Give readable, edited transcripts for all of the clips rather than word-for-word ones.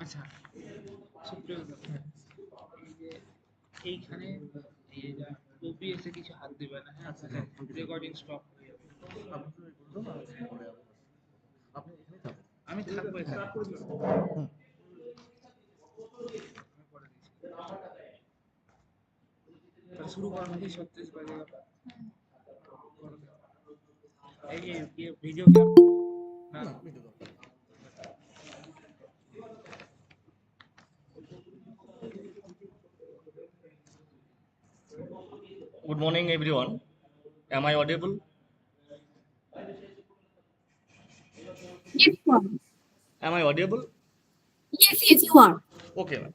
আচ্ছা, সুপ্রিয় দর্শক, এই যে এইখানে ওবিএস এ কিছু হাত দিবে না, হ্যাঁ? রেকর্ডিং স্টপ হয়ে যাবে। আমি থাকবো এখানে। আমি করে দিচ্ছি। তাহলে শুরু করার মধ্যেই 36 বাজে গেল। এই যে ভিডিও না Good morning, everyone. Am I audible? Yes, you are. Am I audible? Yes, you are. Okay, ma'am.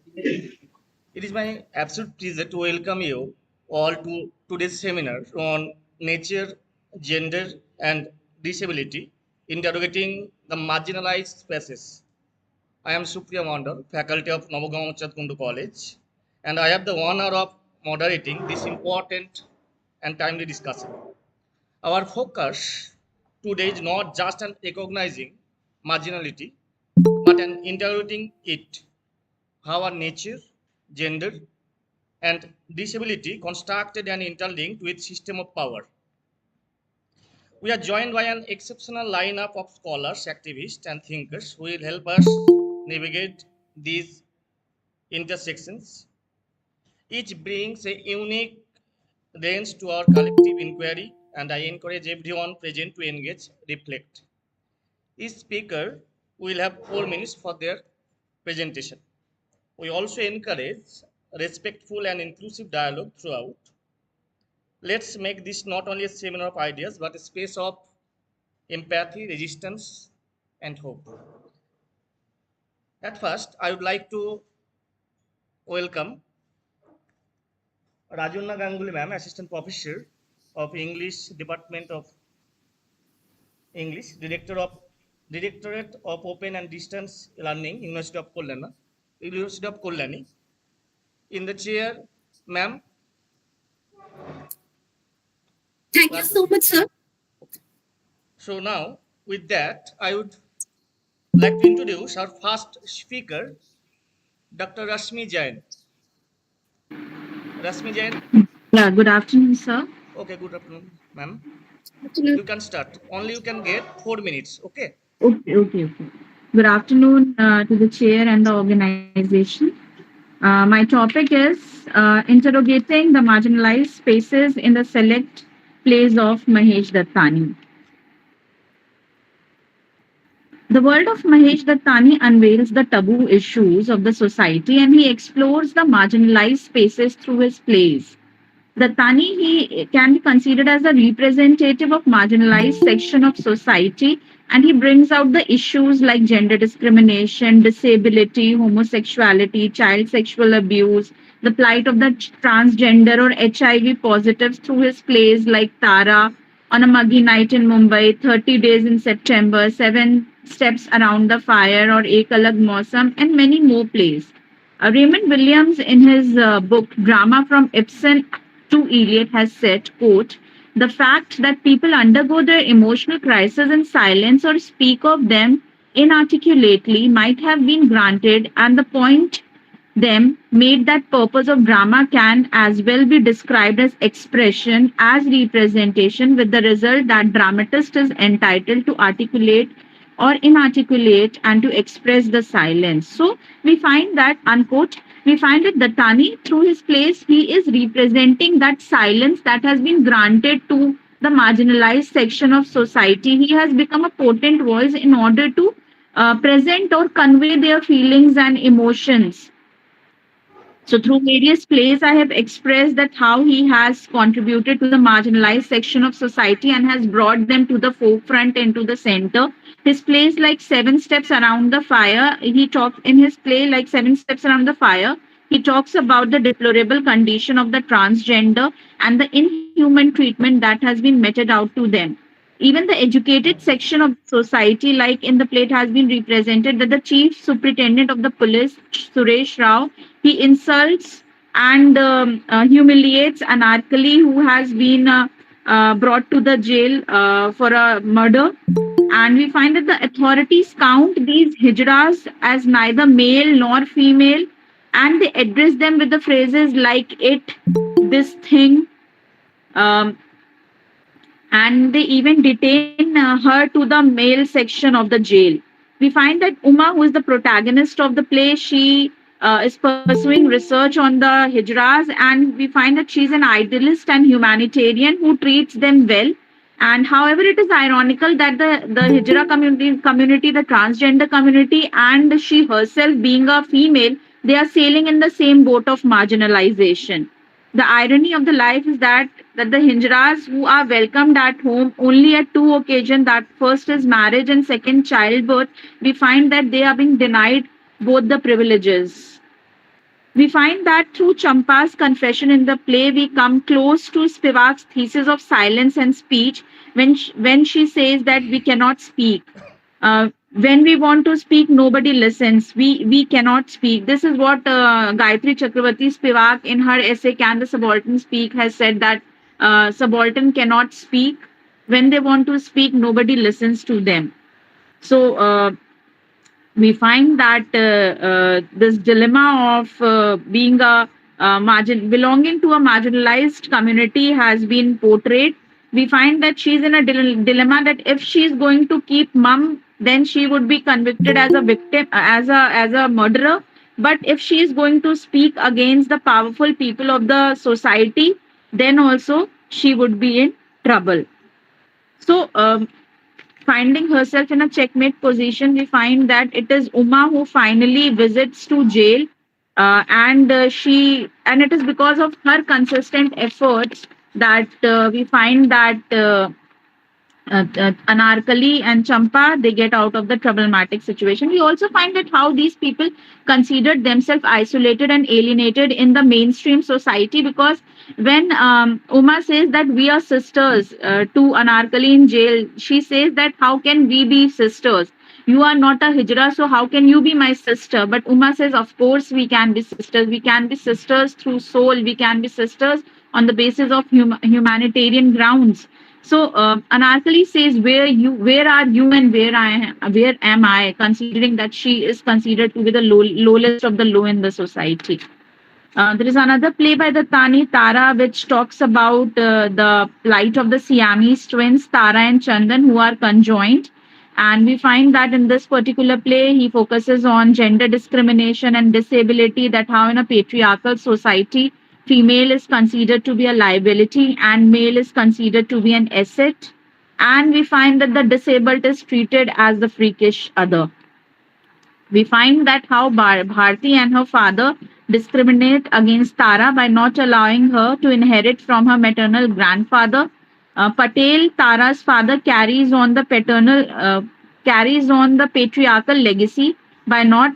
It is my absolute pleasure to welcome you all to today's seminar on nature, gender, and disability, interrogating the marginalized spaces. I am Supriya Mandal, faculty of Nabagram College, and I have the honor of moderating this important and timely discussion. Our focus today is not just on recognizing marginality, but on interrogating it, how our nature, gender, and disability constructed and interlinked with system of power. We are joined by an exceptional lineup of scholars, activists, and thinkers who will help us navigate these intersections. Each brings a unique lens to our collective inquiry, and I encourage everyone present to engage, reflect. Each speaker will have 4 minutes for their presentation. We also encourage respectful and inclusive dialogue throughout. Let's make this not only a seminar of ideas, but a space of empathy, resistance, and hope. At first, I would like to welcome Rajunna Ganguly ma'am, Assistant Professor of English, Department of English, Directorate of Open and Distance Learning, University of Kollani. In the chair, ma'am. Thank you so much, sir. Okay. So now, with that, I would like to introduce our first speaker, Dr. Rashmi Jain. Rashmi Jain. Yeah, good afternoon, sir. Okay, good afternoon, ma'am. Afternoon. You can start. Only you can get 4 minutes, okay? Okay. Good afternoon to the chair and the organization. My topic is interrogating the marginalized spaces in the select plays of Mahesh Dattani. The world of Mahesh Dattani unveils the taboo issues of the society, and he explores the marginalized spaces through his plays. Dattani, he can be considered as a representative of marginalized section of society, and he brings out the issues like gender discrimination, disability, homosexuality, child sexual abuse, the plight of the transgender or HIV positives through his plays like Tara, On a Muggy Night in Mumbai, 30 Days in September, 7 Steps Around the Fire, or Ek Alag Mausam, and many more plays. Raymond Williams, in his book Drama from Ibsen to Eliot, has said, quote, "The fact that people undergo their emotional crisis in silence or speak of them inarticulately might have been granted, and the point them made that purpose of drama can as well be described as expression as representation, with the result that dramatist is entitled to articulate or inarticulate and to express the silence." So we find that, unquote, we find that Dattani, through his plays, he is representing that silence that has been granted to the marginalized section of society. He has become a potent voice in order to present or convey their feelings and emotions. So through various plays, I have expressed that how he has contributed to the marginalized section of society and has brought them to the forefront and to the center. His plays like 7 Steps Around the Fire, he talks in his play like 7 Steps Around the Fire, he talks about the deplorable condition of the transgender and the inhuman treatment that has been meted out to them. Even the educated section of society, like in the play, it has been represented that the chief superintendent of the police, Suresh Rao, he insults and humiliates Anarkali, who has been brought to the jail for a murder. And we find that the authorities count these hijras as neither male nor female, and they address them with the phrases like it, this thing, um, and they even detain her to the male section of the jail. We find that Uma, who is the protagonist of the play, she is pursuing research on the Hijras, and we find that she's an idealist and humanitarian who treats them well. And however, it is ironical that the Hijra community, the transgender community, and she herself being a female, they are sailing in the same boat of marginalization. The irony of the life is that the Hinjras who are welcomed at home only at two occasions, that first is marriage and second childbirth, we find that they are being denied both the privileges. We find that through Champa's confession in the play, we come close to Spivak's thesis of silence and speech when she says that we cannot speak. When we want to speak, nobody listens. We cannot speak. This is what Gayatri Chakravarti Spivak in her essay "Can the Subaltern Speak" has said, that subaltern cannot speak. When they want to speak, nobody listens to them. So we find that this dilemma of being a belonging to a marginalized community has been portrayed. We find that she's in a dilemma that if she's going to keep mum, then she would be convicted as a victim, as a murderer. But if she is going to speak against the powerful people of the society, then also she would be in trouble. So finding herself in a checkmate position, we find that it is Uma who finally visits to jail, and it is because of her consistent efforts that we find that Anarkali and Champa, they get out of the problematic situation. We also find that how these people considered themselves isolated and alienated in the mainstream society, because when Uma says that we are sisters to Anarkali in jail, she says that how can we be sisters? You are not a Hijra, so how can you be my sister? But Uma says, of course, we can be sisters. We can be sisters through soul. We can be sisters on the basis of humanitarian grounds. So Anarkali says, where are you, and where am I? Considering that she is considered to be the lowest of the low in the society. There is another play by the Tani Tara, which talks about the plight of the Siamese twins Tara and Chandan, who are conjoined. And we find that in this particular play, he focuses on gender discrimination and disability, that how in a patriarchal society, female is considered to be a liability and male is considered to be an asset. And we find that the disabled is treated as the freakish other. We find that how Bharti and her father discriminate against Tara by not allowing her to inherit from her maternal grandfather. Patel, Tara's father, carries on the patriarchal legacy by not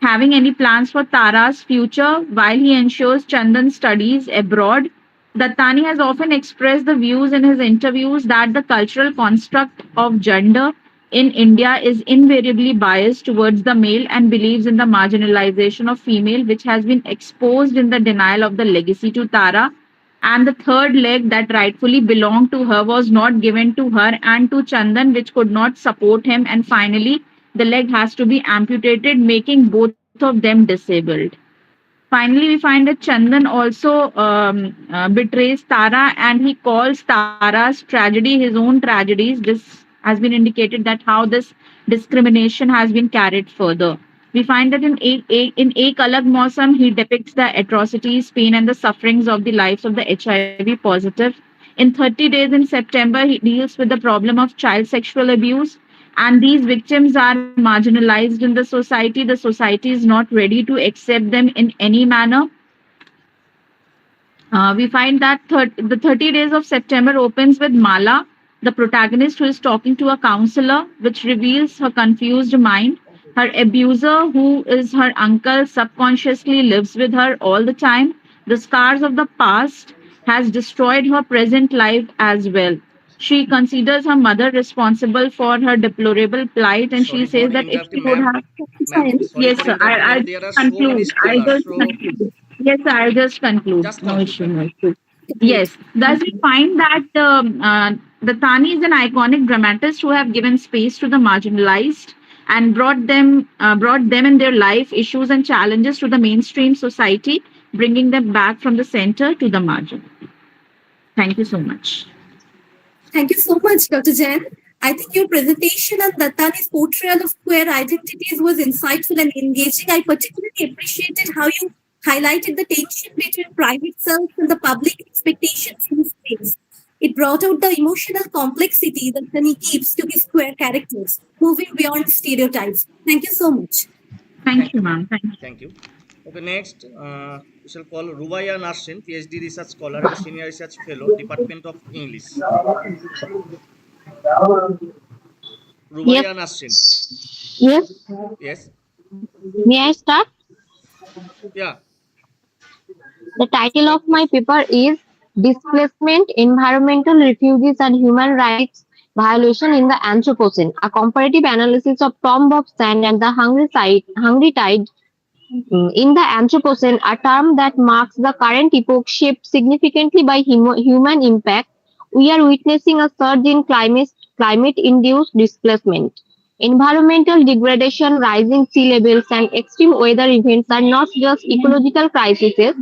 having any plans for Tara's future while he ensures Chandan studies abroad. Dattani has often expressed the views in his interviews that the cultural construct of gender in India is invariably biased towards the male and believes in the marginalization of female, which has been exposed in the denial of the legacy to Tara. And the third leg that rightfully belonged to her was not given to her and to Chandan, which could not support him. And finally, the leg has to be amputated, making both of them disabled. Finally, we find that Chandan also betrays Tara, and he calls Tara's tragedy his own tragedies. This has been indicated that how this discrimination has been carried further. We find that in Ek Alag Mausam, he depicts the atrocities, pain, and the sufferings of the lives of the HIV positive. In 30 Days in September, he deals with the problem of child sexual abuse. And these victims are marginalized in the society. The society is not ready to accept them in any manner. We find that the 30 Days of September opens with Mala, the protagonist, who is talking to a counselor, which reveals her confused mind. Her abuser, who is her uncle, subconsciously lives with her all the time. The scars of the past has destroyed her present life as well. She considers her mother responsible for her deplorable plight, and she Sorry for says that if she interrupting, would ma'am. have. Ma'am, sorry Yes, for sir. interrupting, I'll but just there are so many conclude. I'll spoilers. just So conclude. Yes, sir. I'll just conclude. just No conclude, issue. ma'am. No issue. Yes. Thus, we find that The Thani is an iconic dramatist who have given space to the marginalized and brought them and their life issues and challenges to the mainstream society, bringing them back from the center to the margin. Thank you so much. Thank you so much, Dr. Jain. I think your presentation on Dattani's portrayal of queer identities was insightful and engaging. I particularly appreciated how you highlighted the tension between private self and the public expectations in his space. It brought out the emotional complexity that Dattani gives to his queer characters, moving beyond stereotypes. Thank you so much. Thank you, ma'am. Thank you. Thank you. Okay, next, we shall call Rubaya Narshin, PhD Research Scholar and Senior Research Fellow, Department of English. Rubaya Narshin. Yes. Yes. May I start? Yeah. The title of my paper is Displacement, Environmental Refugees and Human Rights Violation in the Anthropocene, a comparative analysis of Tomb of Sand and the Hungry Tide in the Anthropocene, a term that marks the current epoch shaped significantly by human impact. We are witnessing a surge in climate-induced displacement. Environmental degradation, rising sea levels, and extreme weather events are not just ecological crises,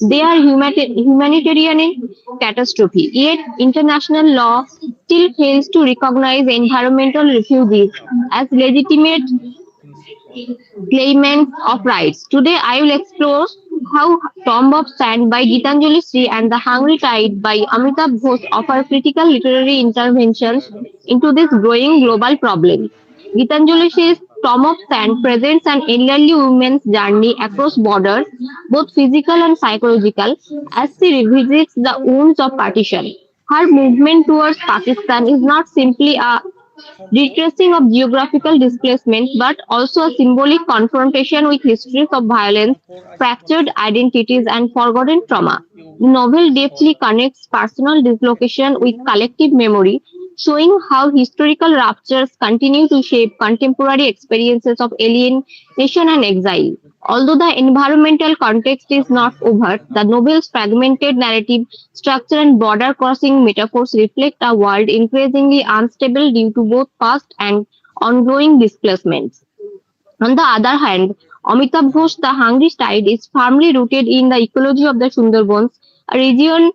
they are humanitarian catastrophe. Yet, international law still fails to recognize environmental refugees as legitimate claimants of rights. Today, I will explore how Tomb of Sand by Gitanjali Sri and The Hungry Tide by Amitabh Ghosh offer critical literary interventions into this growing global problem. Gitanjali Sri's Tomb of Sand presents an elderly woman's journey across borders, both physical and psychological, as she revisits the wounds of partition. Her movement towards Pakistan is not simply a retracing of geographical displacement, but also a symbolic confrontation with histories of violence, fractured identities, and forgotten trauma. The novel deeply connects personal dislocation with collective memory, showing how historical ruptures continue to shape contemporary experiences of alienation and exile. Although the environmental context is not overt, the novel's fragmented narrative structure and border crossing metaphors reflect a world increasingly unstable due to both past and ongoing displacements. On the other hand, Amitabh Ghosh, The Hungry Tide, is firmly rooted in the ecology of the Sundarbans, a region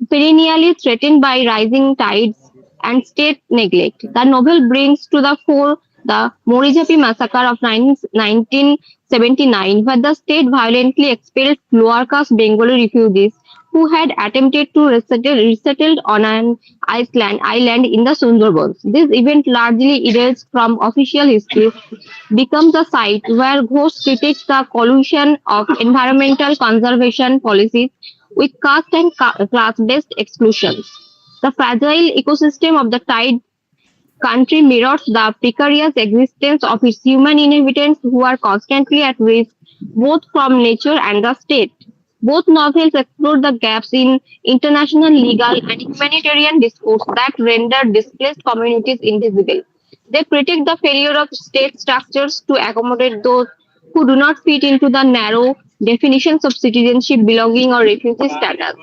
perennially threatened by rising tides and state neglect. The novel brings to the fore the Morijapi massacre of 1979, where the state violently expelled lower caste Bengali refugees who had attempted to resettle on an island in the Sundarbans. This event, largely erased from official history, becomes a site where Ghosh critiques the collusion of environmental conservation policies with caste and class-based exclusions. The fragile ecosystem of the tide country mirrors the precarious existence of its human inhabitants who are constantly at risk both from nature and the state. Both novels explore the gaps in international legal and humanitarian discourse that render displaced communities invisible. They critique the failure of state structures to accommodate those who do not fit into the narrow definitions of citizenship, belonging, or refugee status.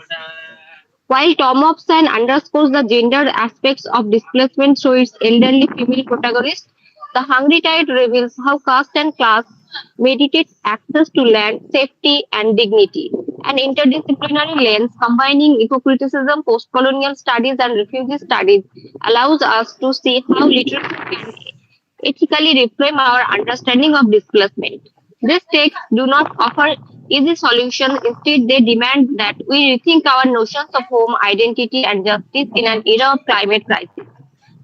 While Tom of Sand underscores the gender aspects of displacement through its elderly female protagonist, The Hungry Tide reveals how caste and class mediate access to land, safety, and dignity. An interdisciplinary lens combining eco-criticism, post-colonial studies, and refugee studies allows us to see how literature can ethically reframe our understanding of displacement. These texts do not offer easy solutions. Instead, they demand that we rethink our notions of home, identity, and justice in an era of climate crisis.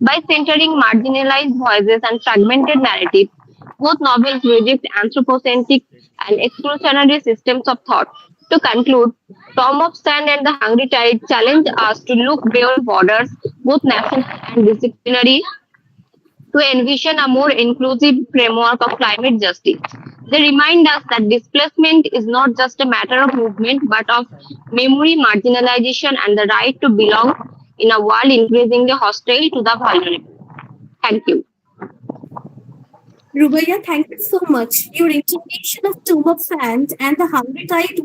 By centering marginalized voices and fragmented narratives, both novels reject anthropocentric and exclusionary systems of thought. To conclude, Tom of Sand and The Hungry Tide challenge us to look beyond borders, both national and disciplinary, to envision a more inclusive framework of climate justice. They remind us that displacement is not just a matter of movement, but of memory, marginalization, and the right to belong in a world increasingly hostile to the vulnerable. Thank you. Rubaya, thank you so much. Your interpretation of Tomb of Sand and The Hungry Tide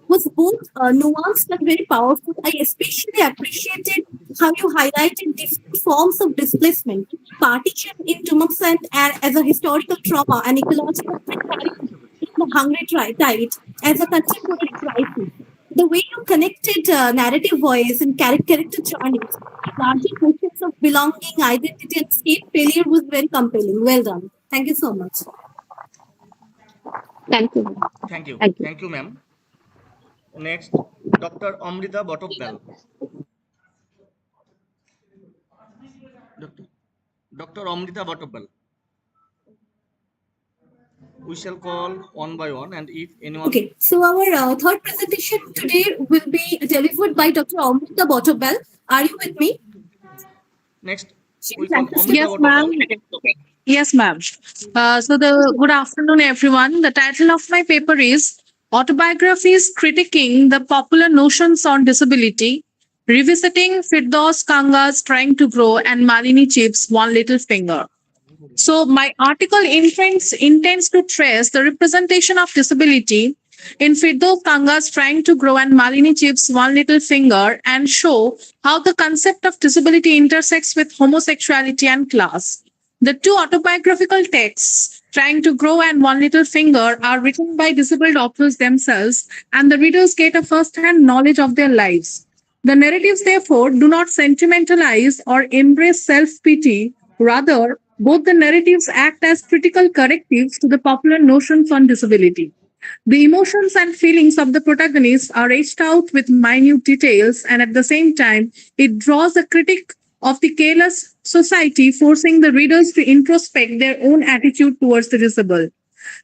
was both nuanced and very powerful. I especially appreciated how you highlighted different forms of displacement, partition in Tumxant and as a historical trauma and ecological precarity in the Hungry Tide as a contemporary crisis. The way you connected narrative voice and character journeys to larger questions of belonging, identity, and state failure was very compelling. Well done. Thank you so much. Thank you. Thank you. Thank you. Thank you, ma'am. Next, Dr. Amrita Botopbell. Dr. Dr. Amrita Botopbell. We shall call one by one, and if anyone. Okay, so our third presentation today will be delivered by Dr. Amrita Botobel. Are you with me? Next, She we is call practicing. Amrita Yes, ma'am. Botopbell. Yes, ma'am. Good afternoon, everyone. The title of my paper is Autobiographies Critiquing the Popular Notions on Disability, Revisiting Firdaus Kanga's Trying to Grow and Malini Chip's One Little Finger. So my article intends to trace the representation of disability in Firdaus Kanga's Trying to Grow and Malini Chip's One Little Finger and show how the concept of disability intersects with homosexuality and class. The two autobiographical texts, Trying to Grow and One Little Finger, are written by disabled authors themselves, and the readers get a first-hand knowledge of their lives. The narratives, therefore, do not sentimentalize or embrace self-pity. Rather, both the narratives act as critical correctives to the popular notions on disability. The emotions and feelings of the protagonists are etched out with minute details, and at the same time, it draws a critique of the careless society, forcing the readers to introspect their own attitude towards the disabled.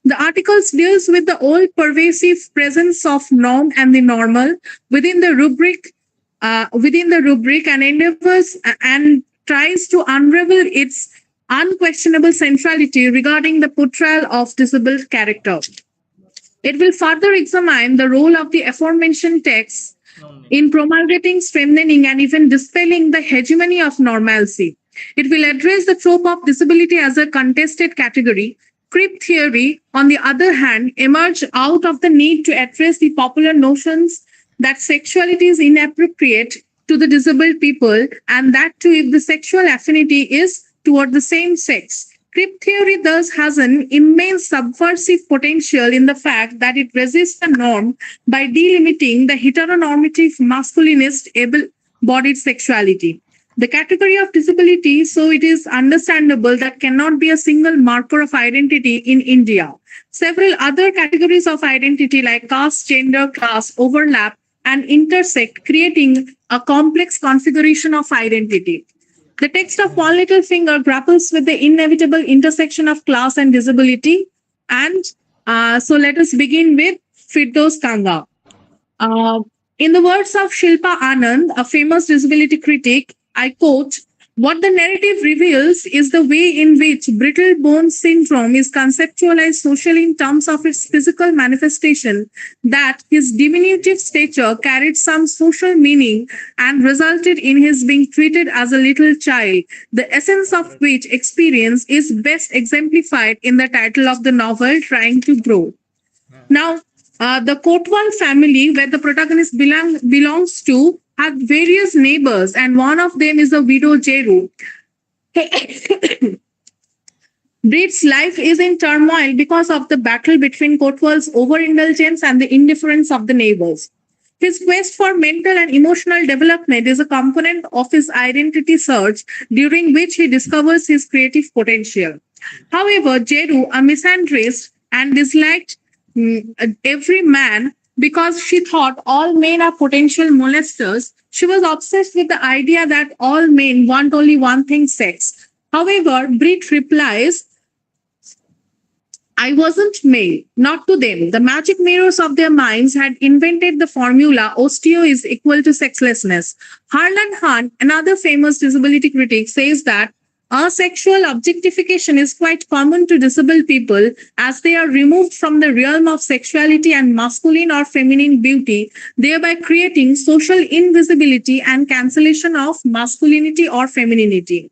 The articles deals with the all pervasive presence of norm and the normal within the rubric and endeavors and tries to unravel its unquestionable centrality regarding the portrayal of disabled character. It will further examine the role of the aforementioned texts in promulgating, strengthening, and even dispelling the hegemony of normalcy. It will address the trope of disability as a contested category. Creep theory, on the other hand, emerged out of the need to address the popular notions that sexuality is inappropriate to the disabled people, and that too if the sexual affinity is toward the same sex. Creep theory thus has an immense subversive potential in the fact that it resists the norm by delimiting the heteronormative masculinist able-bodied sexuality. The category of disability, so it is understandable that cannot be a single marker of identity in India. Several other categories of identity like caste, gender, class overlap and intersect, creating a complex configuration of identity. The text of One Little Finger grapples with the inevitable intersection of class and disability. And so let us begin with Firdaus Kanga. In the words of Shilpa Anand, a famous disability critic, I quote, "What the narrative reveals is the way in which brittle bone syndrome is conceptualized socially in terms of its physical manifestation, that his diminutive stature carried some social meaning and resulted in his being treated as a little child, the essence of which experience is best exemplified in the title of the novel, Trying to Grow." Now, the Kotwal family, where the protagonist belongs to, have various neighbors, and one of them is a widow Jeru. Breed's life is in turmoil because of the battle between Kotwal's overindulgence and the indifference of the neighbors. His quest for mental and emotional development is a component of his identity search, during which he discovers his creative potential. However, Jeru, a misandrist and disliked every man because she thought all men are potential molesters, she was obsessed with the idea that all men want only one thing, sex. However, Brit replies, "I wasn't male, not to them. The magic mirrors of their minds had invented the formula osteo is equal to sexlessness." Harlan Hunt, another famous disability critic, says that asexual objectification is quite common to disabled people as they are removed from the realm of sexuality and masculine or feminine beauty, thereby creating social invisibility and cancellation of masculinity or femininity.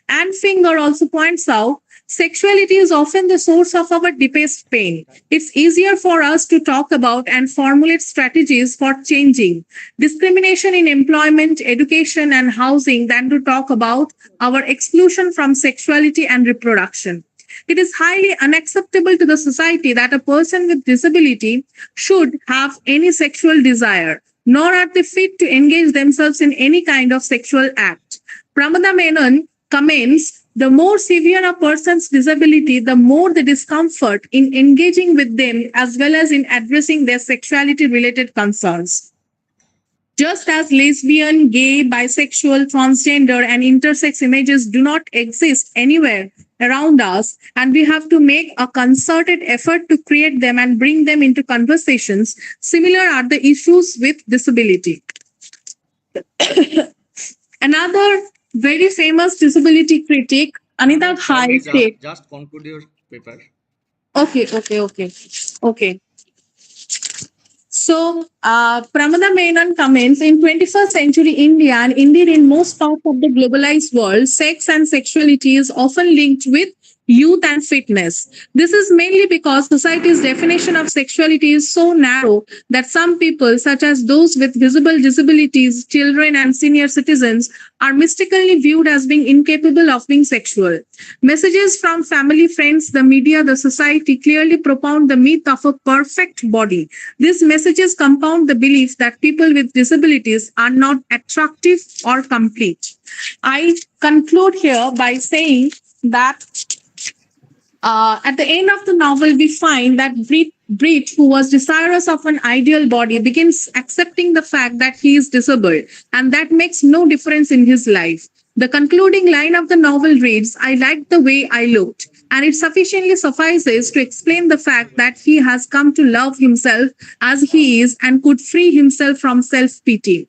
And Finger also points out Sexuality is often the source of our deepest pain. It's easier for us to talk about and formulate strategies for changing discrimination in employment, education, and housing than to talk about our exclusion from sexuality and reproduction. It is highly unacceptable to the society that a person with disability should have any sexual desire, nor are they fit to engage themselves in any kind of sexual act. Pramada Menon comments, the more severe a person's disability, the more the discomfort in engaging with them as well as in addressing their sexuality related concerns. Just as lesbian, gay, bisexual, transgender, and intersex images do not exist anywhere around us, and we have to make a concerted effort to create them and bring them into conversations, similar are the issues with disability. Another very famous disability critic, Anita Ghai, said, just conclude your paper. Okay. So, Pramada Menon comments, in 21st century India and indeed in most parts of the globalized world, sex and sexuality is often linked with youth and fitness. This is mainly because society's definition of sexuality is so narrow that some people, such as those with visible disabilities, children, and senior citizens, are mistakenly viewed as being incapable of being sexual. Messages from family, friends, the media, the society clearly propound the myth of a perfect body. These messages compound the belief that people with disabilities are not attractive or complete. I conclude here by saying that at the end of the novel, we find that Brit, who was desirous of an ideal body, begins accepting the fact that he is disabled, and that makes no difference in his life. The concluding line of the novel reads, I liked the way I looked, and it sufficiently suffices to explain the fact that he has come to love himself as he is and could free himself from self-pity.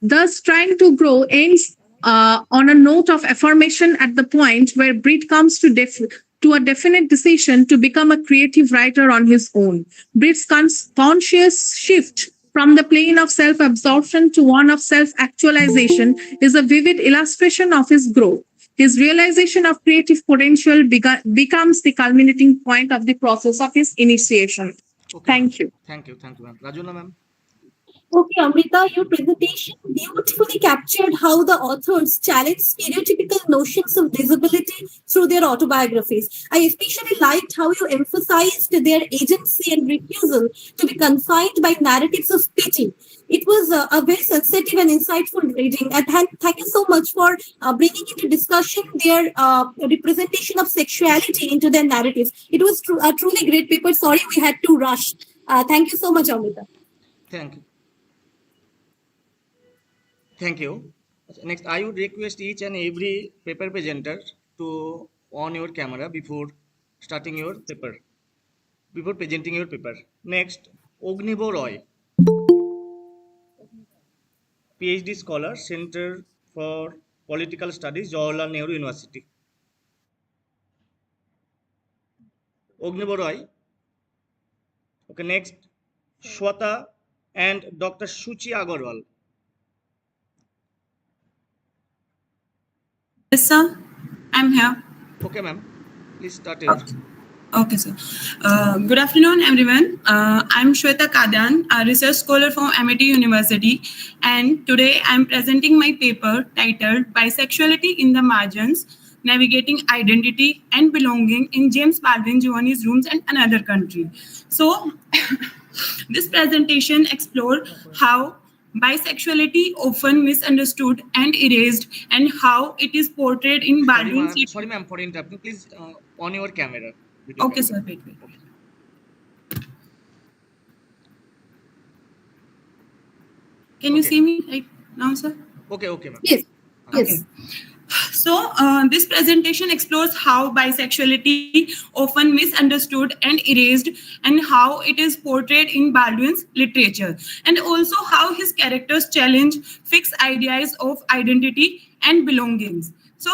Thus, Trying to Grow ends on a note of affirmation at the point where Brit comes to a definite decision to become a creative writer on his own. Brit's conscious shift from the plane of self-absorption to one of self-actualization is a vivid illustration of his growth. His realization of creative potential becomes the culminating point of the process of his initiation. Okay, Thank you. Thank you, ma'am. Rajuna, ma'am. Okay, Amrita, your presentation beautifully captured how the authors challenge stereotypical notions of disability through their autobiographies. I especially liked how you emphasized their agency and refusal to be confined by narratives of pity. It was a very sensitive and insightful reading. And thank you so much for bringing into discussion their representation of sexuality into their narratives. It was a truly great paper. Sorry, we had to rush. Thank you so much, Amrita. Thank you. Thank you. Next, I would request each and every paper presenter to on your camera before starting your paper, before presenting your paper. Next, Ognibo Roy, PhD scholar, Center for Political Studies, Jawaharlal Nehru University. Ognibo Roy. Okay, next, Shweta and Dr. Shuchi Agarwal. Yes, sir. I'm here. Okay, ma'am. Please start your. Okay, sir. Good afternoon, everyone. I'm Shweta Kadyan, a research scholar from MIT University, and today I'm presenting my paper titled Bisexuality in the Margins, Navigating Identity and Belonging in James Baldwin Giovanni's Rooms and Another Country. So, this presentation explored how bisexuality often misunderstood and erased, and how it is portrayed in Baldwin's. Sorry, ma'am, for interrupting. Please on your camera. Okay, sir. Wait. Can you see me right now, sir? Okay, ma'am. Yes. Okay. So, this presentation explores how bisexuality often misunderstood and erased, and how it is portrayed in Baldwin's literature, and also how his characters challenge fixed ideas of identity and belongings. So,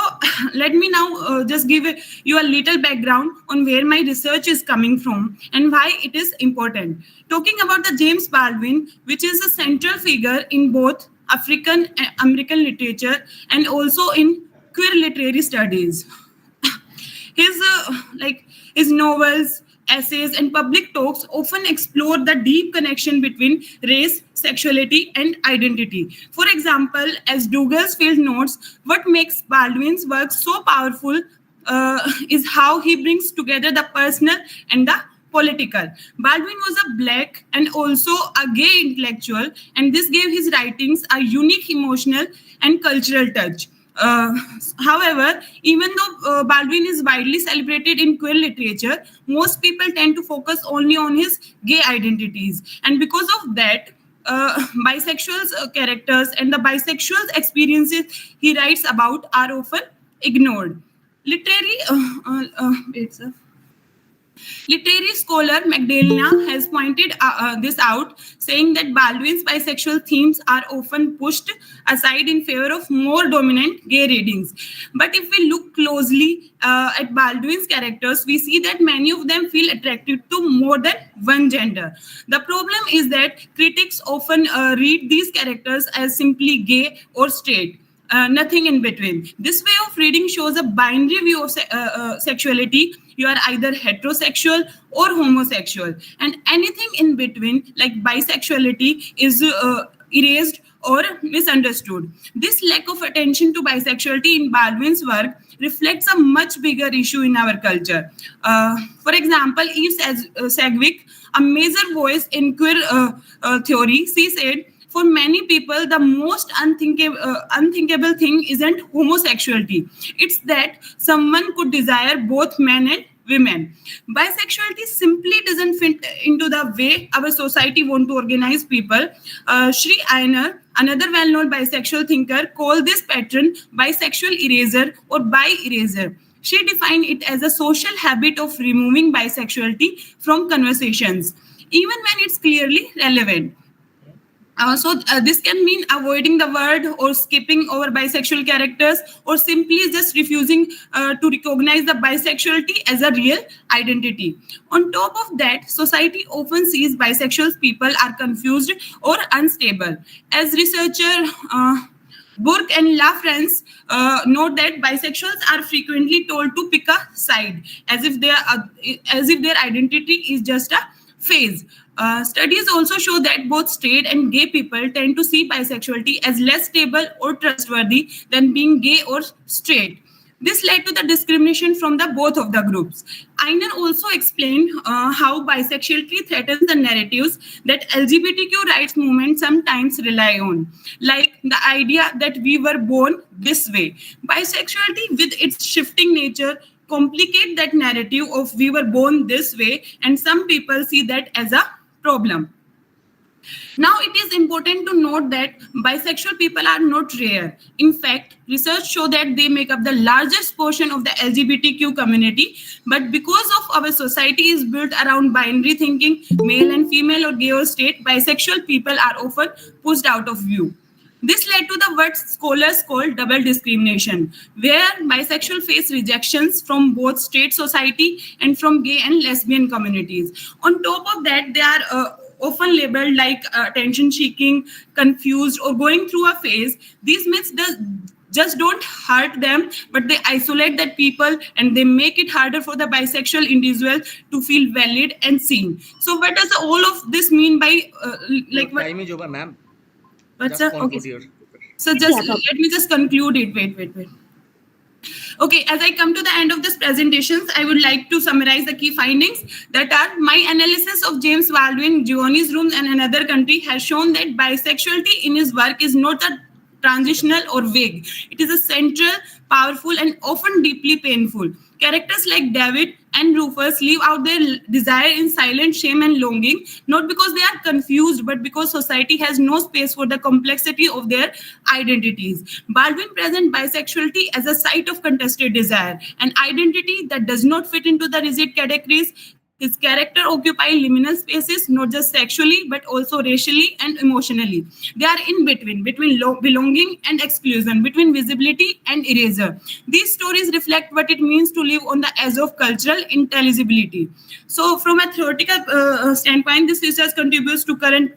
let me now just give you a little background on where my research is coming from and why it is important. Talking about the James Baldwin, which is a central figure in both African American literature and also in queer literary studies. His novels, essays, and public talks often explore the deep connection between race, sexuality, and identity. For example, as Douglasfield notes, what makes Baldwin's work so powerful is how he brings together the personal and the political. Baldwin was a black and also a gay intellectual, and this gave his writings a unique emotional and cultural touch. However, even though Baldwin is widely celebrated in queer literature, most people tend to focus only on his gay identities. And because of that, bisexual characters and the bisexual experiences he writes about are often ignored. Literary scholar Magdalena has pointed this out, saying that Baldwin's bisexual themes are often pushed aside in favor of more dominant gay readings. But if we look closely at Baldwin's characters, we see that many of them feel attracted to more than one gender. The problem is that critics often read these characters as simply gay or straight. Nothing in between. This way of reading shows a binary view of sexuality. You are either heterosexual or homosexual, and anything in between, like bisexuality, is erased or misunderstood. This lack of attention to bisexuality in Baldwin's work reflects a much bigger issue in our culture. For example, Eve Sedgwick, a major voice in queer theory, she said, for many people, the most unthinkable thing isn't homosexuality. It's that someone could desire both men and women. Bisexuality simply doesn't fit into the way our society wants to organize people. Sri Aiyar, another well-known bisexual thinker, called this pattern bisexual eraser or bi-eraser. She defined it as a social habit of removing bisexuality from conversations, even when it's clearly relevant. This can mean avoiding the word or skipping over bisexual characters or simply just refusing to recognize the bisexuality as a real identity. On top of that, society often sees bisexual people are confused or unstable. As researcher Burke and La France note that bisexuals are frequently told to pick a side, as if their identity is just a phase. Studies also show that both straight and gay people tend to see bisexuality as less stable or trustworthy than being gay or straight. This led to the discrimination from the both of the groups. Aiyar also explained how bisexuality threatens the narratives that LGBTQ rights movement sometimes rely on, like the idea that we were born this way. Bisexuality, with its shifting nature, complicate that narrative of we were born this way, and some people see that as a problem. Now, it is important to note that bisexual people are not rare. In fact, research shows that they make up the largest portion of the LGBTQ community. But because of our society is built around binary thinking, male and female or gay or straight, bisexual people are often pushed out of view. This led to the what scholars call double discrimination, where bisexual face rejections from both straight society and from gay and lesbian communities. On top of that, they are often labeled like attention-seeking, confused, or going through a phase. These myths just don't hurt them, but they isolate that people and they make it harder for the bisexual individual to feel valid and seen. So what does all of this mean by Time is over, ma'am. Okay. So let me just conclude it. Wait. Okay, as I come to the end of this presentation, I would like to summarize the key findings that are my analysis of James Baldwin, Giovanni's Room and Another Country has shown that bisexuality in his work is not a transitional or vague. It is a central, powerful and often deeply painful. Characters like David and Rufus live out their desire in silent shame and longing, not because they are confused, but because society has no space for the complexity of their identities. Baldwin presents bisexuality as a site of contested desire, an identity that does not fit into the rigid categories. His character occupy liminal spaces, not just sexually, but also racially and emotionally. They are in between belonging and exclusion, between visibility and erasure. These stories reflect what it means to live on the edge of cultural intelligibility. So from a theoretical standpoint, this research contributes to current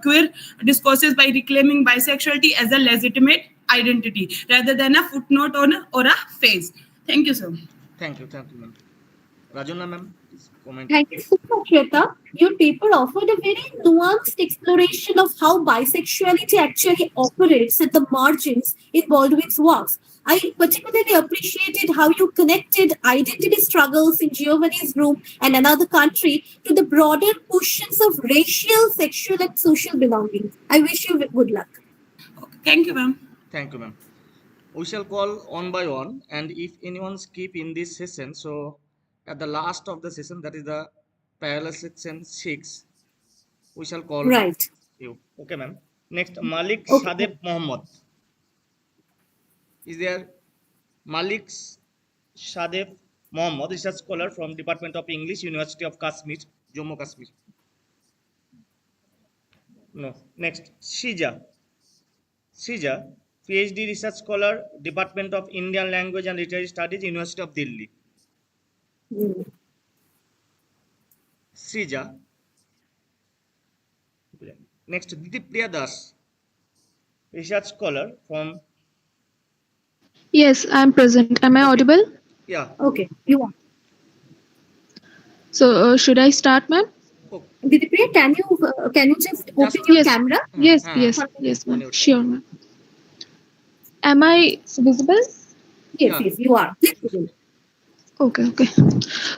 queer discourses by reclaiming bisexuality as a legitimate identity, rather than a footnote or a phase. Thank you, sir. Thank you, ma'am. Rajana, ma'am, please comment. Thank you so much, Shweta. Your paper offered a very nuanced exploration of how bisexuality actually operates at the margins in Baldwin's works. I particularly appreciated how you connected identity struggles in Giovanni's room and another country to the broader questions of racial, sexual, and social belonging. I wish you good luck. Okay, thank you, ma'am. Thank you, ma'am. We shall call one by one, and if anyone skip in this session, so at the last of the session, that is the parallel section 6, we shall call Right. you. Okay, ma'am. Next, Malik Okay. Sadeb Mohammed. Is there Malik Sadeb Mohammed, research scholar from Department of English, University of Kashmir, Jammu Kashmir. No. Next, Sija, PhD research scholar, Department of Indian Language and Literary Studies, University of Delhi. Mm. Sija. Next, Didipriya Das, research scholar from, Yes, I'm present. Am I okay, audible? yeah, Okay. You are. So, should I start, ma'am? oh, Didipriya, can you just open just, your Yes, camera? yes, on ma'am. your, Sure, ma'am. Am I visible? Yes, yeah, yes, you are. Please begin. Okay.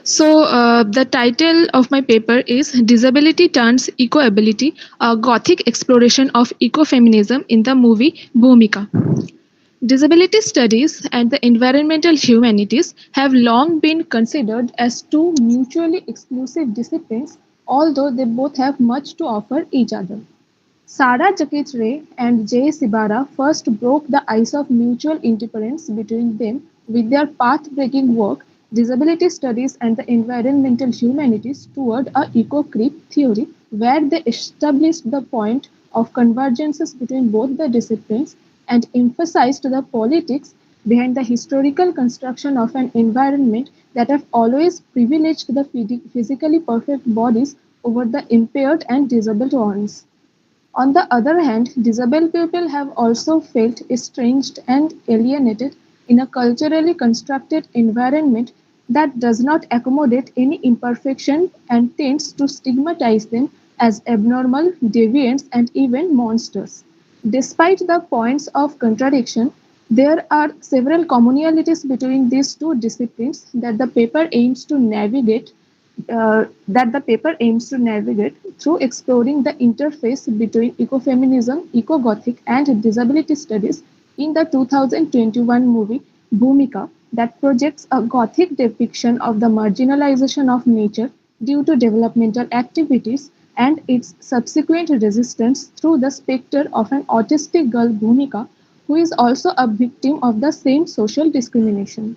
So, the title of my paper is Disability Turns Eco-Ability, a Gothic exploration of ecofeminism in the movie Bhumika. Disability studies and the environmental humanities have long been considered as two mutually exclusive disciplines, although they both have much to offer each other. Sara Jakit Ray and Jay Sibara first broke the ice of mutual indifference between them with their path-breaking work, Disability Studies and the Environmental Humanities toward a eco-creep theory, where they established the point of convergences between both the disciplines and emphasized the politics behind the historical construction of an environment that have always privileged the physically perfect bodies over the impaired and disabled ones. On the other hand, disabled people have also felt estranged and alienated in a culturally constructed environment that does not accommodate any imperfection and tends to stigmatize them as abnormal, deviants, and even monsters. Despite the points of contradiction, there are several commonalities between these two disciplines that the paper aims to navigate through exploring the interface between ecofeminism, eco-gothic, and disability studies in the 2021 movie Bhumika that projects a gothic depiction of the marginalization of nature due to developmental activities and its subsequent resistance through the specter of an autistic girl Bhumika who is also a victim of the same social discrimination.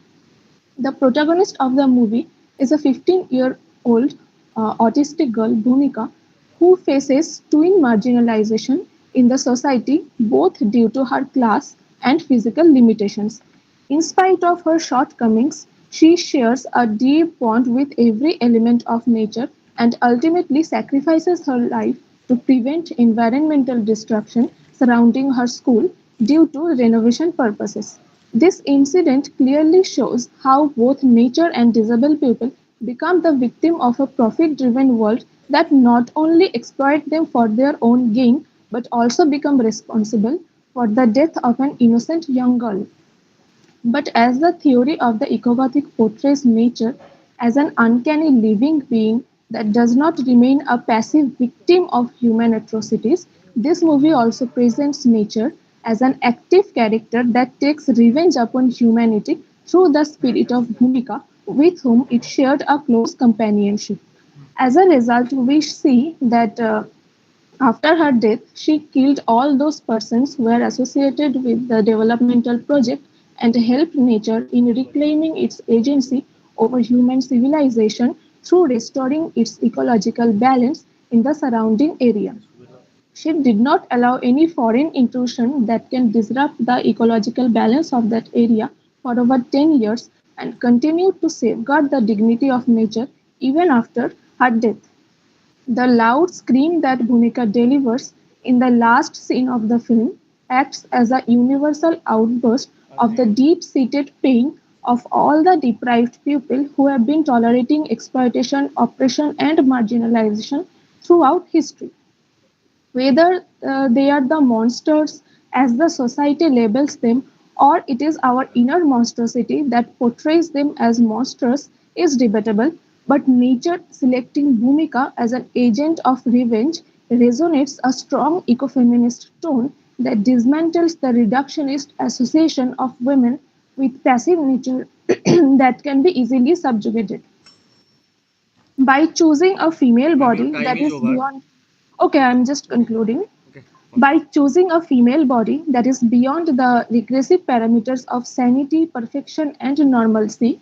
The protagonist of the movie is a 15-year-old autistic girl, Bhumika, who faces twin marginalization in the society both due to her class and physical limitations. In spite of her shortcomings, she shares a deep bond with every element of nature and ultimately sacrifices her life to prevent environmental destruction surrounding her school due to renovation purposes. This incident clearly shows how both nature and disabled people become the victim of a profit-driven world that not only exploit them for their own gain but also become responsible for the death of an innocent young girl. But as the theory of the ecogothic portrays nature as an uncanny living being that does not remain a passive victim of human atrocities, this movie also presents nature as an active character that takes revenge upon humanity through the spirit of Bhumika, with whom it shared a close companionship. As a result, we see that after her death, she killed all those persons who were associated with the developmental project and helped nature in reclaiming its agency over human civilization through restoring its ecological balance in the surrounding area. She did not allow any foreign intrusion that can disrupt the ecological balance of that area for over 10 years and continued to safeguard the dignity of nature even after her death. The loud scream that Bhumika delivers in the last scene of the film acts as a universal outburst of the deep-seated pain of all the deprived people who have been tolerating exploitation, oppression, and marginalization throughout history. Whether they are the monsters as the society labels them, or it is our inner monstrosity that portrays them as monsters, is debatable, but nature selecting Bhumika as an agent of revenge resonates a strong ecofeminist tone that dismantles the reductionist association of women with passive nature that can be easily subjugated. By choosing a female Ma'am, your body time that is is over. beyond. Okay, I'm just concluding. Okay. By choosing a female body that is beyond the regressive parameters of sanity, perfection, and normalcy,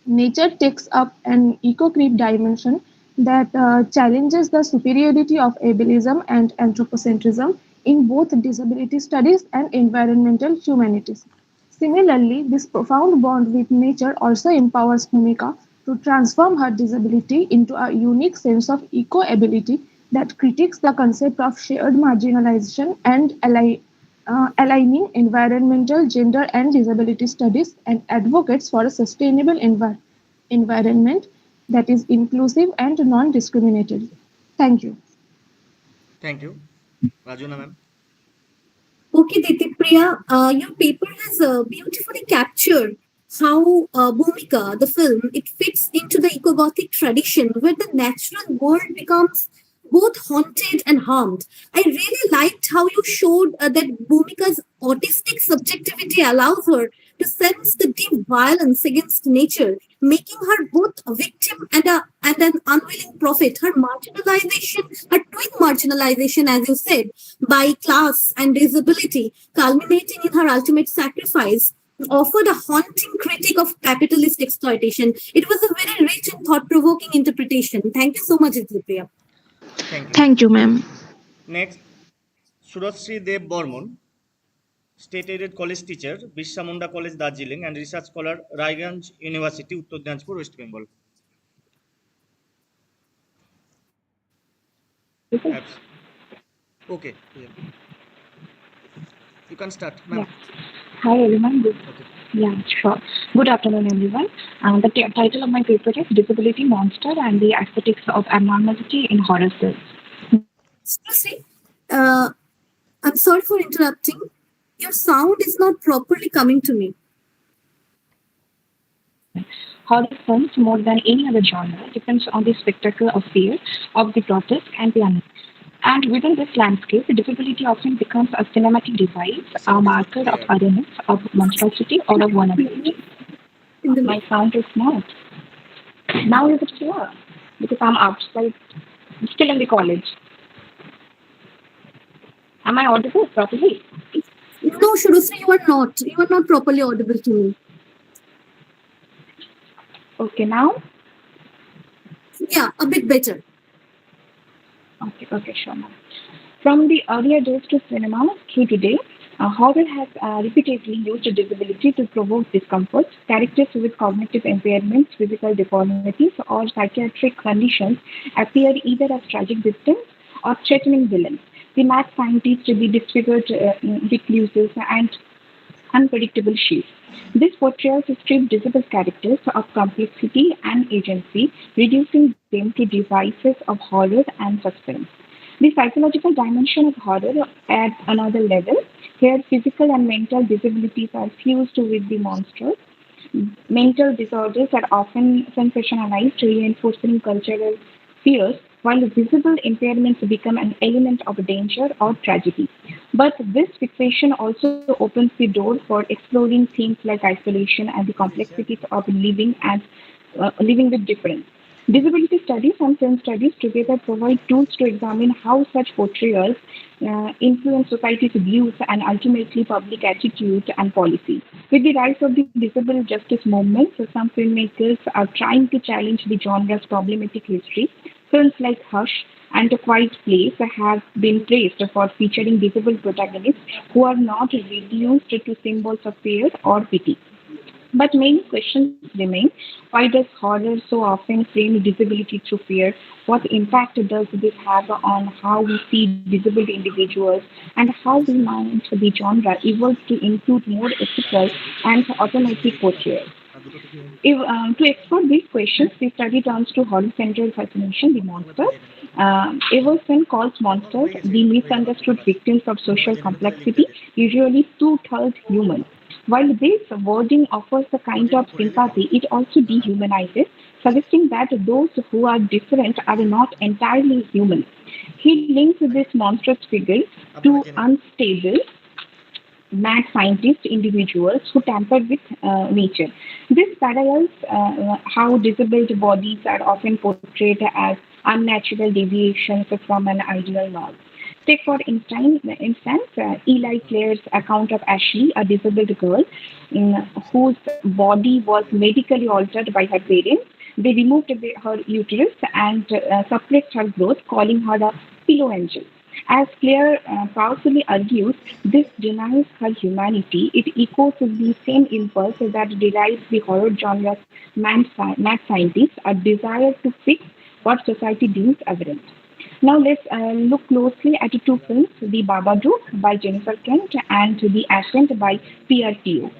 nature takes up an eco-creep dimension that challenges the superiority of ableism and anthropocentrism in both disability studies and environmental humanities. Similarly, this profound bond with nature also empowers Bhumika to transform her disability into a unique sense of eco-ability that critiques the concept of shared marginalization and aligning environmental, gender, and disability studies and advocates for a sustainable environment that is inclusive and non-discriminatory. Thank you. Thank you. Rajuna, ma'am. Okay, Ditipriya, your paper has beautifully captured how Bhumika, the film, it fits into the eco-Gothic tradition where the natural world becomes both haunted and harmed. I really liked how you showed that Bhumika's autistic subjectivity allows her to sense the deep violence against nature, making her both a victim and an unwilling prophet. Her marginalization, her twin marginalization, as you said, by class and disability, culminating in her ultimate sacrifice, offered a haunting critique of capitalist exploitation. It was a very rich and thought provoking interpretation. Thank you so much, Idripriya. Thank you. Thank you, ma'am. Next, Surashri Dev Bormon, state-aided college teacher, Birsa Munda College, Darjeeling, and research scholar, Raiganj University, Uttar Dinajpur, West Bengal. Abs- Okay, yeah. You can start, ma'am. Yeah. Hi everyone. Okay. Yeah, sure. Good afternoon, everyone. The title of my paper is Disability Monster and the Aesthetics of Abnormality in Horror Films. Seriously, I'm sorry for interrupting. Your sound is not properly coming to me. Horror films, more than any other genre, depends on the spectacle of fear, of the grotesque and the unknown. And within this landscape, disability often becomes a cinematic device, a Sound is not marker of clear. otherness, of monstrosity, or of vulnerability. In the My sound is not. Now is it clear? Because I'm outside, still in the college. Am I audible properly? No, Shurusri, you are not. You are not properly audible to me. Okay, now? Yeah, a bit better. Okay, sure, ma'am. From the earlier days to cinema through today, horror has repeatedly used disability to provoke discomfort. Characters with cognitive impairments, physical deformities, or psychiatric conditions appear either as tragic victims or threatening villains. The mad scientists, the disfigured recluses, and unpredictable shapes. This portrayals strip disabled characters of complexity and agency, reducing them to devices of horror and suspense. The psychological dimension of horror adds another level. Here, physical and mental disabilities are fused with the monsters. Mental disorders are often sensationalized, reinforcing cultural fears, while visible impairments become an element of danger or tragedy. But this fixation also opens the door for exploring themes like isolation and the complexities of living with difference. Disability studies and film studies together provide tools to examine how such portrayals influence society's views and ultimately public attitudes and policy. With the rise of the disabled justice movement, some filmmakers are trying to challenge the genre's problematic history. Films like Hush and A Quiet Place have been praised for featuring disabled protagonists who are not reduced to symbols of fear or pity. But many questions remain. Why does horror so often frame disability through fear? What impact does this have on how we see disabled individuals and how we might the genre evolve to include more ethical and automatic portrayals? To explore these questions, the study turns to horror-centered fascination, the monster. Everson calls monsters the misunderstood victims of social complexity, usually two-thirds human. While this wording offers a kind of sympathy, it also dehumanizes, suggesting that those who are different are not entirely human. He links this monstrous figure to unstable, mad scientist individuals who tamper with nature. This parallels how disabled bodies are often portrayed as unnatural deviations from an ideal norm. Take, for instance, Eli Clare's account of Ashley, a disabled girl whose body was medically altered by her parents. They removed her uterus and suppressed her growth, calling her a pillow angel. As Claire powerfully argues, this denies her humanity. It echoes the same impulse that derives the horror genre's mad scientist, a desire to fix what society deems aberrant. Now let's look closely at two films, The Babadook by Jennifer Kent and The Ascent by Pierre Teo.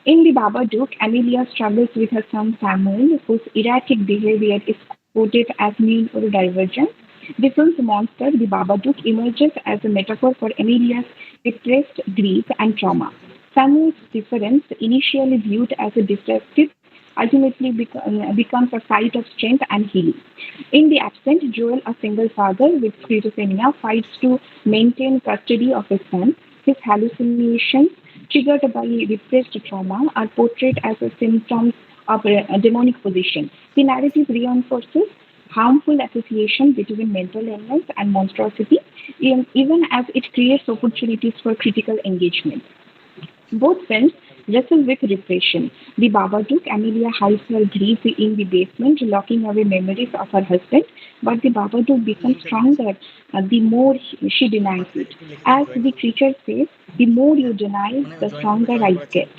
In The Babadook, Amelia struggles with her son Samuel, whose erratic behavior is quoted as neurodivergent. The film's monster, the Babadook, emerges as a metaphor for Amelia's repressed grief and trauma. Samuel's difference, initially viewed as a destructive, ultimately becomes a site of strength and healing. In The Absent, Joel, a single father with schizophrenia, fights to maintain custody of his son. His hallucinations, triggered by repressed trauma, are portrayed as a symptoms of a demonic possession. The narrative reinforces harmful association between mental illness and monstrosity, even as it creates opportunities for critical engagement. Both films wrestle with repression. The Babadook, Amelia hides her grief in the basement, locking away memories of her husband, but the Babadook becomes stronger the more she denies it. As the creature says, the more you deny, the stronger I get.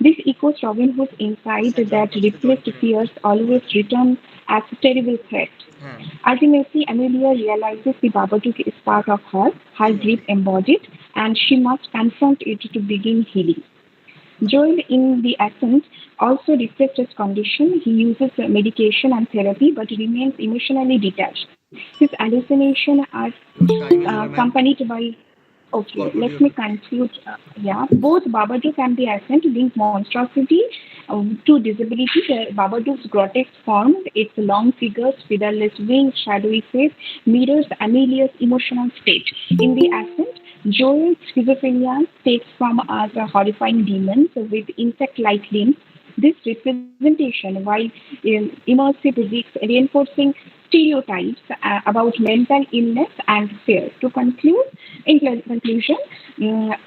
This echoes Robin Hood's insight that repressed fears always return as a terrible threat. Ultimately, Amelia realizes the Babadook is part of her, her grief embodied, and she must confront it to begin healing. Joel, in The Ascent, also reflects his condition. He uses medication and therapy but remains emotionally detached. His hallucinations are accompanied by. Okay, let me conclude. Both Babadook and The Ascent link monstrosity to disability. Babadook's grotesque form, its long figures, featherless wings, shadowy face, mirrors Amelia's emotional state. In The Ascent, Joel's schizophrenia takes form as a horrifying demon with insect-like limbs. This representation, while immersive, risks reinforcing stereotypes about mental illness and fear. In conclusion,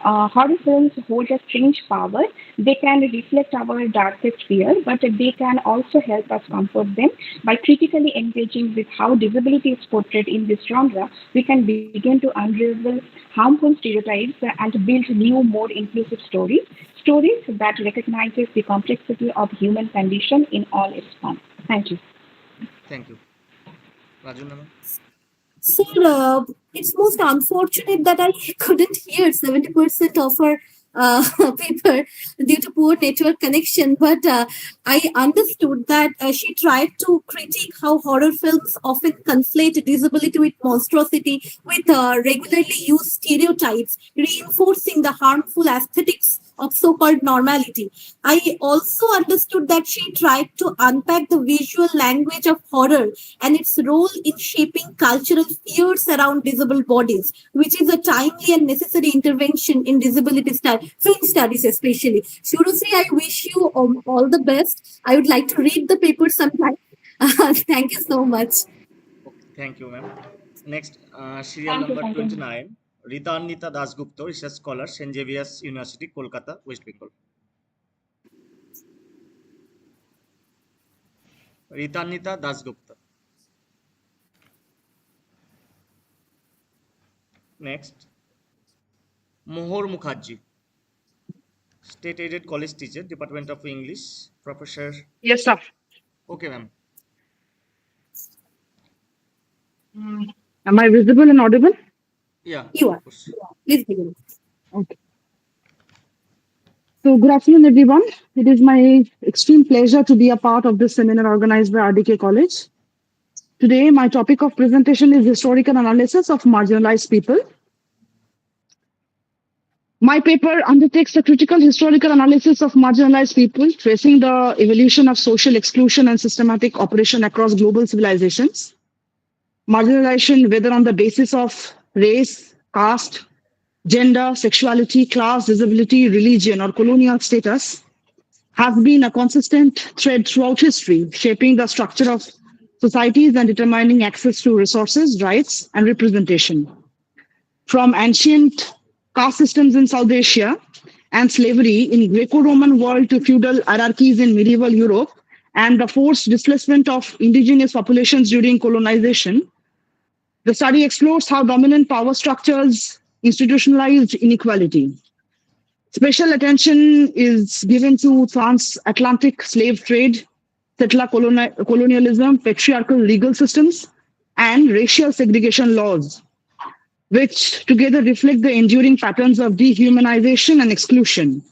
horror films hold a strange power. They can reflect our darkest fear, but they can also help us comfort them. By critically engaging with how disability is portrayed in this genre, we can begin to unravel harmful stereotypes and build new, more inclusive stories that recognizes the complexity of human condition in all its forms. Thank you. Thank you. Raju Ma'am? So it's most unfortunate that I couldn't hear 70% of her paper due to poor network connection. But I understood that she tried to critique how horror films often conflate disability with monstrosity with regularly used stereotypes, reinforcing the harmful aesthetics of so-called normality. I also understood that she tried to unpack the visual language of horror and its role in shaping cultural fears around disabled bodies, which is a timely and necessary intervention in disability film studies, especially. Shurusri, I wish you all the best. I would like to read the paper sometime. Thank you so much. Okay, thank you, ma'am. Next, serial Thank you, number thank you. 29, Ritanita Dasgupta, research scholar, St. Xavier's University, Kolkata, West Bengal. Ritanita Dasgupta. Next, Mohor Mukherjee, state aided college teacher, Department of English, professor. Yes, sir. Okay, ma'am. Am I visible and audible? Yeah, You of are. course. Please begin. Okay. So, good afternoon, everyone. It is my extreme pleasure to be a part of this seminar organized by RDK College. Today, my topic of presentation is historical analysis of marginalized people. My paper undertakes a critical historical analysis of marginalized people, tracing the evolution of social exclusion and systematic oppression across global civilizations. Marginalization, whether on the basis of race, caste, gender, sexuality, class, disability, religion, or colonial status, has been a consistent thread throughout history, shaping the structure of societies and determining access to resources, rights, and representation. From ancient caste systems in South Asia and slavery in Greco-Roman world to feudal hierarchies in medieval Europe and the forced displacement of indigenous populations during colonization, the study explores how dominant power structures institutionalized inequality. Special attention is given to transatlantic slave trade, settler colonialism, patriarchal legal systems, and racial segregation laws, which together reflect the enduring patterns of dehumanization and exclusion.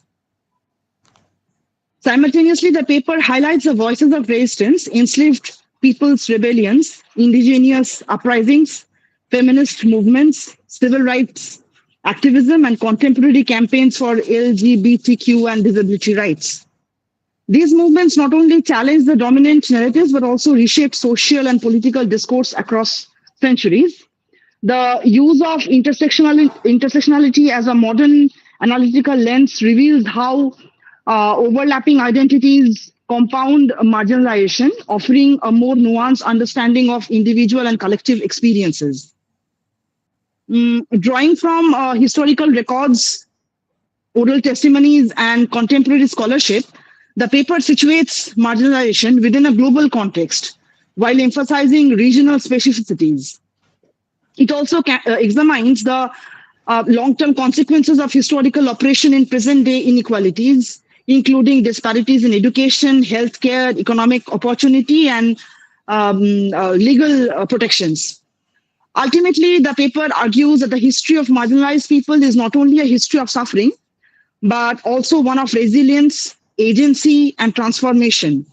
Simultaneously, the paper highlights the voices of resistance, enslaved people's rebellions, indigenous uprisings, feminist movements, civil rights activism, and contemporary campaigns for LGBTQ and disability rights. These movements not only challenge the dominant narratives, but also reshape social and political discourse across centuries. The use of intersectionality as a modern analytical lens reveals how overlapping identities compound marginalization, offering a more nuanced understanding of individual and collective experiences. Drawing from historical records, oral testimonies, and contemporary scholarship, the paper situates marginalization within a global context while emphasizing regional specificities. It also examines the long-term consequences of historical oppression in present-day inequalities, including disparities in education, healthcare, economic opportunity, and legal protections. Ultimately, the paper argues that the history of marginalized people is not only a history of suffering, but also one of resilience, agency, and transformation.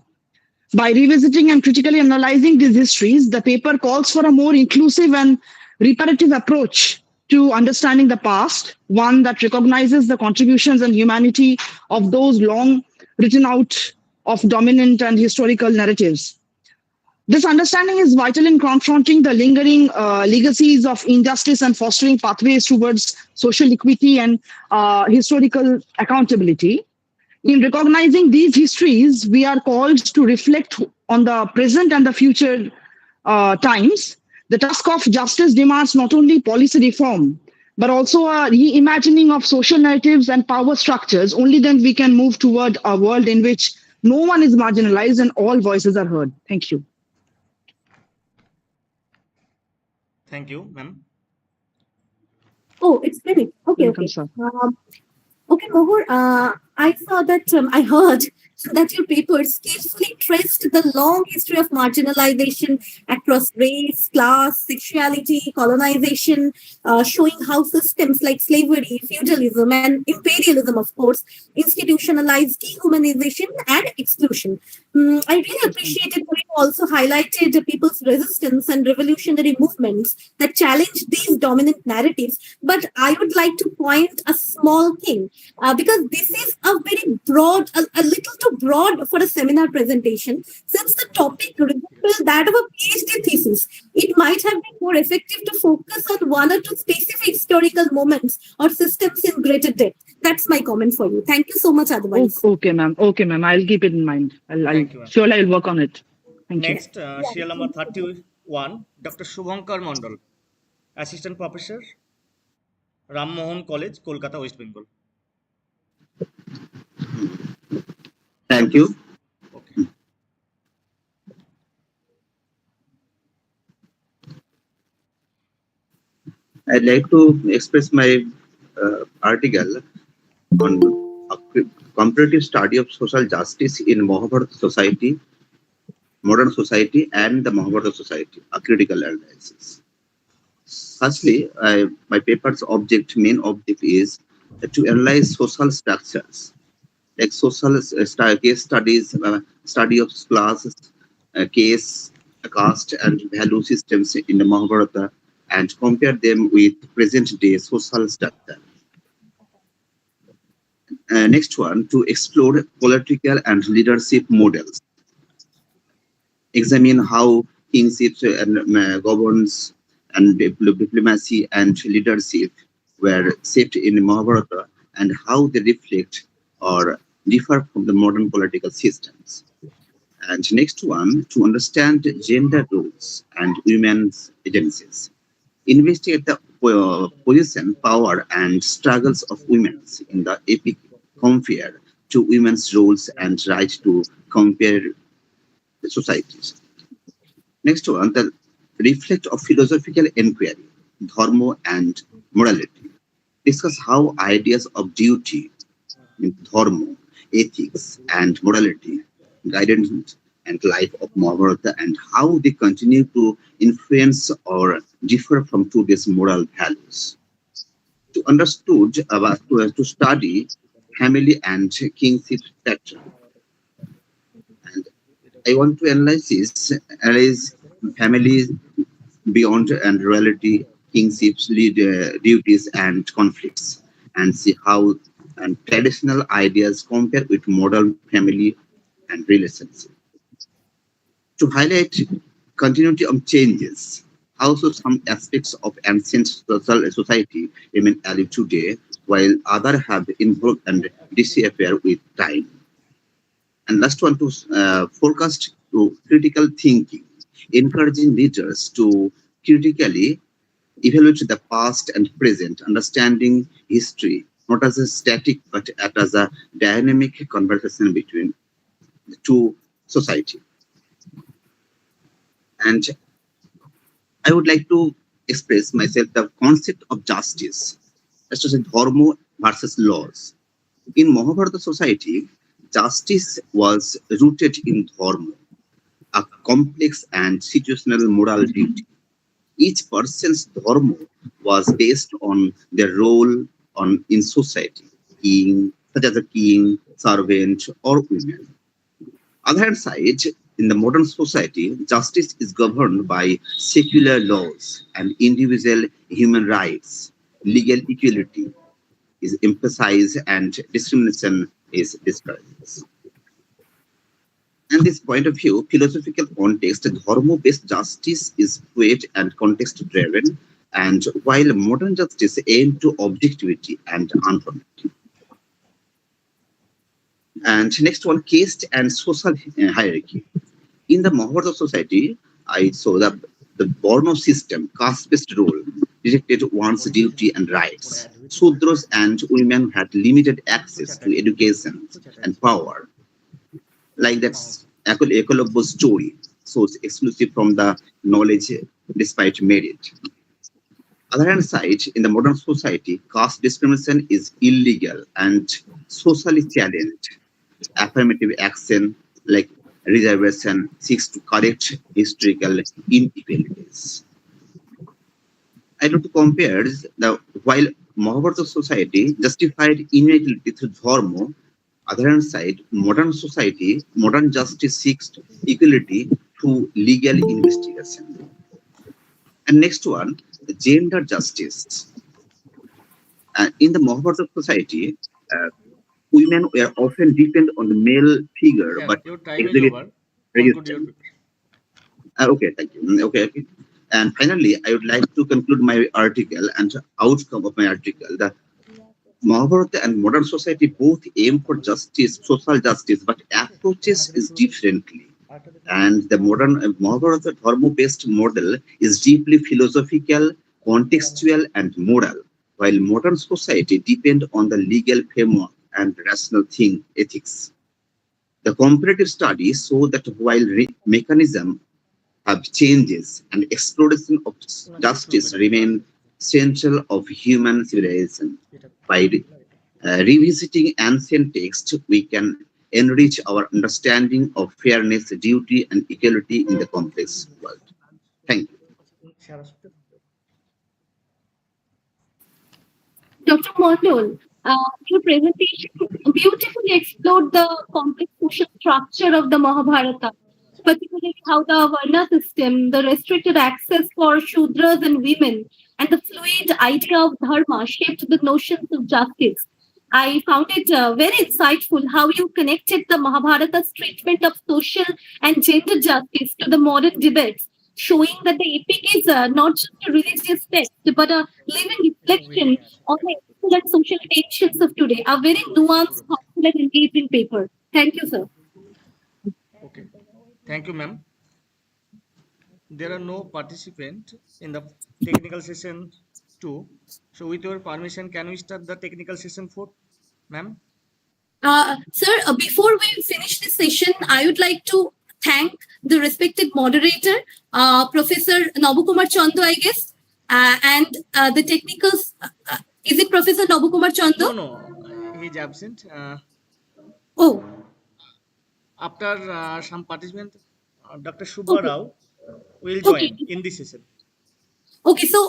By revisiting and critically analyzing these histories, the paper calls for a more inclusive and reparative approach to understanding the past, one that recognizes the contributions and humanity of those long written out of dominant and historical narratives. This understanding is vital in confronting the lingering legacies of injustice and fostering pathways towards social equity and historical accountability. In recognizing these histories, we are called to reflect on the present and the future times. The task of justice demands not only policy reform, but also a reimagining of social narratives and power structures. Only then we can move toward a world in which no one is marginalized and all voices are heard. Thank you. Thank you, ma'am. Oh, it's finished. Okay, Welcome, okay. sir. Okay, Mohor, I saw that, I heard that your paper skillfully traced the long history of marginalization across race, class, sexuality, colonization, showing how systems like slavery, feudalism, and imperialism, of course, institutionalized dehumanization and exclusion. I really appreciated how you also highlighted the people's resistance and revolutionary movements that challenged these dominant narratives. But I would like to point a small thing because this is a very broad, a little too broad for a seminar presentation. Since the topic resembles that of a PhD thesis, it might have been more effective to focus on one or two specific historical moments or systems in greater depth. That's my comment for you. Thank you so much, otherwise. Okay, ma'am. Okay, ma'am. I'll keep it in mind. Thank you, ma'am. Surely I'll work on it. Thank you. Next, serial number 31, Dr. Shubhankar Mondal, Assistant Professor, Ram Mohan College, Kolkata, West Bengal. Thank you. Okay. I'd like to express my article on a comparative study of social justice in Mahabharata society, modern society, and the Mahabharata society, a critical analysis. Firstly, my paper's main object is to analyze social structures like social case studies, study of class, case, caste, and value systems in the Mahabharata, and compare them with present-day social structure. Next one, to explore political and leadership models. Examine how kingship and governance and diplomacy and leadership were shaped in Mahabharata and how they reflect or differ from the modern political systems. And next one, to understand gender roles and women's agencies. Investigate the position, power, and struggles of women in the epic compare to women's roles and right to compare the societies. Next one, the reflect of philosophical inquiry, dharma and morality. Discuss how ideas of duty, dharma, ethics, and morality, guidance and life of Mahabharata, and how they continue to influence or differ from today's moral values. To understood about to study family and kingship pattern. And I want to analyze family beyond and reality, kingships, duties, and conflicts, and see how and traditional ideas compare with modern family and relationship. To highlight continuity of changes, also some aspects of ancient social society remain alive today, while others have evolved and disappear with time. And last one, to forecast to critical thinking, encouraging leaders to critically evaluate the past and present, understanding history not as a static but as a dynamic conversation between the two society. And I would like to express myself the concept of justice, as to dharma versus laws. In Mahabharata society, justice was rooted in dharma, a complex and situational moral duty. Each person's dharma was based on their role in society, such as a king, servant, or woman. Other hand side, in the modern society, justice is governed by secular laws and individual human rights. Legal equality is emphasized and discrimination is discouraged. And this point of view, philosophical context, dharma-based justice is fluid and context-driven, and while modern justice aims to objectivity and uniformity. And next one, caste and social hierarchy. In the Mahabharata society, I saw that the Borno system, caste-based rule, rejected one's duty and rights. Sudras and women had limited access to education and power, like that's Ecolobbo's story, so it's exclusive from the knowledge despite merit. Other hand side, in the modern society, caste discrimination is illegal and socially challenged. Affirmative action like reservation seeks to correct historical inequalities. I want to compare the while Mahabharata society justified inequality through dharma, other hand side, modern society, modern justice seeks equality through legal investigation. And next one, gender justice. In the Mahabharata society, women were often depend on the male figure, Yeah, but your time is exhibit over. Conclude your resistance. Okay, thank you. Okay. And finally, I would like to conclude my article and outcome of my article. The Mahabharata and modern society both aim for justice, social justice, but approaches is differently. And the modern Mahabharata dharma-based model is deeply philosophical, contextual, and moral, while modern society depend on the legal framework and rational ethics. The comparative studies show that while mechanism have changes and exploration of justice remain central of human civilization. By revisiting ancient texts, we can enrich our understanding of fairness, duty, and equality in the complex world. Thank you. Dr. Mondol, Your presentation beautifully explored the complex social structure of the Mahabharata, particularly how the Varna system, the restricted access for Shudras and women, and the fluid idea of dharma shaped the notions of justice. I found it very insightful how you connected the Mahabharata's treatment of social and gender justice to the modern debates, showing that the epic is not just a religious text, but a living reflection on the ethical and social tensions of today. A very nuanced, thoughtful, and engaging paper. Thank you, sir. Okay. Thank you, ma'am. There are no participants in the technical session 2. So with your permission, can we start the technical session 4, ma'am? Sir, before we finish this session, I would like to thank the respected moderator, Professor Nabakumar Chando, I guess, and the technicals. Is it Professor Nabakumar Chando? No, he is absent. Oh, After some participant, Dr. Subba okay. Rao will join Okay. in this session. Okay, so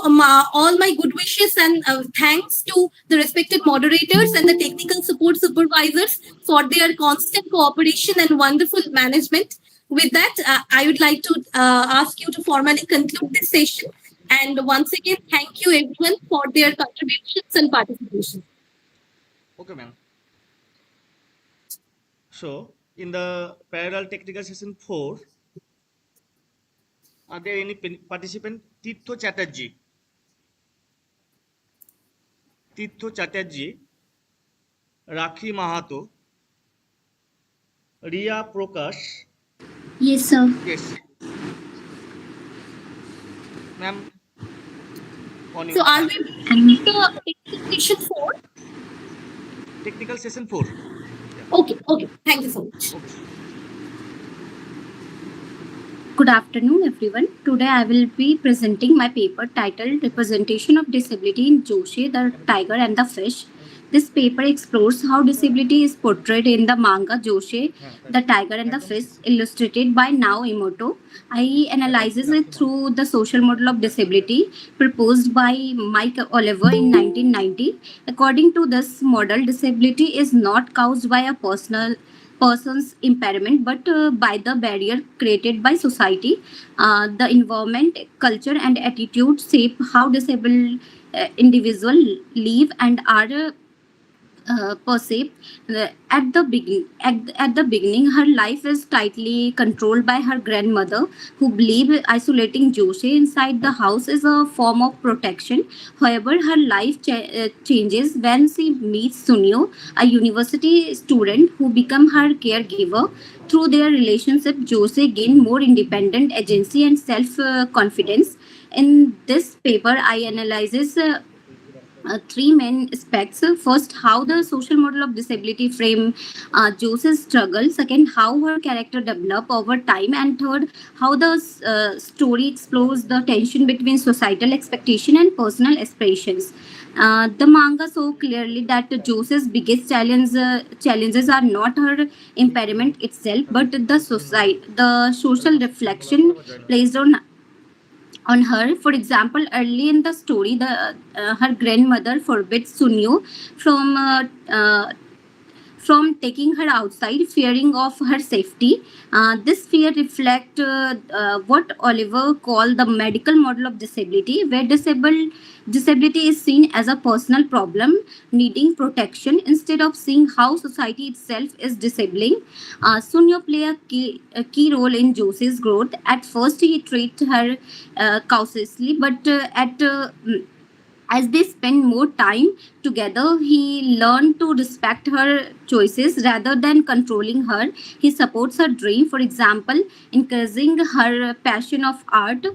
all my good wishes and thanks to the respected moderators and the technical support supervisors for their constant cooperation and wonderful management. With that, I would like to ask you to formally conclude this session. And once again, thank you everyone for their contributions and participation. Okay, ma'am. So, in the parallel technical session 4, are there any participant? Tirtho Chatterjee, Rakhi Mahato, Riya Prakash. Yes, sir. Yes. Ma'am, on So you. are we in the session 4? Technical session 4. Okay, thank you so much. Okay. Good afternoon, everyone. Today I will be presenting my paper titled Representation of Disability in Joshi, the Tiger and the Fish. This paper explores how disability is portrayed in the manga Joshi, the Tiger and the Fish, illustrated by Nao Emoto. I analyzes it through the social model of disability proposed by Mike Oliver in 1990. According to this model, disability is not caused by a person's impairment but by the barrier created by society. The environment, culture and attitude shape how disabled individuals live and are perceived. At the beginning, her life is tightly controlled by her grandmother, who believe isolating Joshi inside the house is a form of protection. However, her life changes when she meets Sunio, a university student who become her caregiver. Through their relationship, Joshi gain more independent agency and self confidence. In this paper, I analyzes three main aspects. First, how the social model of disability frame Jose's struggle. Second, how her character develop over time. And third, how the story explores the tension between societal expectation and personal aspirations. The manga so clearly that Jose's biggest challenges are not her impairment itself, but the social reflection placed on her. For example, early in the story, the her grandmother forbids Sunyu from taking her outside, fearing of her safety. This fear reflects what Oliver called the medical model of disability, where disability is seen as a personal problem needing protection instead of seeing how society itself is disabling. Sunyo play a key role in Josie's growth. At first, he treats her cautiously, but as they spend more time together, he learned to respect her choices rather than controlling her. He supports her dream, for example, encouraging her passion of art.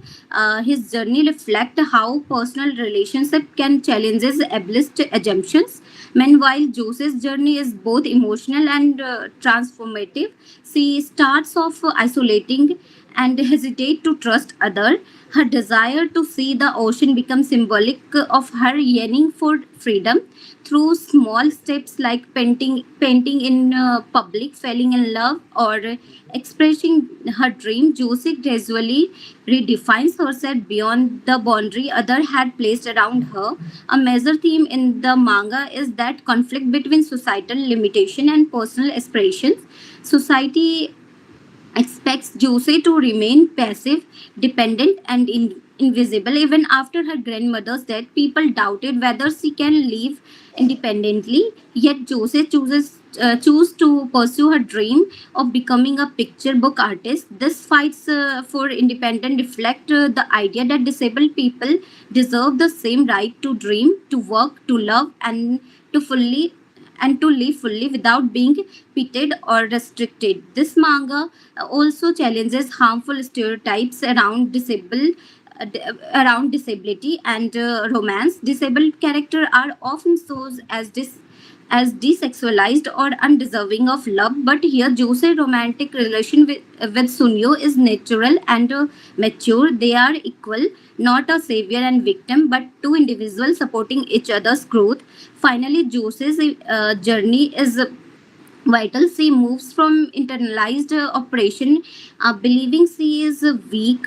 His journey reflects how personal relationship can challenge established assumptions. Meanwhile, Josie's journey is both emotional and transformative. She starts off isolating and hesitate to trust other. Her desire to see the ocean becomes symbolic of her yearning for freedom. Through small steps like painting in public, falling in love, or expressing her dream, Josie gradually redefines herself beyond the boundary others had placed around her. A major theme in the manga is that conflict between societal limitation and personal aspirations. Society expects Jose to remain passive, dependent, and invisible. Even after her grandmother's death, people doubted whether she can live independently. Yet Jose choose to pursue her dream of becoming a picture book artist. This fights for independence reflect the idea that disabled people deserve the same right to dream, to work, to love, to fully and to live fully without being pitted or restricted. This manga also challenges harmful stereotypes around disability and romance. Disabled characters are often shown as desexualized or undeserving of love, but here Jose's romantic relation with Sunyo is natural and mature. They are equal, not a savior and victim, but two individuals supporting each other's growth. Finally, Jose's journey is vital. She moves from internalized oppression, believing she is weak,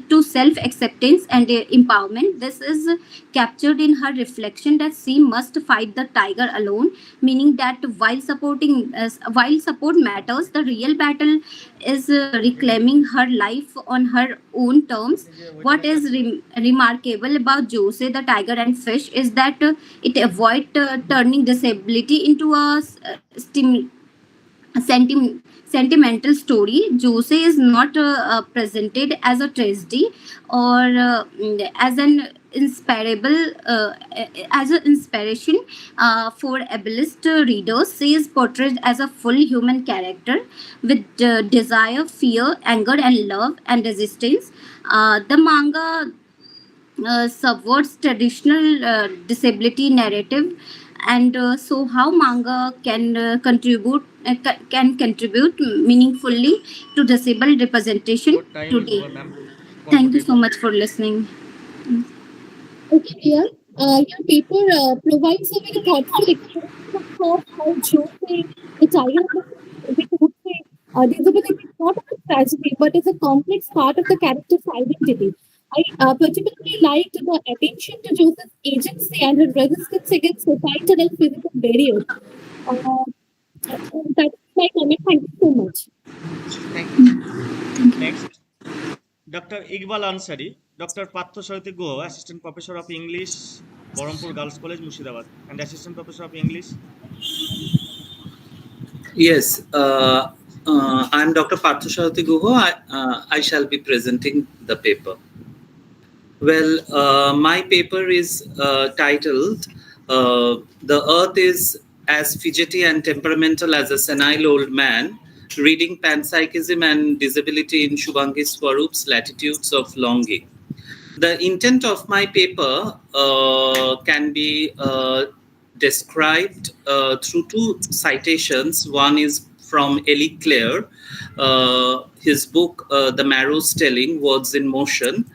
to self acceptance and empowerment. This is captured in her reflection that she must fight the tiger alone, meaning that while support matters, the real battle is reclaiming her life on her own terms. What is remarkable about Jose the Tiger and Fish is that it avoids turning disability into a sentimental story. Jose is not presented as a tragedy or as an inspirable as an inspiration for ableist readers. She is portrayed as a full human character with desire, fear, anger, and love and resistance. The manga subverts traditional disability narrative, and so how manga can contribute meaningfully to disabled representation What time is today. over, ma'am? Thank you so much for listening. Okay, dear. Your paper provides a very thoughtful explanation of how Jose, the tiger, we could say, disability is not a tragedy, but is a complex part of the character's identity. I particularly liked the attention to Joseph's agency and her resistance against societal and physical barriers. Uh, that's my comment. Thank you so much. Thank you. Next, Dr. Iqbal Ansari, Dr. Partho Sarathy Guha, Assistant Professor of English, Barampur Girls College, Murshidabad, and Assistant Professor of English. Yes, I'm Dr. Partho Sarathy Guha. I shall be presenting the paper. Well, my paper is titled The Earth is as Fidgety and Temperamental as a Senile Old Man, Reading Panpsychism and Disability in Shubhangi Swaroop's Latitudes of Longing. The intent of my paper can be described through two citations. One is from Elie Clare, his book, The Marrow's Telling, Words in Motion,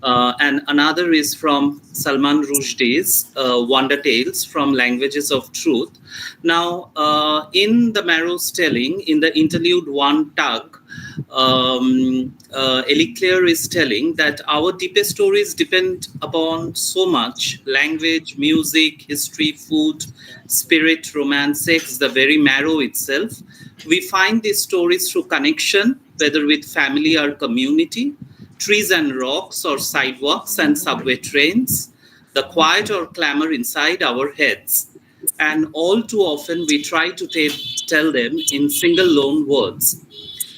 and another is from Salman Rushdie's Wonder Tales from Languages of Truth. Now, in The Marrow's Telling, in the interlude One Tug, Elie Clare is telling that our deepest stories depend upon so much: language, music, history, food, spirit, romance, sex, the very marrow itself. We find these stories through connection, whether with family or community, trees and rocks or sidewalks and subway trains, the quiet or clamor inside our heads. And all too often we try to tell them in single lone words.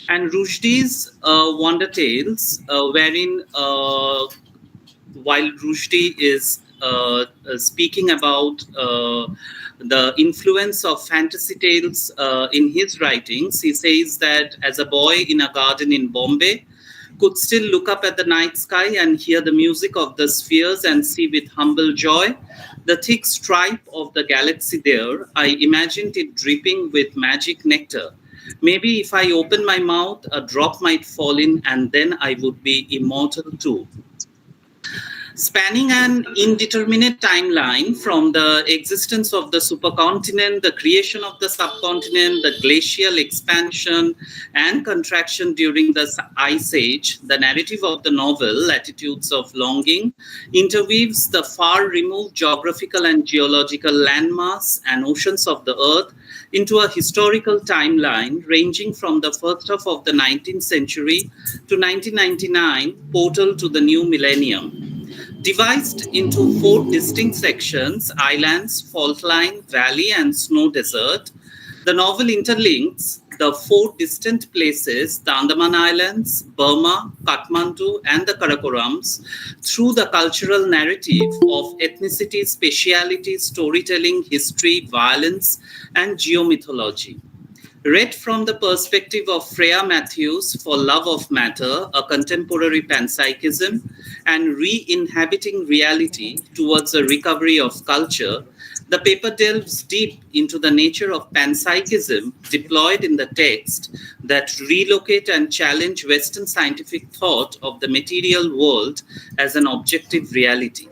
And Rushdie's Wonder Tales, wherein while Rushdie is speaking about the influence of fantasy tales in his writings, he says that as a boy in a garden in Bombay, could still look up at the night sky and hear the music of the spheres and see with humble joy the thick stripe of the galaxy there. I imagined it dripping with magic nectar. Maybe if I open my mouth, a drop might fall in, and then I would be immortal too. Spanning an indeterminate timeline from the existence of the supercontinent, the creation of the subcontinent, the glacial expansion and contraction during the Ice Age, the narrative of the novel, Latitudes of Longing, interweaves the far removed geographical and geological landmass and oceans of the Earth into a historical timeline ranging from the first half of the 19th century to 1999, portal to the new millennium. Devised into 4 distinct sections, islands, fault line, valley, and snow desert, the novel interlinks the 4 distant places, the Andaman Islands, Burma, Kathmandu, and the Karakorams, through the cultural narrative of ethnicity, speciality, storytelling, history, violence, and geomythology. Read from the perspective of Freya Matthews for Love of Matter, a contemporary panpsychism, and re-inhabiting reality towards a recovery of culture, the paper delves deep into the nature of panpsychism deployed in the text that relocate and challenge Western scientific thought of the material world as an objective reality.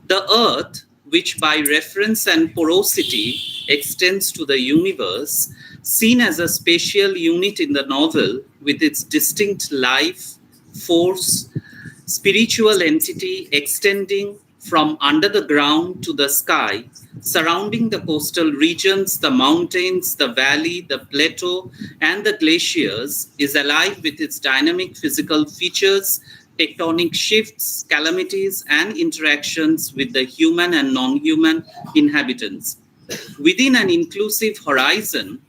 The Earth, which by reference and porosity extends to the universe, seen as a spatial unit in the novel with its distinct life, force, spiritual entity extending from under the ground to the sky, surrounding the coastal regions, the mountains, the valley, the plateau, and the glaciers, is alive with its dynamic physical features, tectonic shifts, calamities, and interactions with the human and non-human inhabitants. Within an inclusive horizon,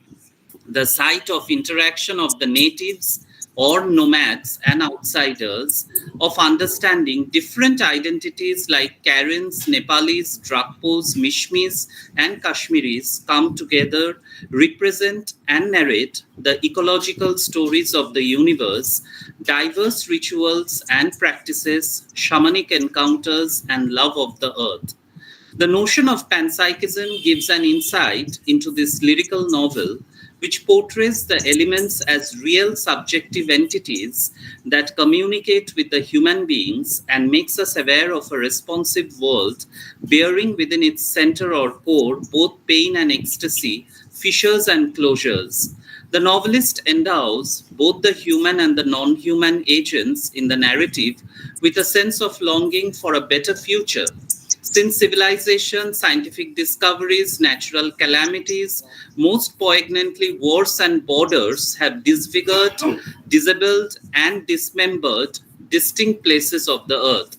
the site of interaction of the natives or nomads and outsiders, of understanding different identities like Karens, Nepalis, Drakpos, Mishmis, and Kashmiris come together, represent and narrate the ecological stories of the universe, diverse rituals and practices, shamanic encounters, and love of the earth. The notion of panpsychism gives an insight into this lyrical novel, which portrays the elements as real subjective entities that communicate with the human beings and makes us aware of a responsive world bearing within its center or core both pain and ecstasy, fissures and closures. The novelist endows both the human and the non-human agents in the narrative with a sense of longing for a better future. Since civilization, scientific discoveries, natural calamities, most poignantly wars and borders have disfigured, disabled, and dismembered distinct places of the earth.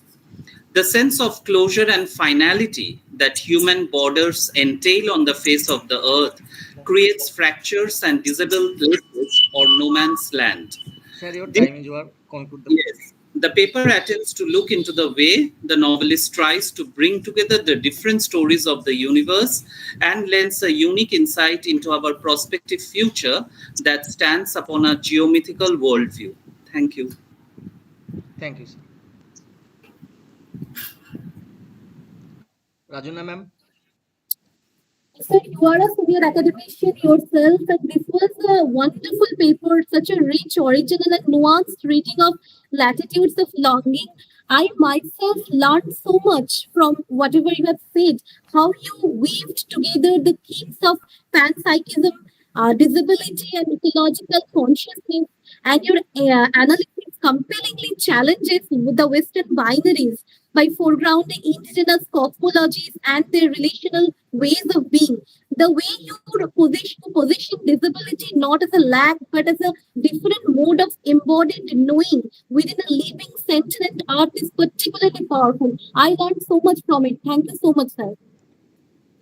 The sense of closure and finality that human borders entail on the face of the earth creates fractures and disabled places or no man's land. Sir, your time is over. Conclude the Yes. The paper attempts to look into the way the novelist tries to bring together the different stories of the universe and lends a unique insight into our prospective future that stands upon a geomythical worldview. Thank you. Thank you, sir. Rajuna ma'am. So you are a senior academician yourself, and this was a wonderful paper, such a rich, original, and nuanced reading of Latitudes of Longing. I myself learned so much from whatever you have said, how you weaved together the themes of panpsychism, disability, and ecological consciousness, and your analysis compellingly challenges the Western binaries by foregrounding indigenous cosmologies and their relational ways of being. The way you position disability not as a lack but as a different mode of embodied knowing within a living sentient art is particularly powerful. I learned so much from it. Thank you so much, sir.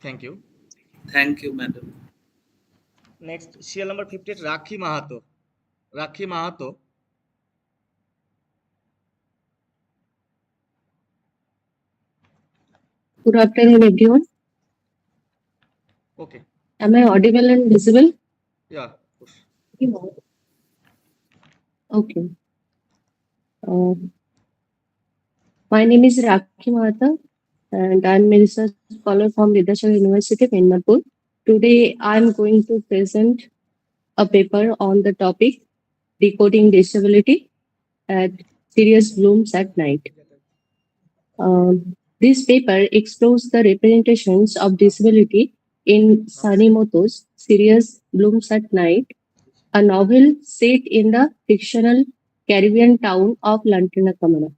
Thank you. Thank you, madam. Next, serial number 58, Rakhi Mahato. Rakhi Mahato. Good afternoon, everyone. Okay. Am I audible and visible? Yeah. Okay. My name is Rakhi Mahata, and I'm a research scholar from Vidyasagar University, Mennapur. Today, I'm going to present a paper on the topic Decoding Disability at Sirius Blooms at Night. This paper explores the representations of disability in Sanimoto's Sirius Blooms at Night, a novel set in the fictional Caribbean town of Lantanacamara.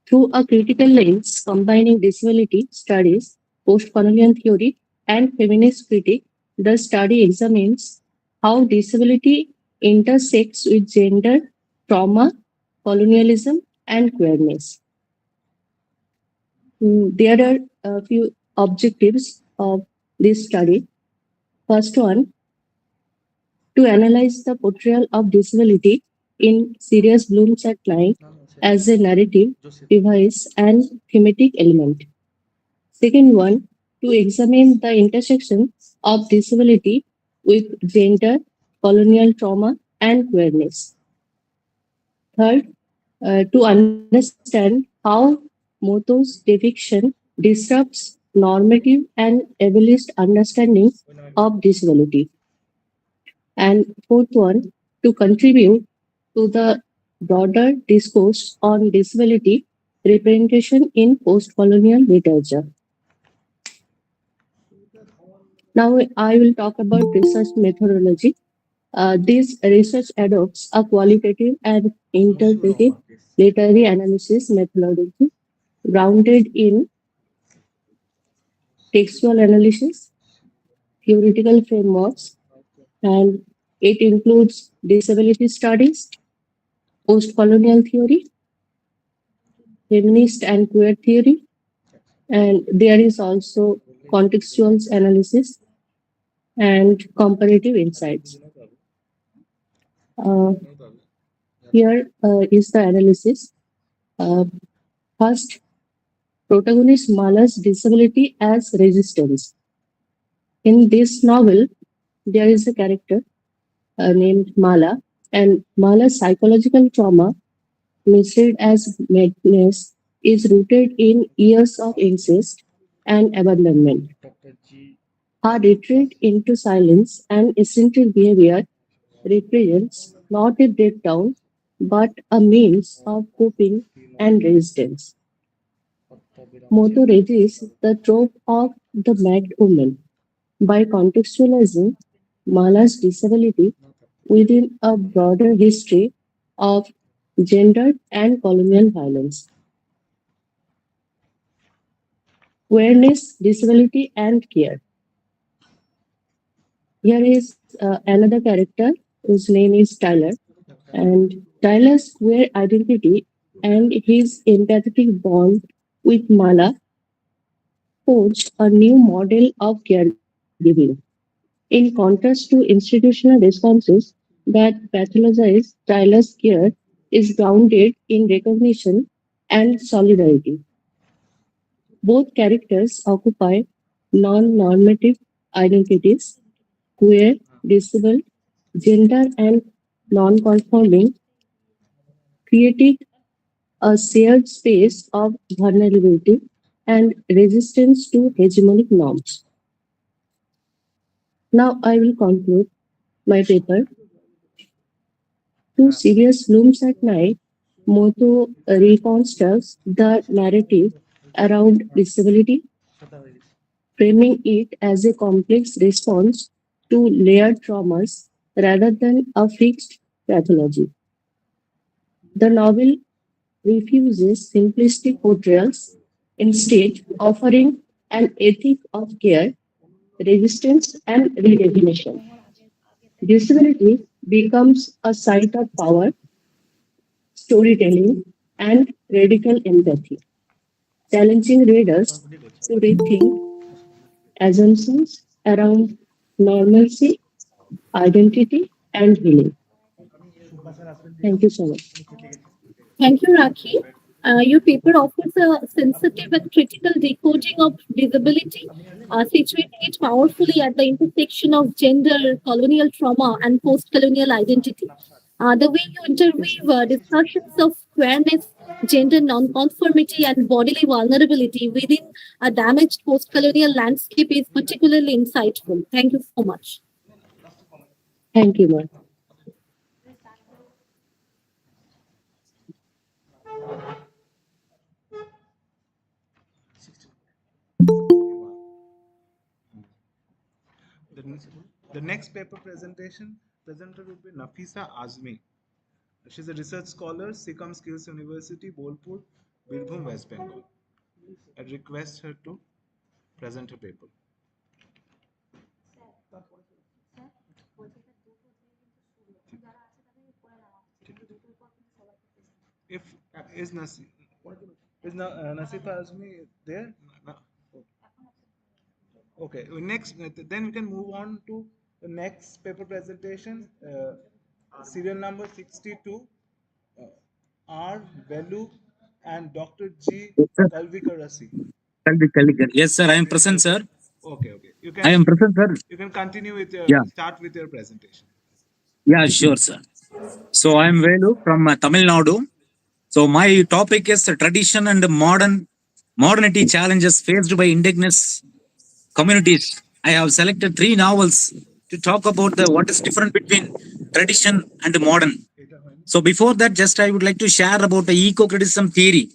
Through a critical lens combining disability studies, post-colonial theory, and feminist critique, the study examines how disability intersects with gender, trauma, colonialism, and queerness. There are a few objectives of this study. First one, to analyze the portrayal of disability in Sirius Blooms at Night as a narrative, device, and thematic element. Second one, to examine the intersection of disability with gender, colonial trauma, and queerness. Third, to understand how Moto's depiction disrupts normative and ableist understandings of disability. And fourth one, to contribute to the broader discourse on disability representation in post-colonial literature. Now I will talk about research methodology. This research adopts a qualitative and interpretive literary analysis methodology grounded in textual analysis, theoretical frameworks, and it includes disability studies, post-colonial theory, feminist and queer theory, and there is also contextual analysis and comparative insights. Here is the analysis. First, protagonist Mala's disability as resistance. In this novel, there is a character named Mala, and Mala's psychological trauma, misread as madness, is rooted in years of incest and abandonment. Her retreat into silence and eccentric behavior represents not a breakdown but a means of coping and resistance. Moto resists the trope of the mad woman by contextualizing Mala's disability within a broader history of gender and colonial violence. Awareness, disability, and care. Here is another character whose name is Tyler, and Tyler's queer identity and his empathetic bond with Mala forged a new model of caregiving. In contrast to institutional responses that pathologize, Tyler's care is grounded in recognition and solidarity. Both characters occupy non-normative identities, queer, disabled, gender, and non-conforming, creating a shared space of vulnerability and resistance to hegemonic norms. Now I will conclude my paper. Two Serious Blooms at Night, Moto reconstructs the narrative around disability, framing it as a complex response to layered traumas rather than a fixed pathology. The novel refuses simplistic portrayals, instead offering an ethic of care, resistance, and redefinition. Disability becomes a site of power, storytelling, and radical empathy, challenging readers to rethink assumptions around normalcy, identity, and healing. Thank you so much. Thank you, Rakhi. Your paper offers a sensitive and critical decoding of disability, situating it powerfully at the intersection of gender, colonial trauma, and post-colonial identity. The way you interweave discussions of queerness, gender nonconformity, and bodily vulnerability within a damaged post-colonial landscape is particularly insightful. Thank you so much. Thank you, ma'am. The next paper presentation presenter will be Nafisa Azmi. She's a research scholar, Sikkim Skills University, Bolpur, Birbhum, West Bengal. I request her to present her paper. If Nasifa Azmi there? Okay, next, then we can move on to the next paper presentation, serial number 62, R. Velu and Dr. G. Kalvikarasi. Yes, sir. I am present, sir. Okay. I am present, sir. You can continue with your, Yeah. start with your presentation. Yeah, sure, sir. So I am Velu from Tamil Nadu. So my topic is tradition and modernity challenges faced by indigenous communities. I have selected 3 novels to talk about what is different between tradition and modern. So before that, just I would like to share about the eco-criticism theory.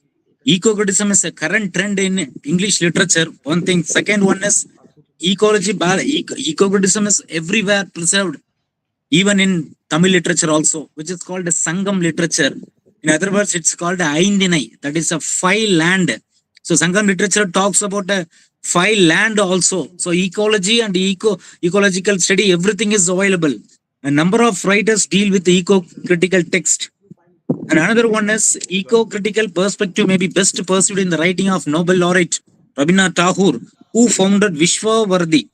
Eco-criticism is a current trend in English literature. One thing. Second one is eco-criticism is everywhere preserved, even in Tamil literature also, which is called a Sangam literature. In other words, it's called Aindinai, that is a file land. So Sangam literature talks about a file land also. So ecology and ecological study, everything is available. A number of writers deal with eco-critical text. And another one is eco-critical perspective may be best pursued in the writing of Nobel laureate Rabindranath Tagore, who founded Vishwavardi.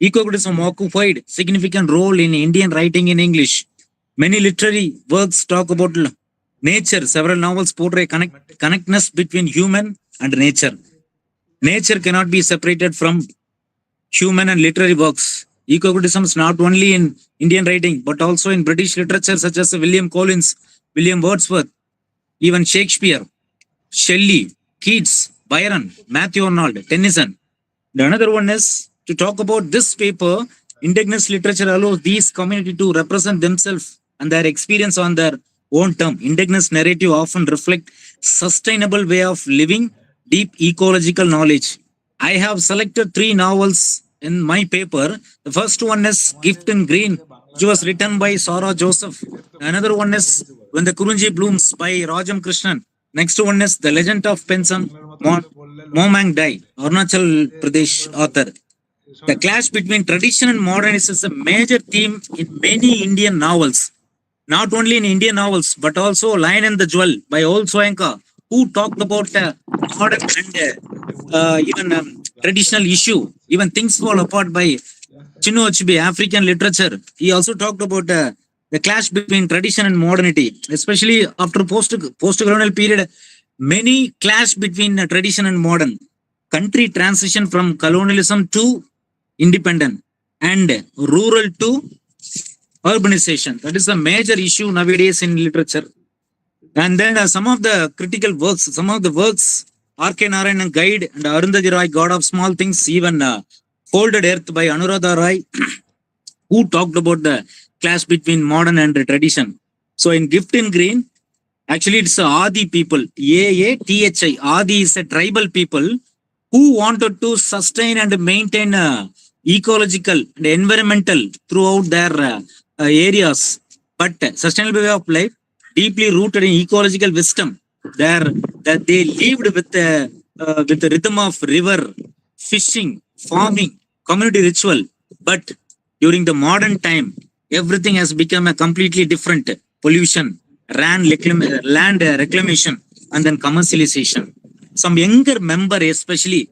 Eco-criticism occupied significant role in Indian writing in English. Many literary works talk about nature. Several novels portray connectedness between human and nature. Nature cannot be separated from human and literary works. Eco-criticism is not only in Indian writing, but also in British literature such as William Collins, William Wordsworth, even Shakespeare, Shelley, Keats, Byron, Matthew Arnold, Tennyson. The another one is to talk about this paper. Indigenous literature allows these communities to represent themselves and their experience on their own term. Indigenous narrative often reflect sustainable way of living, deep ecological knowledge. I have selected 3 novels in my paper. The first one is Gift in Green, which was written by Sarah Joseph. Another one is When the Kurunji Blooms by Rajam Krishnan. Next one is The Legend of Pensam Momang Dai, Arunachal Pradesh author. The clash between tradition and modernism is a major theme in many Indian novels. Not only in Indian novels, but also Lion and the Jewel by Ol Soyinka, who talked about modern and even traditional issue. Even Things Fall Apart by Chinnu Achebe, African literature. He also talked about the clash between tradition and modernity, especially after post-colonial period. Many clash between tradition and modern. Country transition from colonialism to independent and rural to urbanization. That is a major issue nowadays in literature. And then some of the critical works, some of the works, R.K. Narayan Guide and Arundhati Roy, God of Small Things, even Folded Earth by Anuradha Roy, who talked about the clash between modern and tradition. So in Gift in Green, actually it's Adi people, A-A-T-H-I. Adi is a tribal people who wanted to sustain and maintain ecological and environmental throughout their areas. But sustainable way of life, deeply rooted in ecological wisdom, that they lived with the rhythm of river, fishing, farming, community ritual. But during the modern time, everything has become a completely different. Pollution, land reclamation, and then commercialization. Some younger member, especially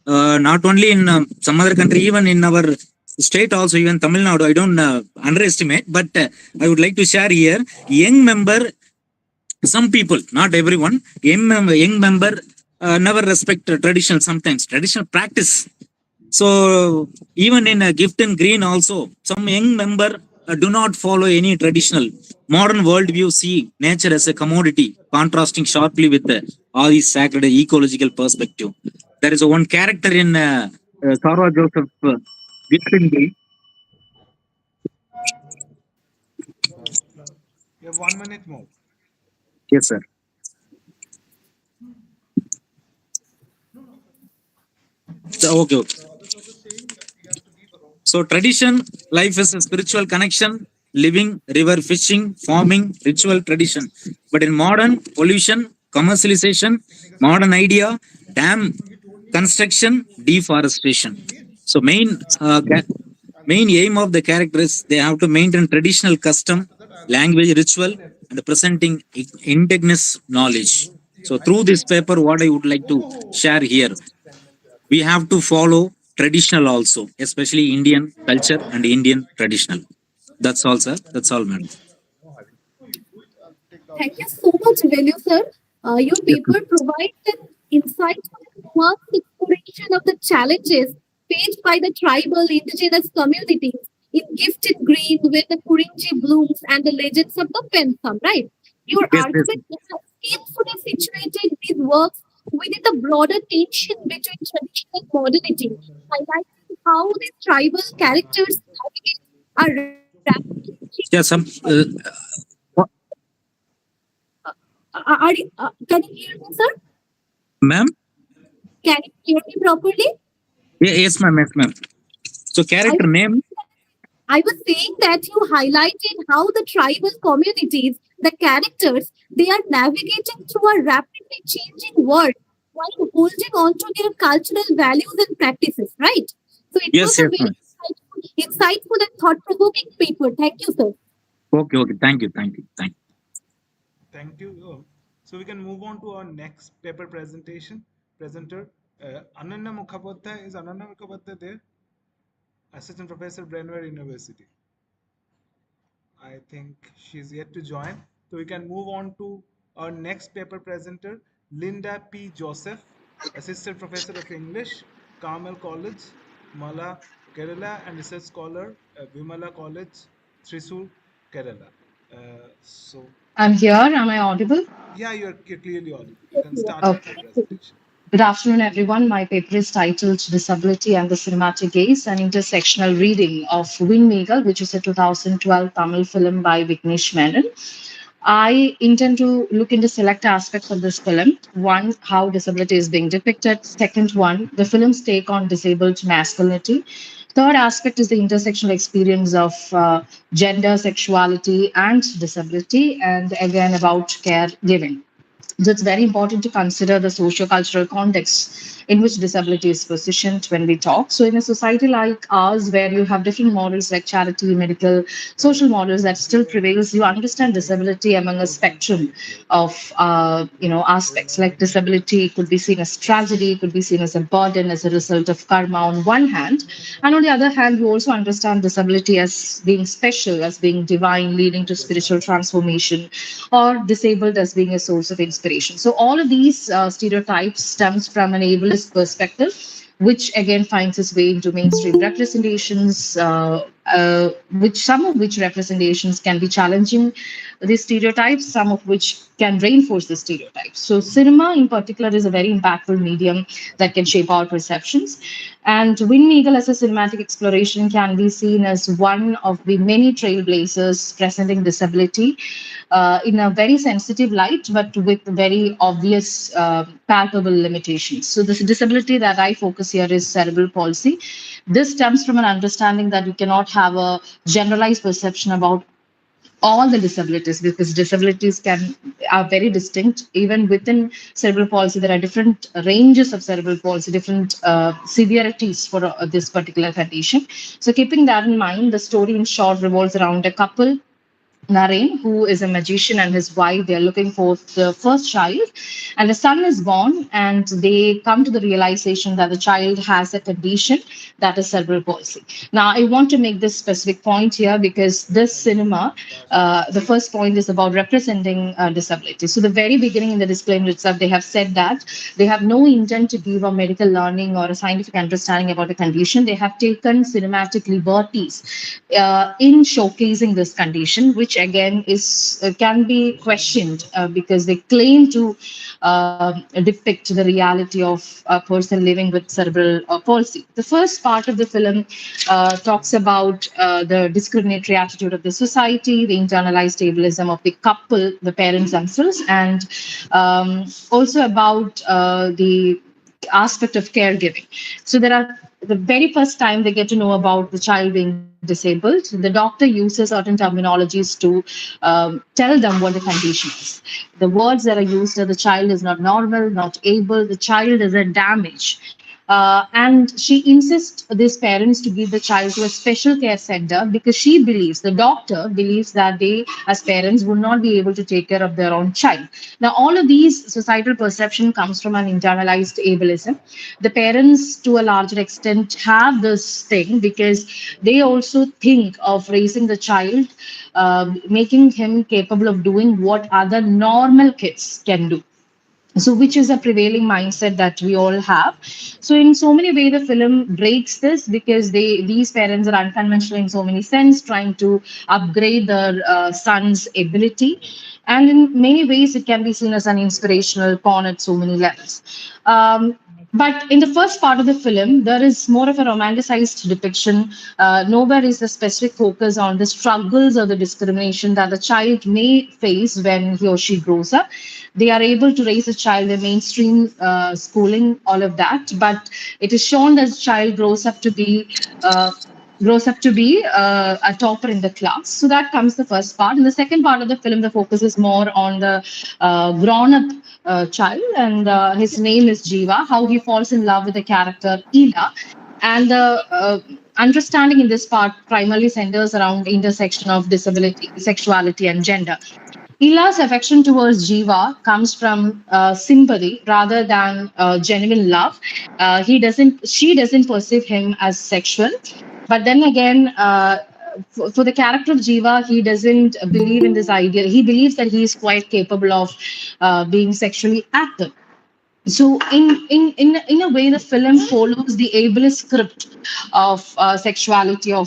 not only in some other country, even in our state also, even Tamil Nadu, I don't underestimate, but I would like to share here, young member, some people, not everyone, young member never respect traditional, sometimes traditional practice. So even in a Gift in Green also, some young member do not follow any traditional. Modern worldview see nature as a commodity, contrasting sharply with all these sacred ecological perspective. There is one character in Sarah Joseph Gift in Green. have 1 minute more. Yes, sir. Okay, okay. So tradition, life is a spiritual connection, living, river, fishing, farming, ritual tradition. But in modern pollution, commercialization, modern idea, dam construction, deforestation. So main aim of the character is they have to maintain traditional custom, language, ritual, and presenting indigenous knowledge. So through this paper, what I would like to share here, we have to follow traditional also, especially Indian culture and Indian traditional. That's all, sir. That's all, madam. Thank you so much, Velu, sir. Your Yes, paper provides an insightful and nuanced exploration of the challenges faced by the tribal indigenous communities in Gifted Green, where the Kurinji blooms, and the legends of the Pensum, right? Your yes, yes. argument has skillfully situated these works within the broader tension between tradition and modernity, highlighting how these tribal characters navigate are rapidly Yeah, some. can you hear me, sir? Ma'am? Can you hear me properly? Yes, ma'am. Yes, ma'am. So character name. I was saying that you highlighted how the tribal communities, the characters, they are navigating through a rapidly changing world while holding on to their cultural values and practices, right? So it was Yes, a yes, very ma'am. insightful and thought-provoking paper. Thank you, sir. Okay, okay. Thank you, thank you, thank you. Thank you. So we can move on to our next paper presentation. Presenter, Ananya Mukhopadhyay. Is Ananya Mukhopadhyay there? Assistant Professor, Brainware University. I think she's yet to join. So we can move on to our next paper presenter, Linda P. Joseph, Assistant Professor of English, Carmel College, Mala, Kerala, and Research Scholar, Vimala College, Thrissur, Kerala. So I'm here. Am I audible? yeah, you're clearly audible. You can start with Okay. your presentation. Good afternoon, everyone. My paper is titled Disability and the Cinematic Gaze, an intersectional reading of Windmeagle, which is a 2012 Tamil film by Vignesh Menon. I intend to look into select aspects of this film. One, how disability is being depicted. Second one, the film's take on disabled masculinity. Third aspect is the intersectional experience of gender, sexuality, and disability, and again about caregiving. So it's very important to consider the socio-cultural context in which disability is positioned when we talk. So in a society like ours, where you have different models like charity, medical, social models that still prevails, you understand disability among a spectrum of aspects. Like disability could be seen as tragedy, could be seen as a burden as a result of karma on one hand, and on the other hand, you also understand disability as being special, as being divine, leading to spiritual transformation, or disabled as being a source of inspiration. So all of these stereotypes stems from an ableist perspective, which again finds its way into mainstream representations, which some of which representations can be challenging the stereotypes, some of which can reinforce the stereotypes. So cinema in particular is a very impactful medium that can shape our perceptions. And Windmeagle as a cinematic exploration can be seen as one of the many trailblazers presenting disability in a very sensitive light, but with very obvious, palpable limitations. So, this disability that I focus here is cerebral palsy. This stems from an understanding that you cannot have a generalized perception about all the disabilities, because disabilities are very distinct. Even within cerebral palsy, there are different ranges of cerebral palsy, different severities for this particular condition. So, keeping that in mind, the story in short revolves around a couple, Naren, who is a magician, and his wife. They are looking for the first child, and the son is born, and they come to the realization that the child has a condition that is cerebral palsy. Now, I want to make this specific point here because this cinema, the first point is about representing disability. So, the very beginning in the disclaimer itself, they have said that they have no intent to give a medical learning or a scientific understanding about the condition. They have taken cinematic liberties in showcasing this condition, which which again is can be questioned because they claim to depict the reality of a person living with cerebral palsy. The first part of the film talks about the discriminatory attitude of the society, the internalized ableism of the couple, the parents themselves, and also about the aspect of caregiving. So there are the very first time they get to know about the child being disabled, the doctor uses certain terminologies to tell them what the condition is. The words that are used are the child is not normal, not able, the child is a damage. And she insists these parents to give the child to a special care center because she believes, the doctor believes that they, as parents, would not be able to take care of their own child. Now, all of these societal perception comes from an internalized ableism. The parents, to a larger extent, have this thing because they also think of raising the child, making him capable of doing what other normal kids can do, so which is a prevailing mindset that we all have. So in so many ways the film breaks this because these parents are unconventional in so many sense, trying to upgrade their son's ability, and in many ways it can be seen as an inspirational porn at so many levels. But in the first part of the film, there is more of a romanticized depiction. Nowhere is the specific focus on the struggles or the discrimination that the child may face when he or she grows up. They are able to raise a child in mainstream schooling, all of that, but it is shown that the child grows up to be a topper in the class. So that comes the first part. In the second part of the film, the focus is more on the grown-up child, and his name is Jiva. How he falls in love with the character Ila, and the understanding in this part primarily centers around the intersection of disability, sexuality, and gender. Ila's affection towards Jiva comes from sympathy rather than genuine love. She doesn't perceive him as sexual. But then again, for the character of Jiva, he doesn't believe in this idea. He believes that he is quite capable of being sexually active. So in a way the film follows the ableist script of sexuality or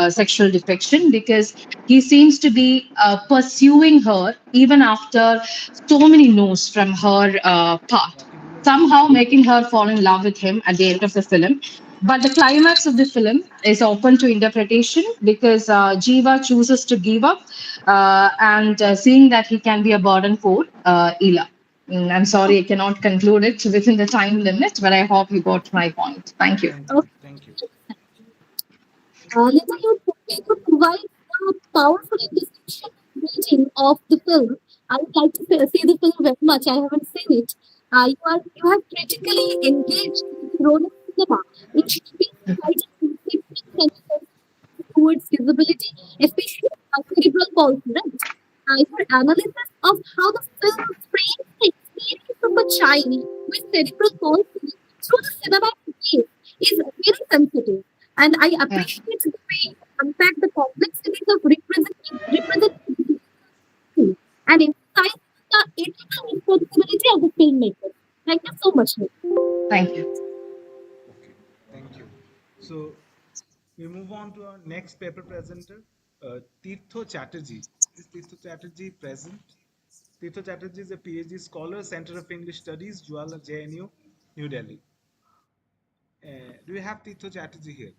sexual depiction, because he seems to be pursuing her even after so many no's from her part, somehow making her fall in love with him at the end of the film. But the climax of the film is open to interpretation because Jiva chooses to give up, and seeing that he can be a burden for Ila. I'm sorry, I cannot conclude it within the time limit, but I hope you got my point. Thank you. Thank you. Lita, you provide a powerful description rating of the film. I would like to see the film very much. I haven't seen it. You have critically engaged with the role of cinema in shaping society towards disability, especially cerebral palsy, right? Your analysis of how the film frames the experience of a child with cerebral palsy through the cinematic gaze is very sensitive. And I appreciate the way you unpack the complexities of representation and emphasize the ethical responsibility of the filmmaker. Thank you so much, Nick. Thank you. Okay, thank you. So we move on to our next paper presenter, Tirtho Chatterjee. Is Tirtho Chatterjee present? Tirtho Chatterjee is a PhD scholar, Center of English Studies, Jwala JNU, New Delhi. Do we have Tirtho Chatterjee here?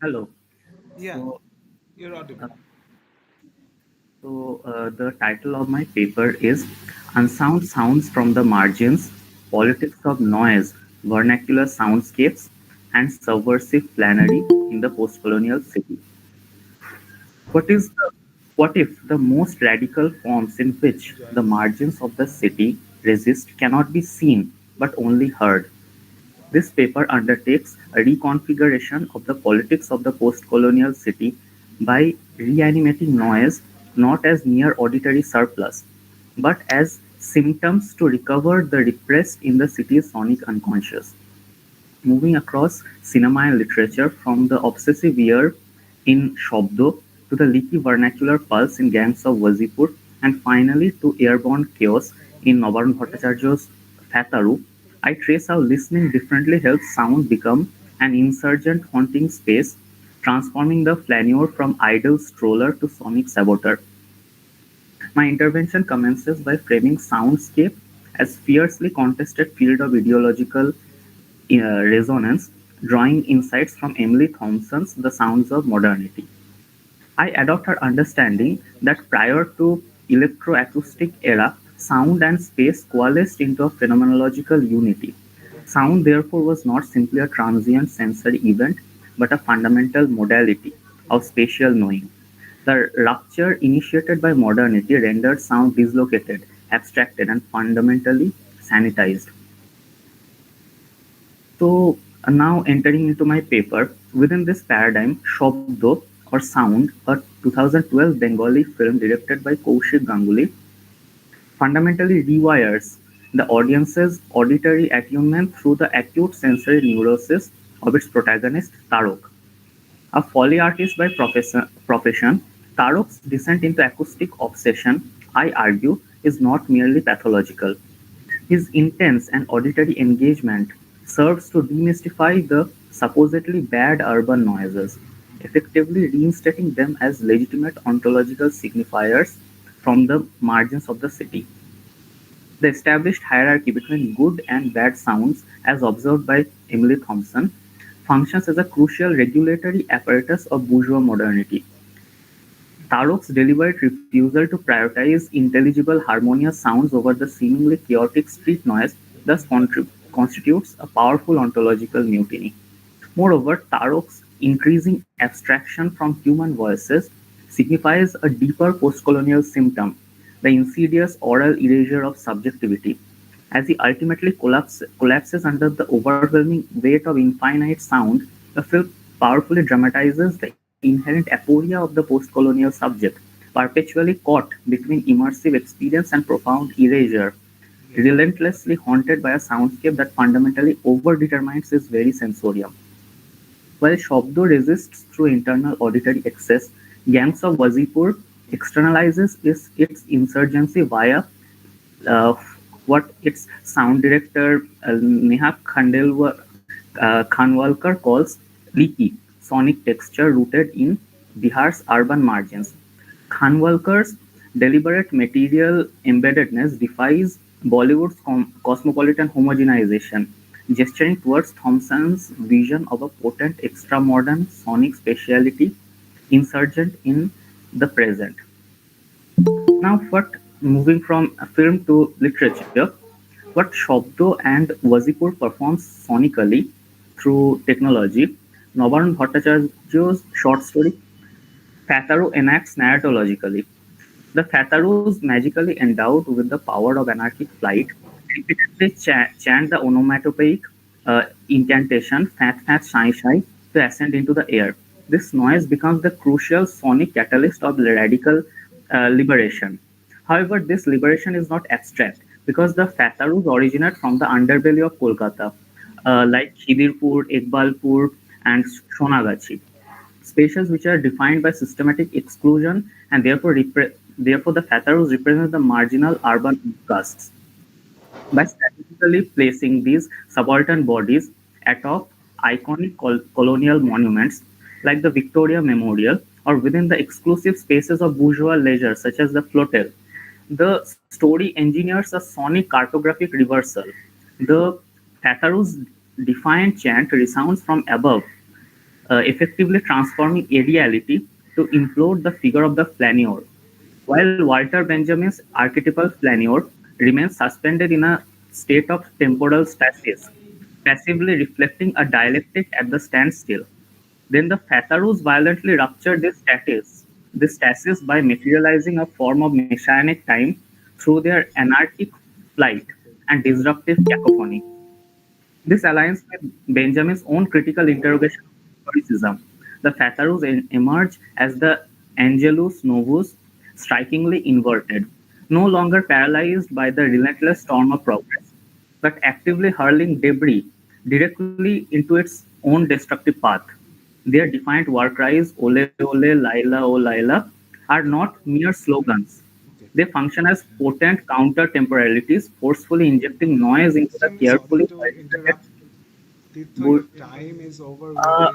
Hello. Yeah, So, you're audible. the title of my paper is Unsound Sounds from the Margins, Politics of Noise, Vernacular Soundscapes, and Subversive Flannery in the Postcolonial City. What is the, what if the most radical forms in which the margins of the city resist cannot be seen but only heard? This paper undertakes a reconfiguration of the politics of the post-colonial city by reanimating noise not as mere auditory surplus, but as symptoms to recover the repressed in the city's sonic unconscious. Moving across cinema and literature from the obsessive ear in Shabdo to the leaky vernacular pulse in Gangs of Wazipur, and finally to airborne chaos in Nabagram Bhattacharya's Fataru, I trace how listening differently helps sound become an insurgent haunting space transforming the flaneur from idle stroller to sonic saboteur. My intervention commences by framing soundscape as fiercely contested field of ideological resonance, drawing insights from Emily Thompson's The Sounds of Modernity. I adopt her understanding that prior to electroacoustic era, sound and space coalesced into a phenomenological unity. Sound therefore was not simply a transient sensory event, but a fundamental modality of spatial knowing. The rupture initiated by modernity rendered sound dislocated, abstracted, and fundamentally sanitized. So now entering into my paper, within this paradigm, Shabdo or sound, a 2012 Bengali film directed by Kaushik Ganguly, fundamentally rewires the audience's auditory attunement through the acute sensory neurosis of its protagonist Tarok. A Foley artist by profession, Tarok's descent into acoustic obsession, I argue, is not merely pathological. His intense and auditory engagement serves to demystify the supposedly bad urban noises, effectively reinstating them as legitimate ontological signifiers from the margins of the city. The established hierarchy between good and bad sounds, as observed by Emily Thompson, functions as a crucial regulatory apparatus of bourgeois modernity. Tarok's deliberate refusal to prioritize intelligible harmonious sounds over the seemingly chaotic street noise thus constitutes a powerful ontological mutiny. Moreover, Tarok's increasing abstraction from human voices signifies a deeper postcolonial symptom, the insidious oral erasure of subjectivity, as he ultimately collapses under the overwhelming weight of infinite sound. The film powerfully dramatizes the inherent aporia of the post-colonial subject, perpetually caught between immersive experience and profound erasure, relentlessly haunted by a soundscape that fundamentally overdetermines his very sensorium. While Shabdo resists through internal auditory excess, Gangs of Wazipur externalizes its insurgency via uh, what its sound director Neha Khanwalkar calls leaky sonic texture rooted in Bihar's urban margins. Khanwalkar's deliberate material embeddedness defies Bollywood's cosmopolitan homogenization, gesturing towards Thompson's vision of a potent extra-modern sonic spatiality insurgent in the present. Now, what moving from film to literature, what Shabdo and Wazipur performs sonically through technology, Nabagram Bhattacharya's short story Fataru enacts narratologically. The Fatarus, magically endowed with the power of anarchic flight, repeatedly chant the onomatopoeic incantation "fat fat shy shy" to ascend into the air. This noise becomes the crucial sonic catalyst of radical liberation. However, this liberation is not abstract because the Fatarus originate from the underbelly of Kolkata, like Khidirpur, Ekbalpur, and Sonagachi, spaces which are defined by systematic exclusion, and therefore the Fatarus represent the marginal urban outcasts. By strategically placing these subaltern bodies atop iconic colonial monuments like the Victoria Memorial or within the exclusive spaces of bourgeois leisure such as the Flotel, the story engineers a sonic cartographic reversal. The Fatarus' defiant chant resounds from above, effectively transforming ideality to implode the figure of the flaneur, while Walter Benjamin's archetypal flaneur remains suspended in a state of temporal stasis, passively reflecting a dialectic at the standstill. Then the Fatarus violently rupture this stasis by materializing a form of messianic time through their anarchic flight and disruptive cacophony. This aligns with Benjamin's own critical interrogation of historicism. The Fatarus emerge as the Angelus Novus, strikingly inverted, no longer paralyzed by the relentless storm of progress, but actively hurling debris directly into its own destructive path. Their defiant war cries, Ole Ole, Laila O Laila, are not mere slogans. They function as potent counter-temporalities, forcefully injecting noise into the Sorry carefully to orchestrated interrupt. Tirtha, your good. time is over. We Uh, will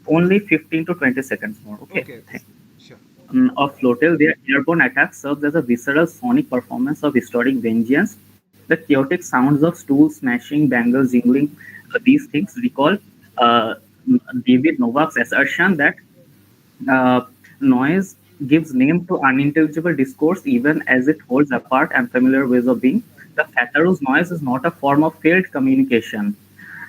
Only 15 to 20 seconds more. Okay. Okay, sure. Of Flotel, their airborne attack serves as a visceral sonic performance of historic vengeance. The chaotic sounds of stools smashing, bangles jingling, these things recall uh, David Novak's assertion that uh, noise gives name to unintelligible discourse even as it holds apart unfamiliar ways of being. The Fataru's noise is not a form of failed communication,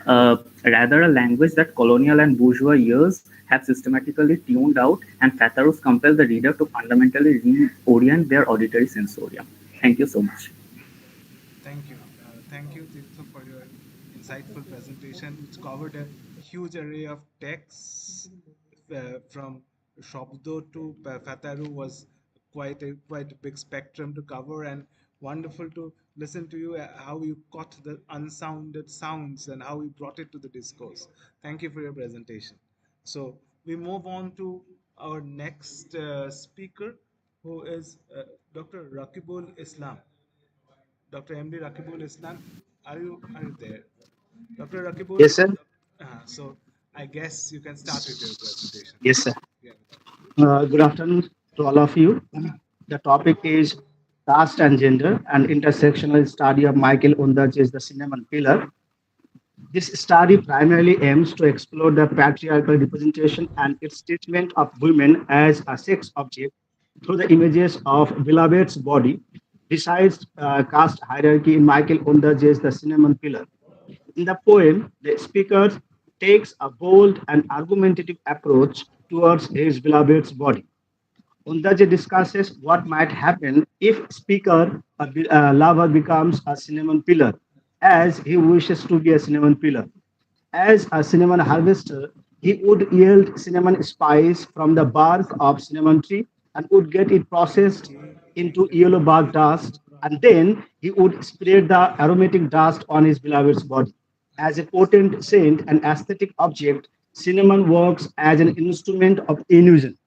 rather a language that colonial and bourgeois ears have systematically tuned out, and Fataros compel the reader to fundamentally reorient their auditory sensorium. Thank you so much. Thank you. Thank you, Tirtha, for your insightful presentation, which covered a huge array of texts from Shabdo to Fataru was quite a big spectrum to cover, and wonderful to listen to you how you caught the unsounded sounds and how you brought it to the discourse. Thank you for your presentation. So we move on to our next speaker, who is Dr. Rakibul Islam. Dr. MD Rakibul Islam, are you there? Dr. Rakibul, Yes, sir. so I guess you can start with your presentation. Yes, sir. Yeah. Good afternoon to all of you. The topic is caste and gender, an intersectional study of Michael Ondaatje's The Cinnamon Pillar. This study primarily aims to explore the patriarchal representation and its treatment of women as a sex object through the images of beloved's body, besides caste hierarchy in Michael Ondaatje's The Cinnamon Pillar. In the poem, the speaker takes a bold and argumentative approach towards his beloved's body. Undaje discusses what might happen if speaker, a lover, becomes a cinnamon pillar, as he wishes to be a cinnamon pillar. As a cinnamon harvester, he would yield cinnamon spice from the bark of cinnamon tree and would get it processed into yellow bark dust, and then he would spread the aromatic dust on his beloved's body. As a potent scent and aesthetic object, cinnamon works as an instrument of illusion,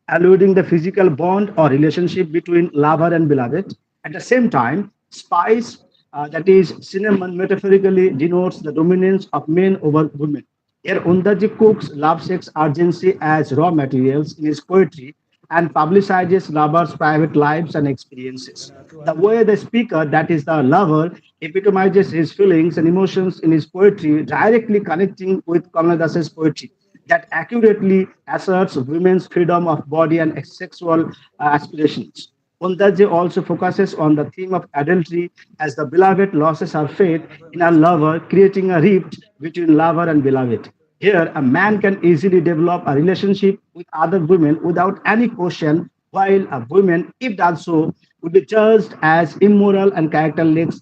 alluding the physical bond or relationship between lover and beloved. At the same time, spice, that is cinnamon, metaphorically denotes the dominance of men over women. Here, Undaji cooks love sex urgency as raw materials in his poetry and publicizes lovers' private lives and experiences. The way the speaker, that is the lover, epitomizes his feelings and emotions in his poetry, directly connecting with Kamala Das's poetry that accurately asserts women's freedom of body and sexual aspirations. Ondaje also focuses on the theme of adultery as the beloved loses her faith in her lover, creating a rift between lover and beloved. Here, a man can easily develop a relationship with other women without any question, while a woman, if done so, would be judged as immoral and characterless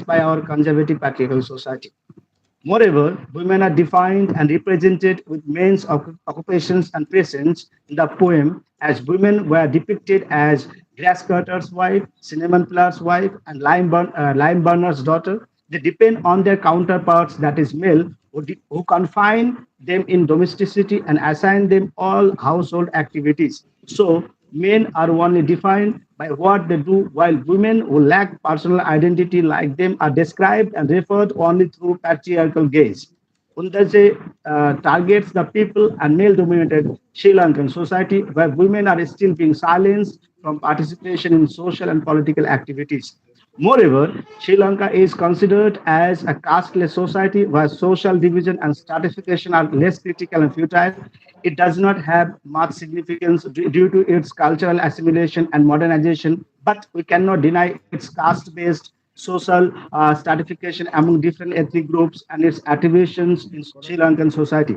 by our conservative patriarchal society. Moreover, women are defined and represented with men's occupations and presence in the poem, as women were depicted as grass cutter's wife, cinnamon pillar's wife, and lime burner's daughter. They depend on their counterparts, that is male, who confine them in domesticity and assign them all household activities. So, men are only defined by what they do, while women who lack personal identity like them are described and referred only through patriarchal gaze. Undaje targets the people and male dominated Sri Lankan society where women are still being silenced from participation in social and political activities. Moreover, Sri Lanka is considered as a casteless society where social division and stratification are less critical and futile. It does not have much significance due to its cultural assimilation and modernization, but we cannot deny its caste based social stratification among different ethnic groups and its attributions in Sri Lankan society.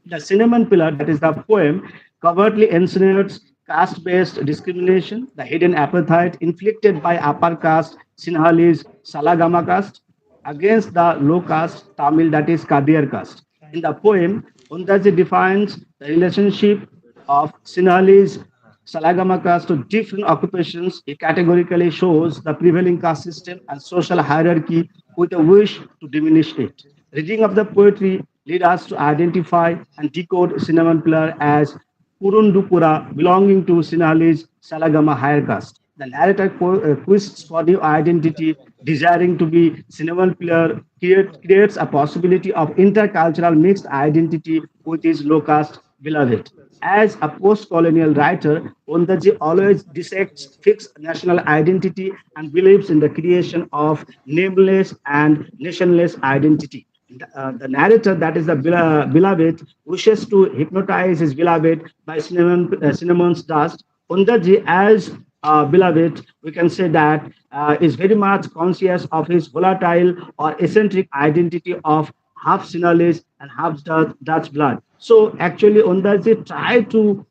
The Cinnamon Pillar, that is the poem, covertly insinuates caste based discrimination, the hidden apartheid inflicted by upper caste Sinhalese Salagama caste against the low caste Tamil, that is Kadir caste. In the poem, Undaji defines the relationship of Sinhalese Salagama caste to different occupations. He categorically shows the prevailing caste system and social hierarchy with a wish to diminish it. Reading of the poetry lead us to identify and decode Cinnamon Pillar as Purundupura belonging to Sinhalese Salagama higher caste. The narrator quests for new identity desiring to be cinnamon pillar creates a possibility of intercultural mixed identity with his low-caste beloved. As a post-colonial writer, Ondaji always dissects fixed national identity and believes in the creation of nameless and nationless identity. The narrator, that is the beloved, wishes to hypnotize his beloved by cinnamon's dust. Ondaji, as beloved, we can say that is very much conscious of his volatile or eccentric identity of half Sinhalese and half Dutch blood. So actually, Ondaji tried to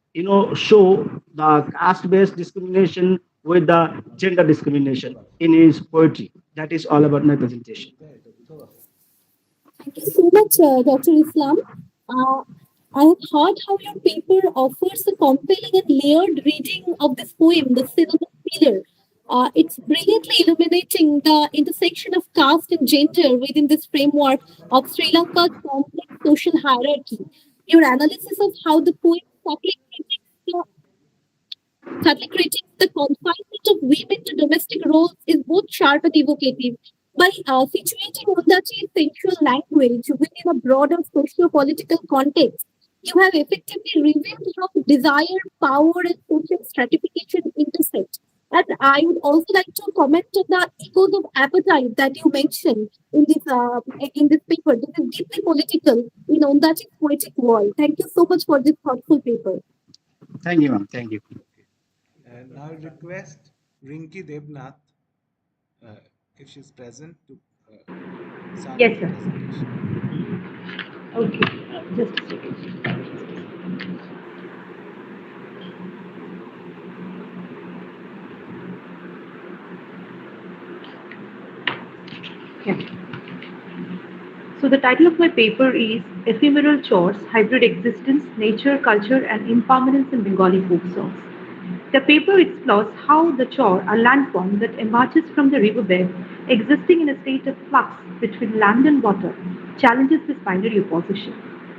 show the caste-based discrimination with the gender discrimination in his poetry. That is all about my presentation. Thank you so much, Dr. Islam. Uh, I have heard how your paper offers a compelling and layered reading of this poem, The Cinnamon Pillar. It's brilliantly illuminating the intersection of caste and gender within this framework of Sri Lanka's complex social hierarchy. Your analysis of how the poem subtly critiques the confinement of women to domestic roles is both sharp and evocative. By situating Ondachi's sensual language within a broader socio-political context, you have effectively revealed how desire, power, and social stratification intersect. And I would also like to comment on the echoes of appetite that you mentioned in this paper. This is deeply political in Ondachi's poetic world. Thank you so much for this thoughtful paper. Thank you, ma'am. Thank you. And now I request Rinki Devnath, if she's present, to start Yes, the sir. presentation. Okay, just a second. Okay. So the title of my paper is Ephemeral Chores, Hybrid Existence, Nature, Culture and Impermanence in Bengali Folk Songs. The paper explores how the chore, a landform that emerges from the riverbed, existing in a state of flux between land and water, challenges this binary opposition.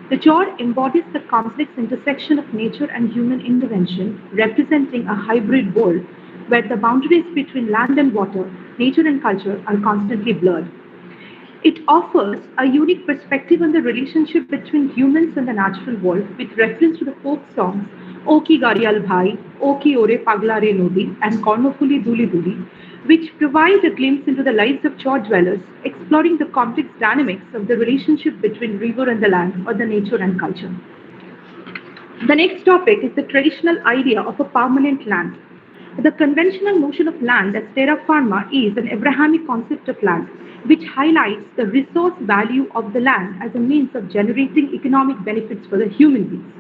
The chore embodies the complex intersection of nature and human intervention, representing a hybrid world where the boundaries between land and water, nature and culture are constantly blurred. It offers a unique perspective on the relationship between humans and the natural world with reference to the folk songs O Ki Garial Bhai, O Ki Ore Pagla Re Nodi, and Kornofuli Duli Duli, which provide a glimpse into the lives of chore dwellers, exploring the complex dynamics of the relationship between river and the land, or the nature and culture. The next topic is the traditional idea of a permanent land. The conventional notion of land as terra firma is an Abrahamic concept of land, which highlights the resource value of the land as a means of generating economic benefits for the human beings.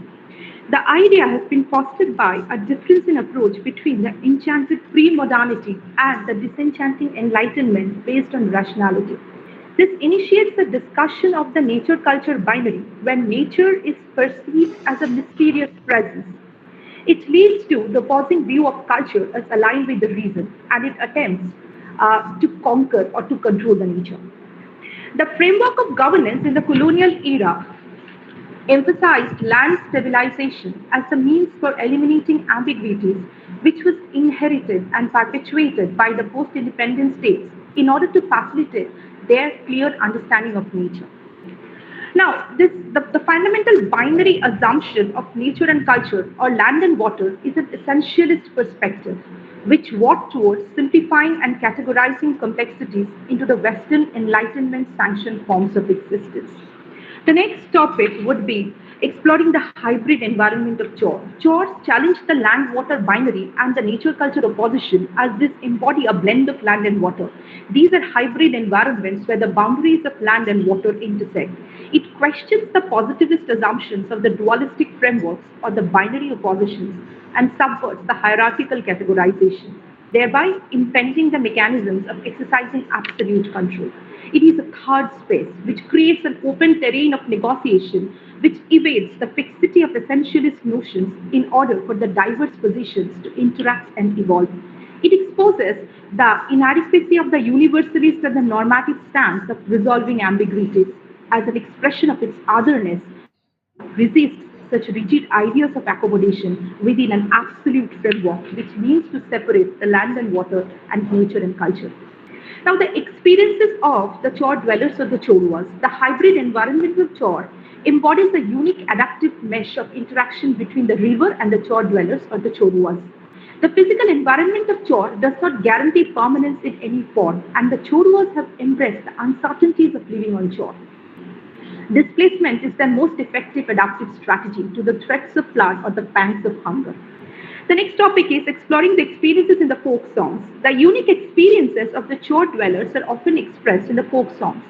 The idea has been fostered by a difference in approach between the enchanted pre-modernity and the disenchanting enlightenment based on rationality. This initiates a discussion of the nature-culture binary when nature is perceived as a mysterious presence. It leads to the opposing view of culture as aligned with the reason, and it attempts to conquer or to control the nature. The framework of governance in the colonial era emphasized land stabilization as a means for eliminating ambiguities, which was inherited and perpetuated by the post-independent states in order to facilitate their clear understanding of nature. Now, the fundamental binary assumption of nature and culture, or land and water, is an essentialist perspective, which worked towards simplifying and categorizing complexities into the Western Enlightenment sanctioned forms of existence. The next topic would be exploring the hybrid environment of chore. Chores challenge the land-water binary and the nature-culture opposition as this embody a blend of land and water. These are hybrid environments where the boundaries of land and water intersect. It questions the positivist assumptions of the dualistic frameworks or the binary oppositions and subverts the hierarchical categorization, thereby impeding the mechanisms of exercising absolute control. It is a third space which creates an open terrain of negotiation which evades the fixity of essentialist notions in order for the diverse positions to interact and evolve. It exposes the inadequacy of the universalist and the normative stance of resolving ambiguities as an expression of its otherness, resists such rigid ideas of accommodation within an absolute framework, which means to separate the land and water and nature and culture. Now, the experiences of the Chor dwellers or the Choruas, the hybrid environment of Chor, embodies a unique adaptive mesh of interaction between the river and the Chor dwellers or the Choruas. The physical environment of Chor does not guarantee permanence in any form, and the Choruas have embraced the uncertainties of living on Chor. Displacement is the most effective adaptive strategy to the threats of flood or the pangs of hunger. The next topic is exploring the experiences in the folk songs. The unique experiences of the Chor dwellers are often expressed in the folk songs.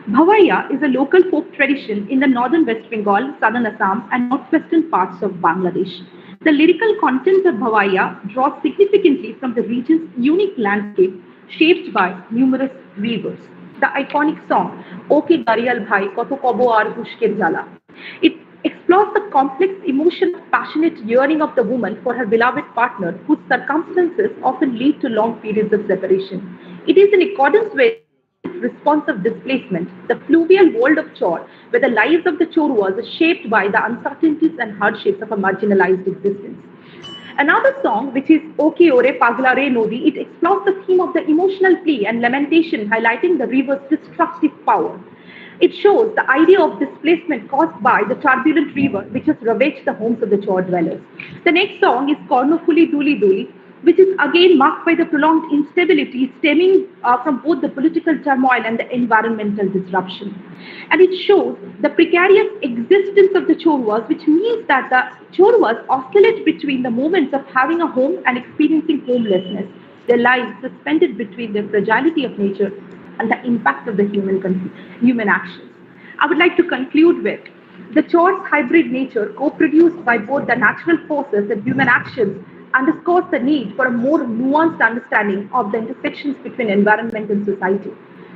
Bhavaiya is a local folk tradition in the northern West Bengal, southern Assam, and northwestern parts of Bangladesh. The lyrical content of Bhavaiya draws significantly from the region's unique landscape shaped by numerous rivers. The iconic song, Oke Dariyal Bhai, Koto Kobo Ar Hushker Jala. It explores the complex emotion of passionate yearning of the woman for her beloved partner, whose circumstances often lead to long periods of separation. It is in accordance with response of displacement, the fluvial world of Chor, where the lives of the Choruas are shaped by the uncertainties and hardships of a marginalized existence. Another song, which is Oke Ore Pagla Re Nodi, it explores the theme of the emotional plea and lamentation, highlighting the river's destructive power. It shows the idea of displacement caused by the turbulent river which has ravaged the homes of the Chor dwellers. The next song is Kornofuli Duli Duli, which is again marked by the prolonged instability stemming from both the political turmoil and the environmental disruption. And it shows the precarious existence of the Choruas, which means that the Choruas oscillate between the moments of having a home and experiencing homelessness, their lives suspended between the fragility of nature and the impact of the human actions. I would like to conclude with the Chor's hybrid nature, co-produced by both the natural forces and human actions, underscores the need for a more nuanced understanding of the intersections between environment and society.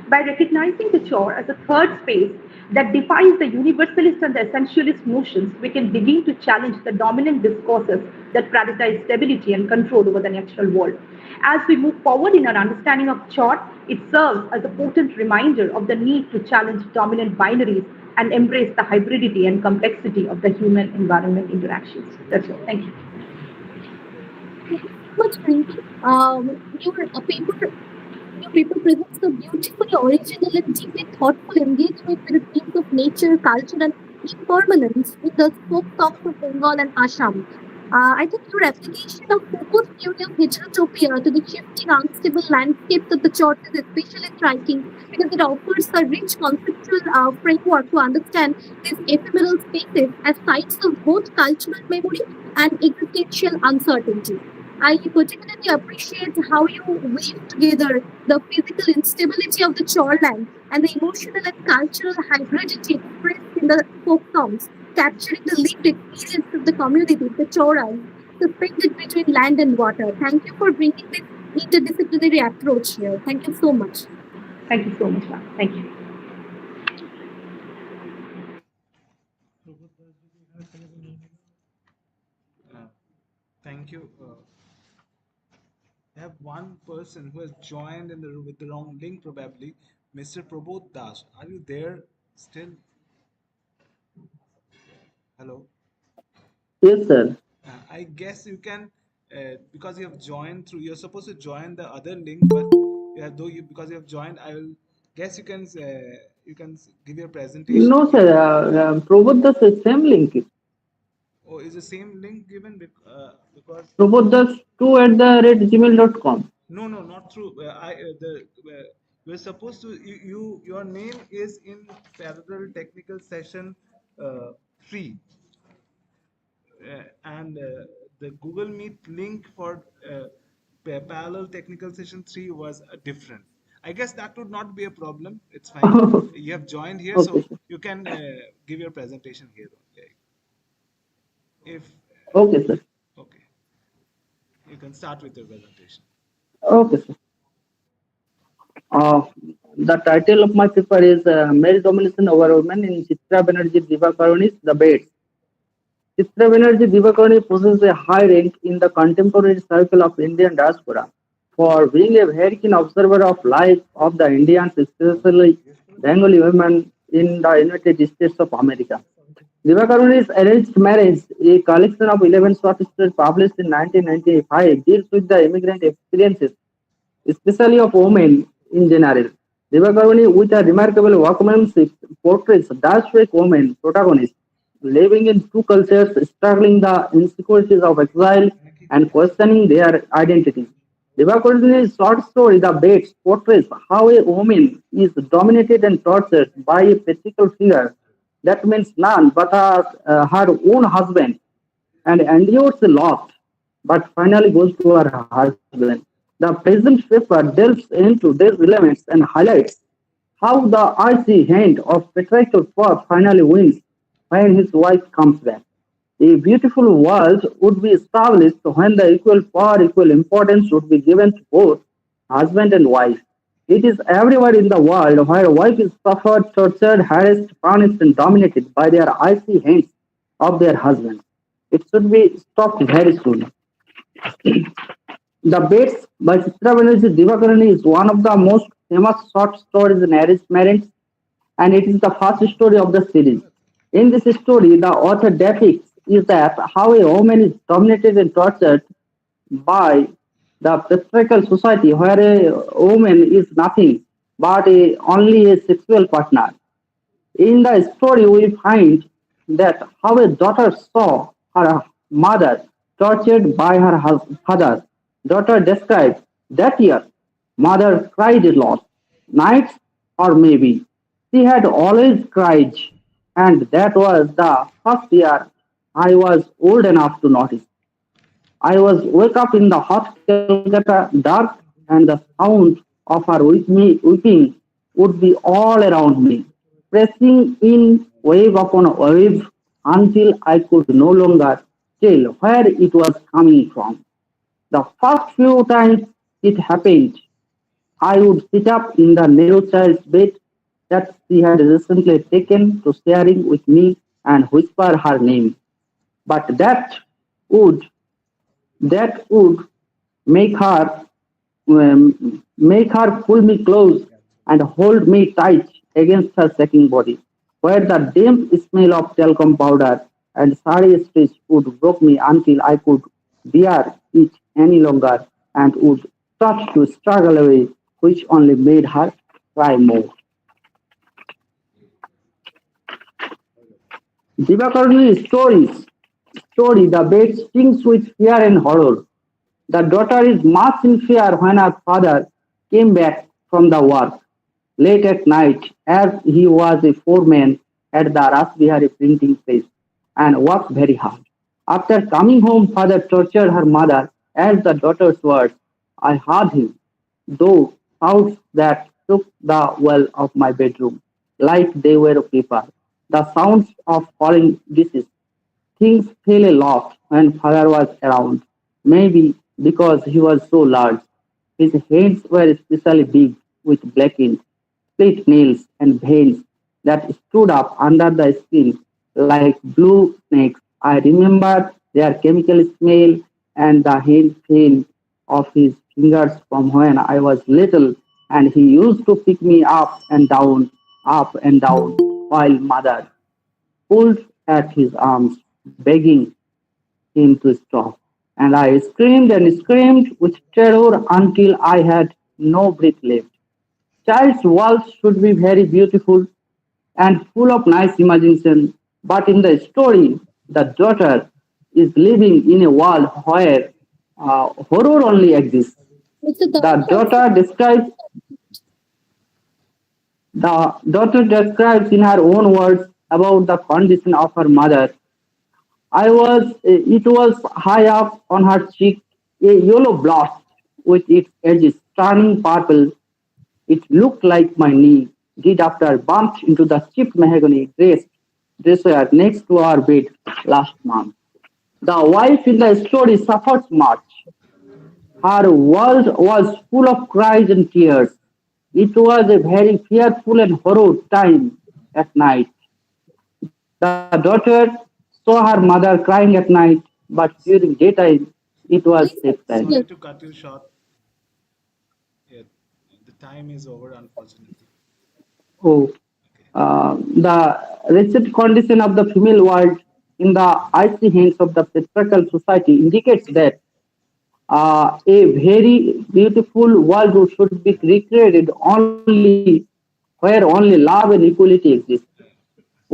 By recognizing the Chor as a third space that defies the universalist and the essentialist notions, we can begin to challenge the dominant discourses that prioritize stability and control over the natural world. As we move forward in our understanding of Chor, it serves as a potent reminder of the need to challenge dominant binaries and embrace the hybridity and complexity of the human-environment interactions. That's all. Thank you. Much, Rinki. Your paper presents a beautifully original and deeply thoughtful engagement with the themes of nature, culture, and impermanence in the folk songs of Bengal and Assam. I think your application of Foucault's theory of heterotopia to the shifting, unstable landscapes of the church is especially striking because it offers a rich conceptual framework to understand these ephemeral spaces as sites of both cultural memory and existential uncertainty. I particularly appreciate how you weave together the physical instability of the shoreline and the emotional and cultural hybridity expressed in the folk songs, capturing the lived experience of the community, the Choras, suspended between land and water. Thank you for bringing this interdisciplinary approach here. Thank you so much. Thank you so much, ma'am. Thank you. Thank you. I have one person who has joined with the wrong link, probably. Mr. Prabodh Das, are you there still? Hello. Yes, sir. I guess you can, because you have joined through. You're supposed to join the other link, but because you have joined, I will guess you can give your presentation. No, sir. Prabodh Das is same link. Oh, is the same link given because Prabodh Das 2 at the rate gmail.com. No, not true. We're supposed to. Your name is in parallel technical session 3, and the Google Meet link for parallel technical session 3 was different. I guess that would not be a problem. It's fine. You have joined here, Okay, so you can give your presentation here. If okay, sir. okay, you can start with your presentation. Okay, sir. Uh, the title of my paper is Male Domination Over Women in Chitra Banerjee Divakaruni's The Beds. Chitra Banerjee Divakaruni possesses a high rank in the contemporary circle of Indian diaspora for being a very keen observer of life of the Indians, especially Bengali women in the United States of America. Divakaruni's Arranged Marriage, a collection of 11 short stories published in 1995, deals with the immigrant experiences, especially of women in general. Divakaruni, with a remarkable workmanship, portrays Dashwek women protagonists living in two cultures, struggling the insecurities of exile and questioning their identities. Divakaruni's short story, The Bates, portrays how a woman is dominated and tortured by a patriarchal figure that means none but her own husband and endures the loss, but finally goes to her husband. The present paper delves into these elements and highlights how the icy hand of patriarchal power finally wins when his wife comes back. A beautiful world would be established when the equal power, equal importance would be given to both husband and wife. It is everywhere in the world where a wife is suffered, tortured, harassed, punished, and dominated by their icy hands of their husbands. It should be stopped very soon. The Bates by Chitra Banerjee Divakaruni is one of the most famous short stories in arranged marriage, and it is the first story of the series. In this story, the author depicts is that how a woman is dominated and tortured by the patriarchal society where a woman is nothing but only a sexual partner. In the story, we find that how a daughter saw her mother tortured by her father. Daughter described that year, mother cried a lot, nights or maybe. She had always cried, and that was the first year I was old enough to notice. I was wake up in the hot Calcutta dark, and the sound of her weeping would be all around me, pressing in wave upon wave until I could no longer tell where it was coming from. The first few times it happened, I would sit up in the narrow child's bed that she had recently taken to sharing with me and whisper her name. But would that would make her make her pull me close and hold me tight against her shaking body, where the damp smell of talcum powder and sari stitch would broke me until I could bear it any longer and would start to struggle away, which only made her cry more. Divakaruni's story, The Bed stings with fear and horror. The daughter is much in fear when her father came back from the work late at night as he was a foreman at the Rasbihari printing press and worked very hard. After coming home, father tortured her mother as the daughter's words. I heard him, though shouts that shook the wall of my bedroom like they were paper. The sounds of falling dishes. Things fell a lot when father was around, maybe because he was so large. His hands were especially big, with blackened, split nails and veins that stood up under the skin like blue snakes. I remember their chemical smell and the hand feel of his fingers from when I was little, and he used to pick me up and down, while mother pulled at his arms, begging him to stop. And I screamed and screamed with terror until I had no breath left. Child's worlds should be very beautiful and full of nice imagination, but in the story, the daughter is living in a world where horror only exists. The daughter describes in her own words about the condition of her mother. It was high up on her cheek, a yellow blotch with its edges turning purple. It looked like my knee did after I bumped into the chipped mahogany dresser next to our bed last month. The wife in the story suffered much. Her world was full of cries and tears. It was a very fearful and horrid time at night. The daughter saw her mother crying at night, but during daytime it was safe time. Sorry to cut you short. Yeah, the time is over, unfortunately. Oh, the wretched condition of the female world in the icy hands of the patriarchal society indicates that a very beautiful world should be recreated only where only love and equality exist.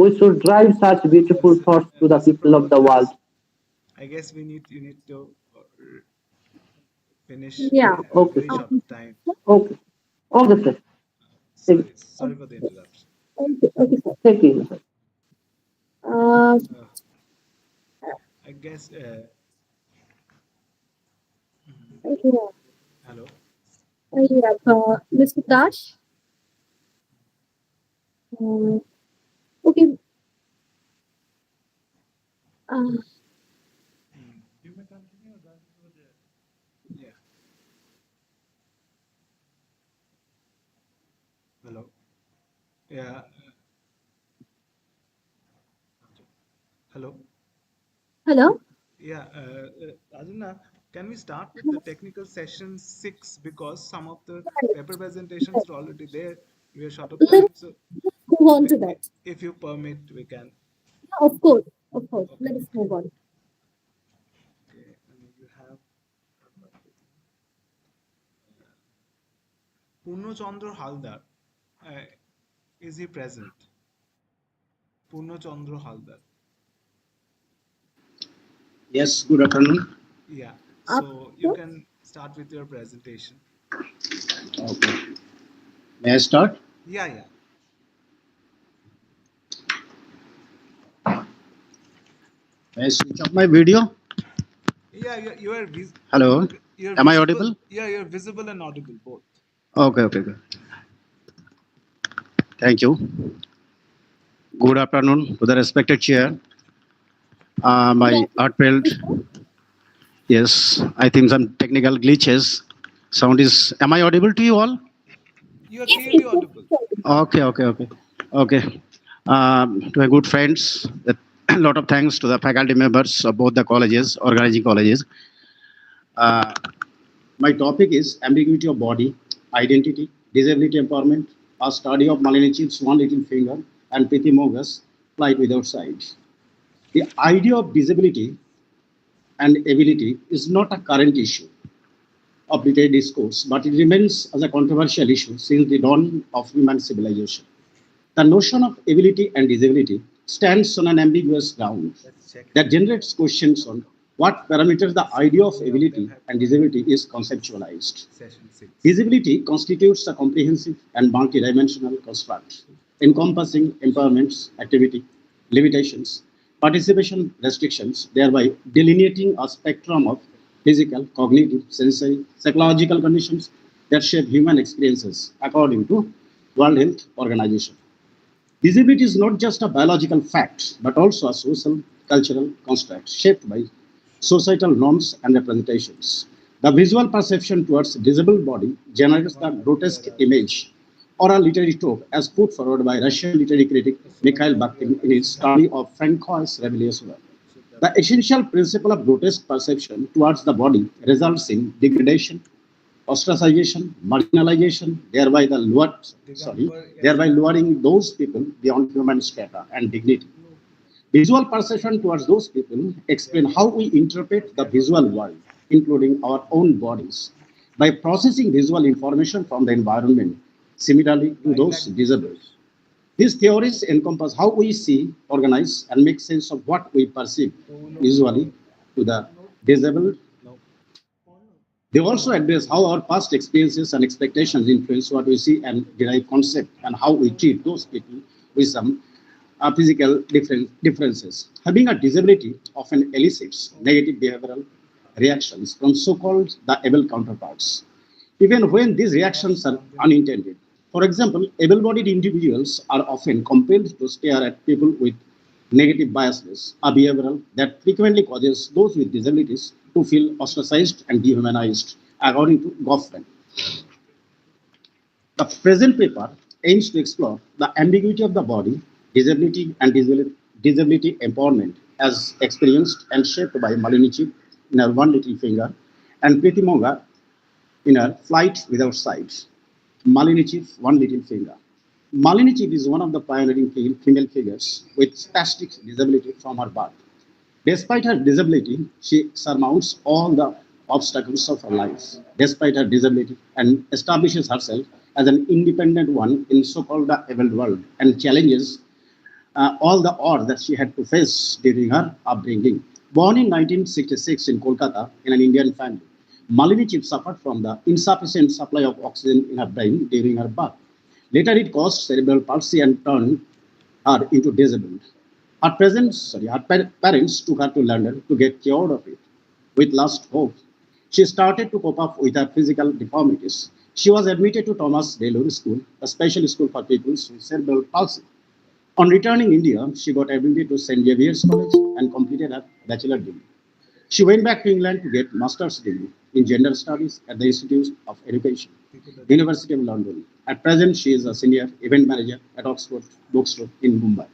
We should drive such beautiful thoughts to the people of the world. I guess you need to finish. We Yeah. are Okay, very sir. short of time. Okay. Okay, sir. Thank Sorry for the interruption. Okay, sir. Thank you, sir. Uh, Uh, I guess. yeah. Hello. Yeah. Mr. Dash. Uh, okay. Uh, You may continue. Yeah. Hello. Yeah. Hello. hello. Yeah. Ajana, can we start with the technical session 6 because some of the paper presentations are already there. We are short of time, so Move on to that. if you permit, we can. Yeah, of course. Of course. Okay. Let us move on. Okay. And you have Purnochandra Haldar. Uh, is he present? Purnochandra Haldar. Yes, good afternoon. Yeah. Uh, So you can start with your presentation. Okay. May I start? Yeah. Yeah. May I switch off my video? Yeah. You are. Hello. You're Am I visible. audible? Yeah. You're visible and audible both. Okay, okay, good. Thank you. Good afternoon to the respected chair. good My heartfelt, afternoon. yes, I think some technical glitches. Sound is, am I audible to you all? You are Yes, clearly yes, audible. Okay, okay, okay. Okay. To my good friends, a lot of thanks to the faculty members of both the colleges, organizing colleges. Uh, my topic is ambiguity of body, identity, disability empowerment, a study of Malinichiv's one little finger and Priti Moga's flight without sides. The idea of disability and ability is not a current issue of literary discourse, but it remains as a controversial issue since the dawn of human civilization. The notion of ability and disability stands on an ambiguous ground that generates questions on what parameters the idea of ability and disability is conceptualized. Session 6. Disability constitutes a comprehensive and multidimensional construct encompassing impairments, activity, limitations, participation restrictions, thereby delineating a spectrum of physical, cognitive, sensory, psychological conditions that shape human experiences according to World Health Organization. Disability is not just a biological fact, but also a social, cultural construct shaped by societal norms and representations. The visual perception towards disabled body generates the grotesque image or a literary trope as put forward by Russian literary critic Mikhail Bakhtin in his study of Francois' rebellious work. The essential principle of grotesque perception towards the body results in degradation, ostracization, marginalization, thereby lowering those people beyond human strata and dignity. Visual perception towards those people explain how we interpret the visual world, including our own bodies, by processing visual information from the environment, similarly to those disabled. These theories encompass how we see, organize, and make sense of what we perceive visually to the disabled. They also address how our past experiences and expectations influence what we see and derive concept and how we treat those people with some physical differences. Having a disability often elicits negative behavioral reactions from so-called the able counterparts, even when these reactions are unintended. For example, able-bodied individuals are often compelled to stare at people with negative biases, a behavioral that frequently causes those with disabilities to feel ostracized and dehumanized, according to Goffman. The present paper aims to explore the ambiguity of the body, disability, and disability empowerment as experienced and shaped by Malinichi in her one little finger and Priti Monga in her flight without sides. Malinichi, one little finger. Malinichi is one of the pioneering female figures with spastic disability from her birth. Despite her disability, she surmounts all the obstacles of her life, despite her disability, and establishes herself as an independent one in so-called the able world and challenges all the odds that she had to face during her upbringing. Born in 1966 in Kolkata in an Indian family, Malini Chip suffered from the insufficient supply of oxygen in her brain during her birth. Later, it caused cerebral palsy and turned her into disabled. Her parents took her to London to get cured of it. With last hope, she started to cope up with her physical deformities. She was admitted to Thomas Taylor School, a special school for people with cerebral palsy. On returning India, she got admitted to St. Xavier's College and completed her bachelor degree. She went back to England to get master's degree in gender studies at the Institute of Education, University of London. At present, she is a senior event manager at Oxford Bookstore in Mumbai.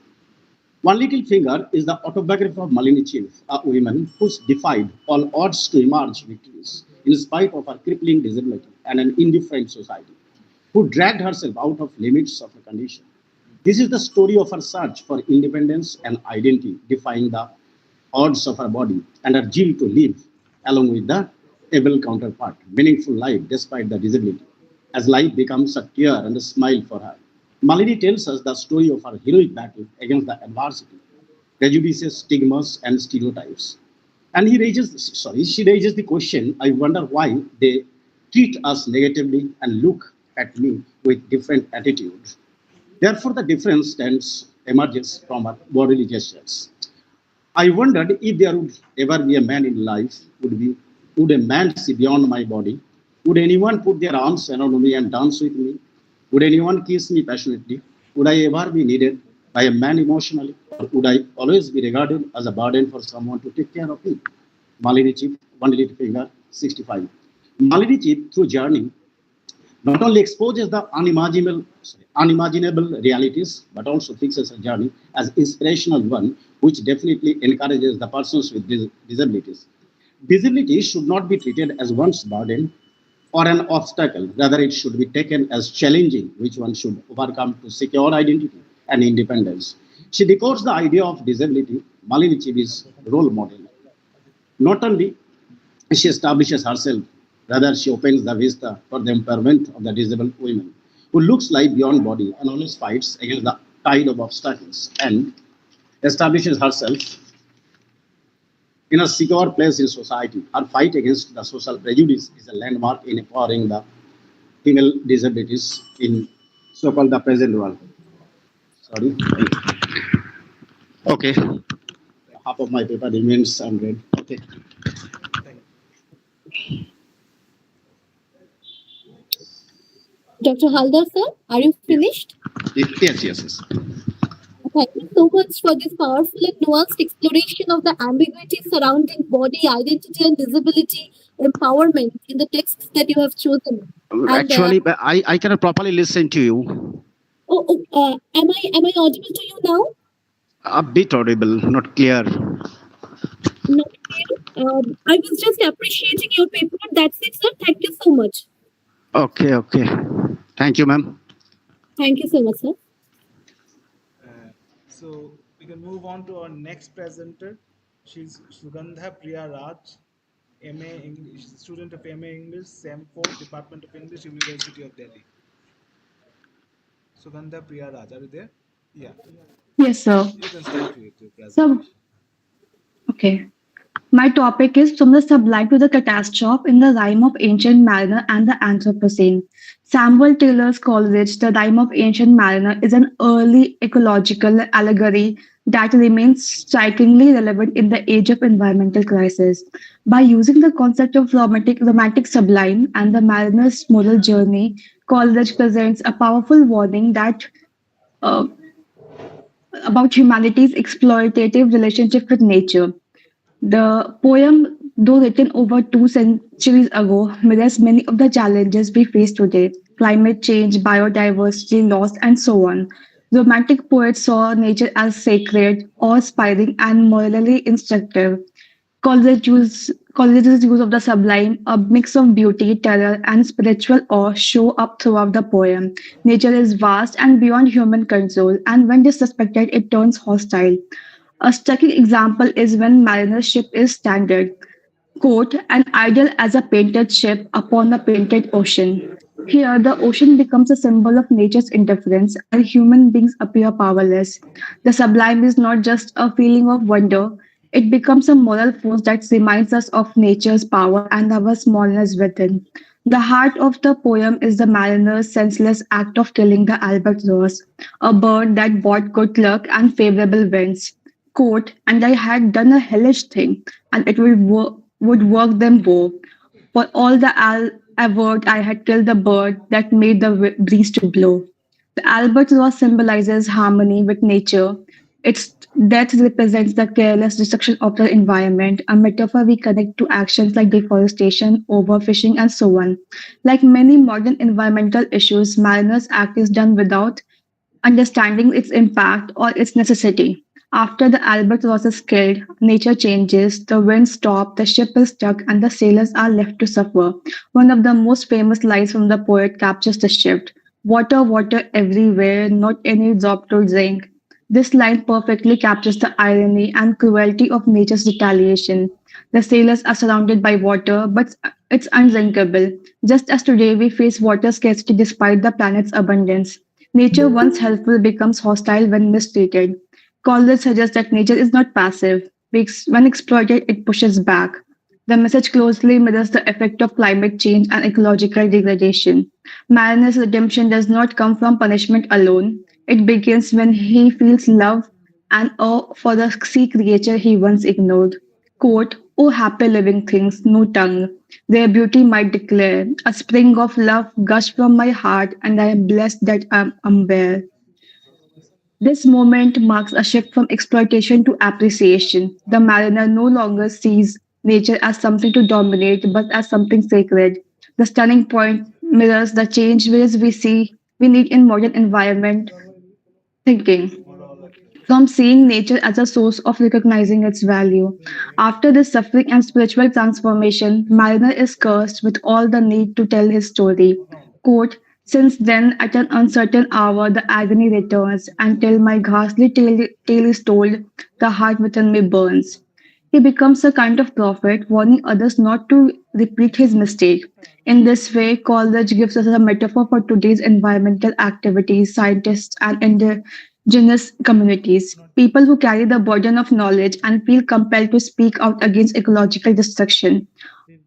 One Little Finger is the autobiography of Malini Chief, a woman who defied all odds to emerge victorious in spite of her crippling disability and an indifferent society, who dragged herself out of limits of her condition. This is the story of her search for independence and identity, defying the odds of her body and her zeal to live, along with the able counterpart, meaningful life despite the disability, as life becomes a tear and a smile for her. Malini tells us the story of her heroic battle against the adversity, prejudices, stigmas, and stereotypes. And she raises the question, I wonder why they treat us negatively and look at me with different attitudes. Therefore, the difference emerges from our bodily gestures. I wondered if there would ever be a man in life, would a man see beyond my body? Would anyone put their arms around me and dance with me? Would anyone kiss me passionately? Would I ever be needed by a man emotionally? Or would I always be regarded as a burden for someone to take care of me? Malini Chip, One Little Finger, 65. Malini Chip, through journey, not only exposes the unimaginable realities, but also fixes a journey as inspirational one, which definitely encourages the persons with disabilities. Disability should not be treated as one's burden or an obstacle. Rather, it should be taken as challenging, which one should overcome to secure identity and independence. She decodes the idea of disability. Malini Chibi's role model. Not only she establishes herself, rather she opens the vista for the empowerment of the disabled women, who looks life beyond body and always fights against the tide of obstacles and establishes herself in a secure place in society. Her fight against the social prejudice is a landmark in empowering the female disabilities in so-called the present world. Sorry. Okay. Half of my paper remains unread. Okay. Dr. Haldar sir, are you finished? Yes. Thank you so much for this powerful and nuanced exploration of the ambiguity surrounding body, identity, and disability empowerment in the texts that you have chosen. Actually, but I cannot properly listen to you. Am I audible to you now? A bit audible, not clear. Not clear. I was just appreciating your paper. That's it, sir. Thank you so much. Okay. Thank you, ma'am. Thank you so much, sir. So we can move on to our next presenter. She's Sugandha Priya Raj, MA English, student of MA English, SEM 4, Department of English, University of Delhi. Sugandha Priya Raj, are you there? Yeah. Yes, sir. You can start with your So, presentation. okay. My topic is From the Sublime to the Catastrophe in the Rime of Ancient Mariner and the Anthropocene. Samuel Taylor's Coleridge, The Rime of Ancient Mariner, is an early ecological allegory that remains strikingly relevant in the age of environmental crisis. By using the concept of romantic sublime and the mariner's moral journey, Coleridge presents a powerful warning that uh, about humanity's exploitative relationship with nature. The poem, though written over 2 centuries ago, mirrors many of the challenges we face today: climate change, biodiversity loss, and so on. Romantic poets saw nature as sacred, awe-inspiring, and morally instructive. Coleridge's use of the sublime, a mix of beauty, terror, and spiritual awe, show up throughout the poem. Nature is vast and beyond human control, and when disrespected, it turns hostile. A striking example is when Mariner's ship is stranded. Quote, an ideal as a painted ship upon a painted ocean. Here, the ocean becomes a symbol of nature's indifference, and human beings appear powerless. The sublime is not just a feeling of wonder, it becomes a moral force that reminds us of nature's power and our smallness within. The heart of the poem is the mariner's senseless act of killing the albatross, a bird that brought good luck and favorable winds. Quote, and I had done a hellish thing, and it would work them both. For all the avert, I had killed the bird that made the breeze to blow. The albatross symbolizes harmony with nature. Its death represents the careless destruction of the environment, a metaphor we connect to actions like deforestation, overfishing, and so on. Like many modern environmental issues, Mariner's Act is done without understanding its impact or its necessity. After the albatross is killed, nature changes, the wind stops, the ship is stuck, and the sailors are left to suffer. One of the most famous lines from the poet captures the shift. Water, water everywhere, not any drop to drink. This line perfectly captures the irony and cruelty of nature's retaliation. The sailors are surrounded by water, but it's undrinkable. Just as today we face water scarcity despite the planet's abundance. Nature, once helpful, becomes hostile when mistreated. Coleridge suggests that nature is not passive. When exploited, it pushes back. The message closely mirrors the effect of climate change and ecological degradation. Mariner's redemption does not come from punishment alone. It begins when he feels love and awe for the sea creature he once ignored. Quote, O happy living things, no tongue. Their beauty might declare, a spring of love gushed from my heart, and I am blessed that I am unaware. This moment marks a shift from exploitation to appreciation. The mariner no longer sees nature as something to dominate, but as something sacred. The stunning point mirrors the change we need in modern environment thinking. From seeing nature as a source of recognizing its value. After this suffering and spiritual transformation, Mariner is cursed with all the need to tell his story. Quote, since then, at an uncertain hour, the agony returns, until my ghastly tale is told, the heart within me burns. He becomes a kind of prophet, warning others not to repeat his mistake. In this way, Coleridge gives us a metaphor for today's environmental activities, scientists, and indigenous communities, people who carry the burden of knowledge and feel compelled to speak out against ecological destruction.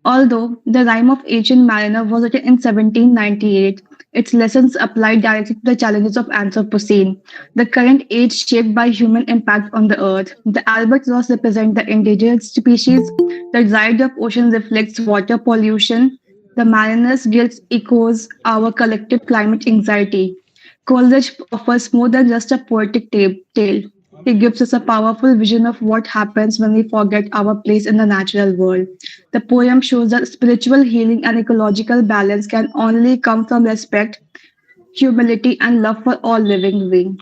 Although the rhyme of Ancient Mariner was written in 1798, its lessons apply directly to the challenges of Anthropocene, the current age shaped by human impact on the earth. The albatross represents the endangered species, the dried up ocean reflects water pollution, the mariner's guilt echoes our collective climate anxiety. Coleridge offers more than just a poetic tale. He gives us a powerful vision of what happens when we forget our place in the natural world. The poem shows that spiritual healing and ecological balance can only come from respect, humility, and love for all living beings.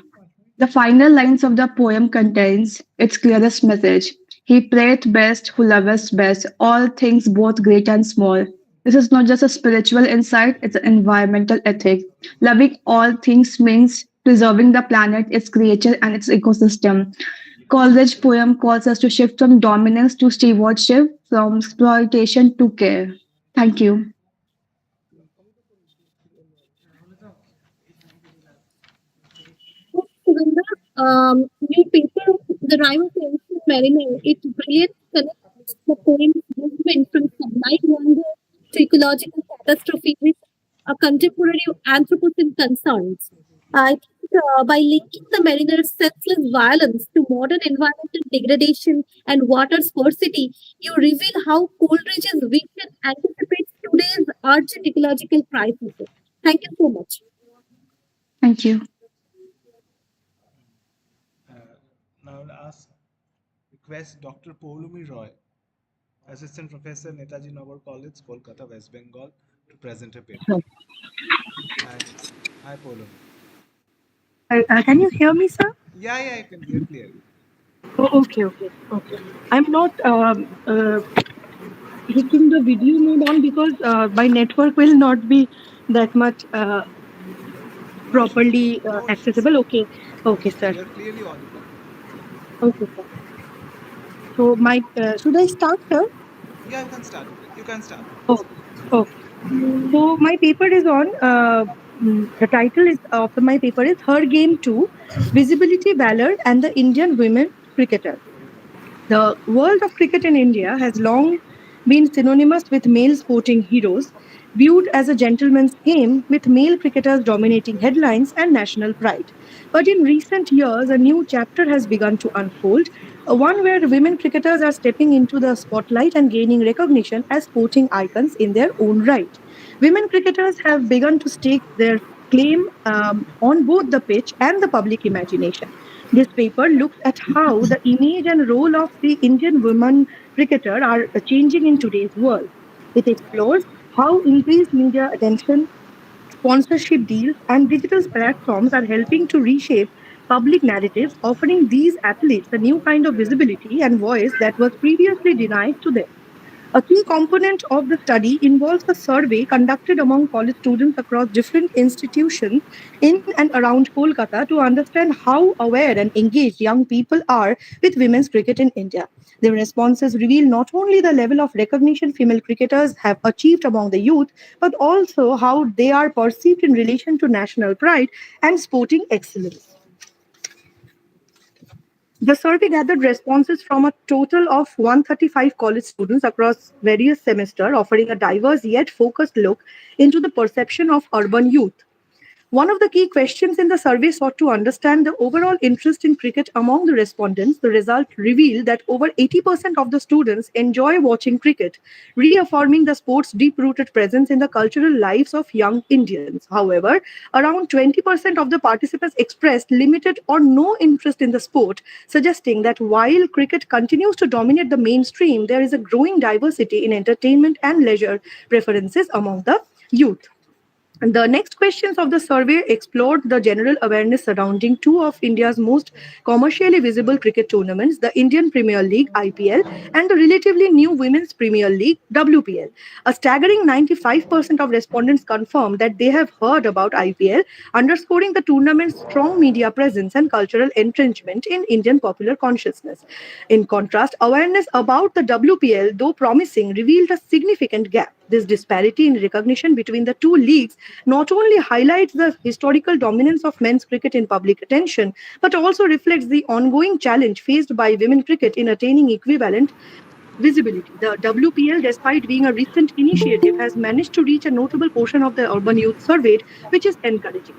The final lines of the poem contains its clearest message. He prayeth best who loveth best, all things both great and small. This is not just a spiritual insight, it's an environmental ethic. Loving all things means preserving the planet, its creature, and its ecosystem. Coleridge's poem calls us to shift from dominance to stewardship, from exploitation to care. Thank you. Sugandha, your paper, The Rime of the Ancient Mariner, it brilliantly connects the poem's movement from sublime wonder to ecological catastrophe with contemporary Anthropocene concerns. I think by linking the mariner's senseless violence to modern environmental degradation and water scarcity, you reveal how Coleridge's vision anticipates today's urgent ecological crisis. Thank you so much. Thank you. Now I'll request Dr. Poulumi Roy, Assistant Professor, Netaji Nagar College, Kolkata, West Bengal, to present a paper. Hi, Poulumi. Can you hear me, sir? Yeah, I can hear clearly. Oh, okay. I'm not hitting the video mode on because my network will not be that much properly accessible. Okay, sir. You're clearly audible. Okay, sir. So should I start, sir? Yeah, you can start. You can start. Oh, okay. So my paper is on. The title is of my paper is Her Game 2: Visibility, Valor, and the Indian Women Cricketer. The world of cricket in India has long been synonymous with male sporting heroes, viewed as a gentleman's game with male cricketers dominating headlines and national pride. But in recent years, a new chapter has begun to unfold, one where women cricketers are stepping into the spotlight and gaining recognition as sporting icons in their own right. Women cricketers have begun to stake their claim on both the pitch and the public imagination. This paper looks at how the image and role of the Indian women cricketer are changing in today's world. It explores how increased media attention, sponsorship deals, and digital platforms are helping to reshape public narratives, offering these athletes a new kind of visibility and voice that was previously denied to them. A key component of the study involves a survey conducted among college students across different institutions in and around Kolkata to understand how aware and engaged young people are with women's cricket in India. The responses reveal not only the level of recognition female cricketers have achieved among the youth, but also how they are perceived in relation to national pride and sporting excellence. The survey gathered responses from a total of 135 college students across various semesters, offering a diverse yet focused look into the perception of urban youth. One of the key questions in the survey sought to understand the overall interest in cricket among the respondents. The result revealed that over 80% of the students enjoy watching cricket, reaffirming the sport's deep rooted presence in the cultural lives of young Indians. However, around 20% of the participants expressed limited or no interest in the sport, suggesting that while cricket continues to dominate the mainstream, there is a growing diversity in entertainment and leisure preferences among the youth. And the next questions of the survey explored the general awareness surrounding two of India's most commercially visible cricket tournaments, the Indian Premier League (IPL) and the relatively new Women's Premier League (WPL). A staggering 95% of respondents confirmed that they have heard about IPL, underscoring the tournament's strong media presence and cultural entrenchment in Indian popular consciousness. In contrast, awareness about the WPL, though promising, revealed a significant gap. This disparity in recognition between the two leagues not only highlights the historical dominance of men's cricket in public attention, but also reflects the ongoing challenge faced by women cricket in attaining equivalent visibility. The WPL, despite being a recent initiative, has managed to reach a notable portion of the urban youth surveyed, which is encouraging.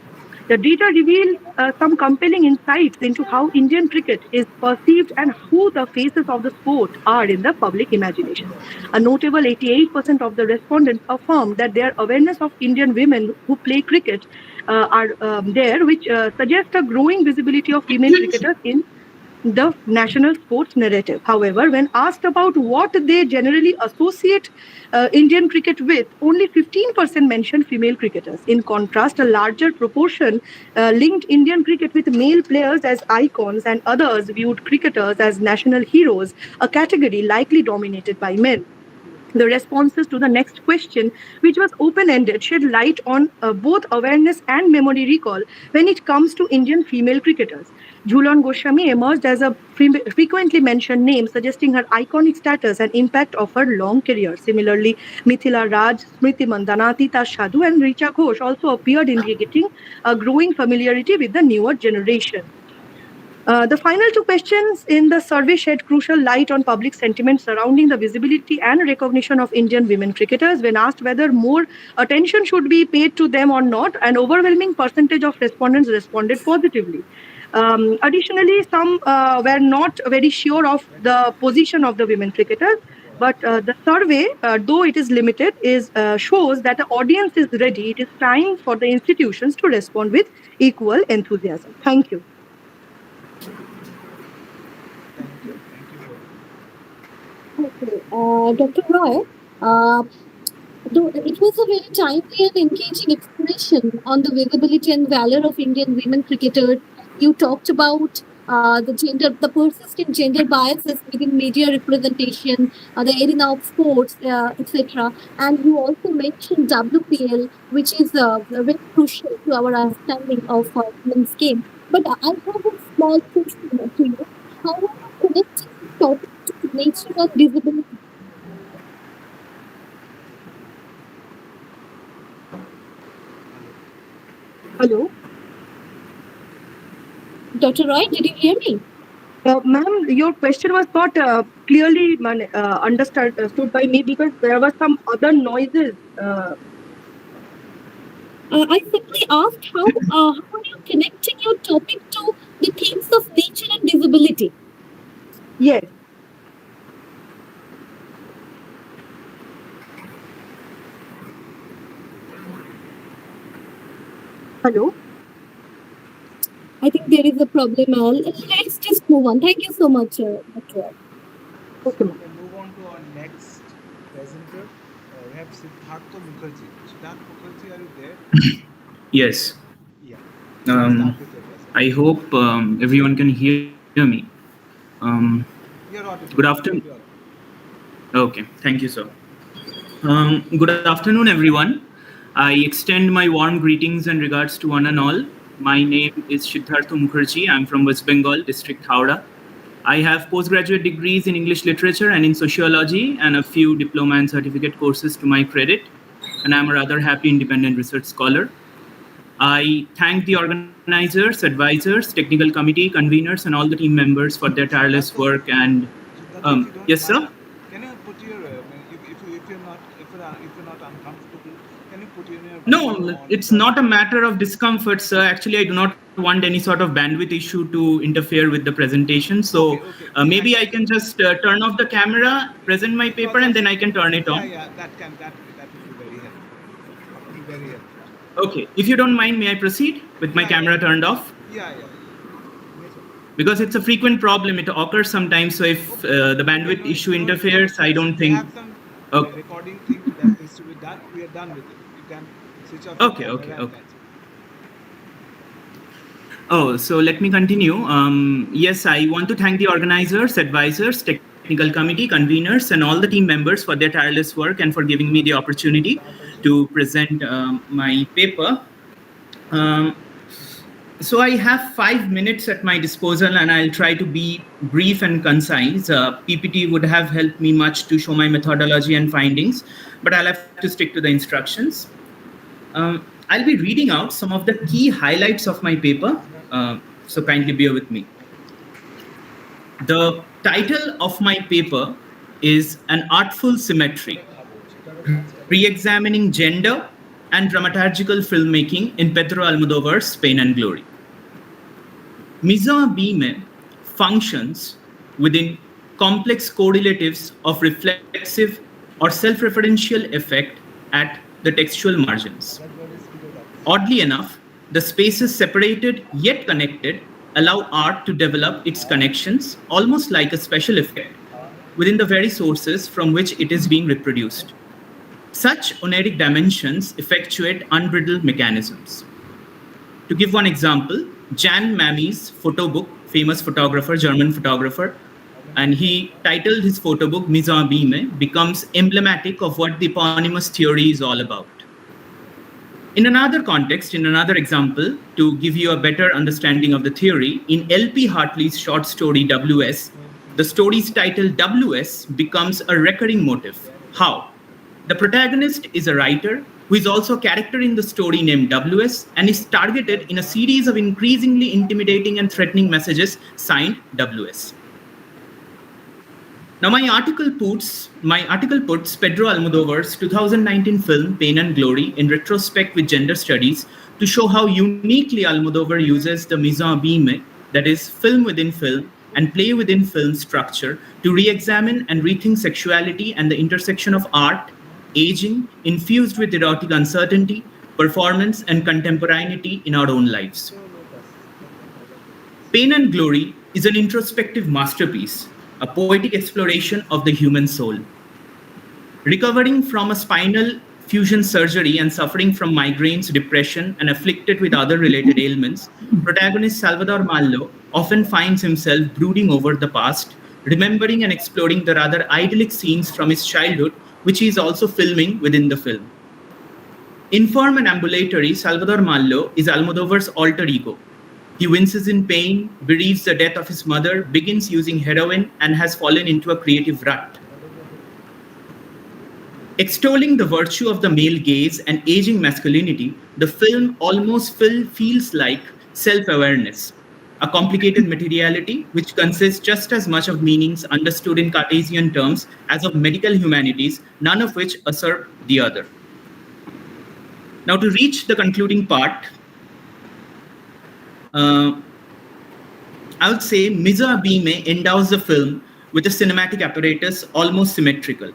The data reveals some compelling insights into how Indian cricket is perceived and who the faces of the sport are in the public imagination. A notable 88% of the respondents affirmed that their awareness of Indian women who play cricket are there, which suggests a growing visibility of female cricketers in the national sports narrative. However, when asked about what they generally associate Indian cricket with, only 15% mentioned female cricketers. In contrast, a larger proportion linked Indian cricket with male players as icons, and others viewed cricketers as national heroes, a category likely dominated by men. The responses to the next question, which was open ended, shed light on both awareness and memory recall when it comes to Indian female cricketers. Jhulan Goswami emerged as a frequently mentioned name, suggesting her iconic status and impact of her long career. Similarly, Mithila Raj, Smriti Mandana, Tita Shadhu, and Richa Ghosh also appeared, indicating a growing familiarity with the newer generation. The final two questions in the survey shed crucial light on public sentiment surrounding the visibility and recognition of Indian women cricketers. When asked whether more attention should be paid to them or not, an overwhelming percentage of respondents responded positively. Additionally, some were not very sure of the position of the women cricketers. But the survey, though it is limited, is shows that the audience is ready. It is time for the institutions to respond with equal enthusiasm. Thank you. Okay, Dr. Roy, it was a very timely and engaging explanation on the visibility and valor of Indian women cricketers. You talked about the persistent gender biases within media representation, the arena of sports, etc. And you also mentioned WPL, which is very crucial to our understanding of women's game. But I have a small question to you. How are you connecting this topic to nature and visibility? Hello. Dr. Roy, did you hear me? Ma'am, your question was not clearly understood by me because there were some other noises. I simply asked how are you connecting your topic to the themes of nature and disability? Yes. Hello. I think there is a problem. Let's just move on. Thank you so much, Dr. Roy. Okay, We can move on to our next presenter. We have Siddhartha Mukherjee. Siddhartha Mukherjee, are you there? Yes. Yeah. Um, I hope everyone can hear me. You're audible. Good afternoon. Okay, thank you, sir. Good afternoon, everyone. I extend my warm greetings and regards to one and all. My name is Siddhartha Mukherjee. I'm from West Bengal, District Howrah. I have postgraduate degrees in English literature and in sociology and a few diploma and certificate courses to my credit. And I'm a rather happy independent research scholar. I thank the organizers, advisors, technical committee, conveners, and all the team members for their tireless work. And yes, sir. Can you put your if you're not uncomfortable, can you put your No, it's not a matter of discomfort, sir. Actually, I do not want any sort of bandwidth issue to interfere with the presentation. So maybe I can just turn off the camera, present my paper, and then I can turn it on. Yeah, that would be very helpful. That would be very helpful. Okay, if you don't mind, may I proceed with my camera turned off? Yeah. Because it's a frequent problem. It occurs sometimes. So if the bandwidth issue interferes, I don't think. Okay. Recording thing that needs to be done. We are done with it. You can switch off. Okay. Oh, so let me continue. Yes, I want to thank the organizers, advisors, technical committee, conveners, and all the team members for their tireless work and for giving me the opportunity to present my paper. So I have 5 minutes at my disposal and I'll try to be brief and concise. PPT would have helped me much to show my methodology and findings, but I'll have to stick to the instructions. I'll be reading out some of the key highlights of my paper, so kindly bear with me. The title of my paper is An Artful Symmetry, Re-examining Gender and Dramaturgical Filmmaking in Pedro Almodovar's Pain and Glory. Mise en abîme functions within complex correlatives of reflexive or self-referential effect at the textual margins. Oddly enough, the spaces separated yet connected allow art to develop its connections almost like a special effect within the very sources from which it is being reproduced. Such oneric dimensions effectuate unbridled mechanisms. To give one example, Jan Mamy's photo book, famous photographer, German photographer, and he titled his photo book Mise en abîme, becomes emblematic of what the eponymous theory is all about. In another context, in another example, to give you a better understanding of the theory, in L.P. Hartley's short story WS, the story's title WS becomes a recurring motif. How? The protagonist is a writer who is also a character in the story named WS and is targeted in a series of increasingly intimidating and threatening messages signed WS. Now, my article puts Pedro Almodovar's 2019 film Pain and Glory in retrospect with gender studies to show how uniquely Almodovar uses the mise en abîme, that is, film within film, and play within film structure to re-examine and rethink sexuality and the intersection of art, aging, infused with erotic uncertainty, performance, and contemporaneity in our own lives. Pain and Glory is an introspective masterpiece, a poetic exploration of the human soul. Recovering from a spinal fusion surgery and suffering from migraines, depression, and afflicted with other related ailments, protagonist Salvador Mallo often finds himself brooding over the past, remembering and exploring the rather idyllic scenes from his childhood, which he is also filming within the film. Infirm and ambulatory, Salvador Mallo is Almodovar's alter ego. He winces in pain, bereaves the death of his mother, begins using heroin, and has fallen into a creative rut. Extolling the virtue of the male gaze and aging masculinity, the film almost feels like self-awareness, a complicated materiality which consists just as much of meanings understood in Cartesian terms as of medical humanities, none of which usurp the other. Now, to reach the concluding part, I would say Mirza Bhime endows the film with a cinematic apparatus almost symmetrical,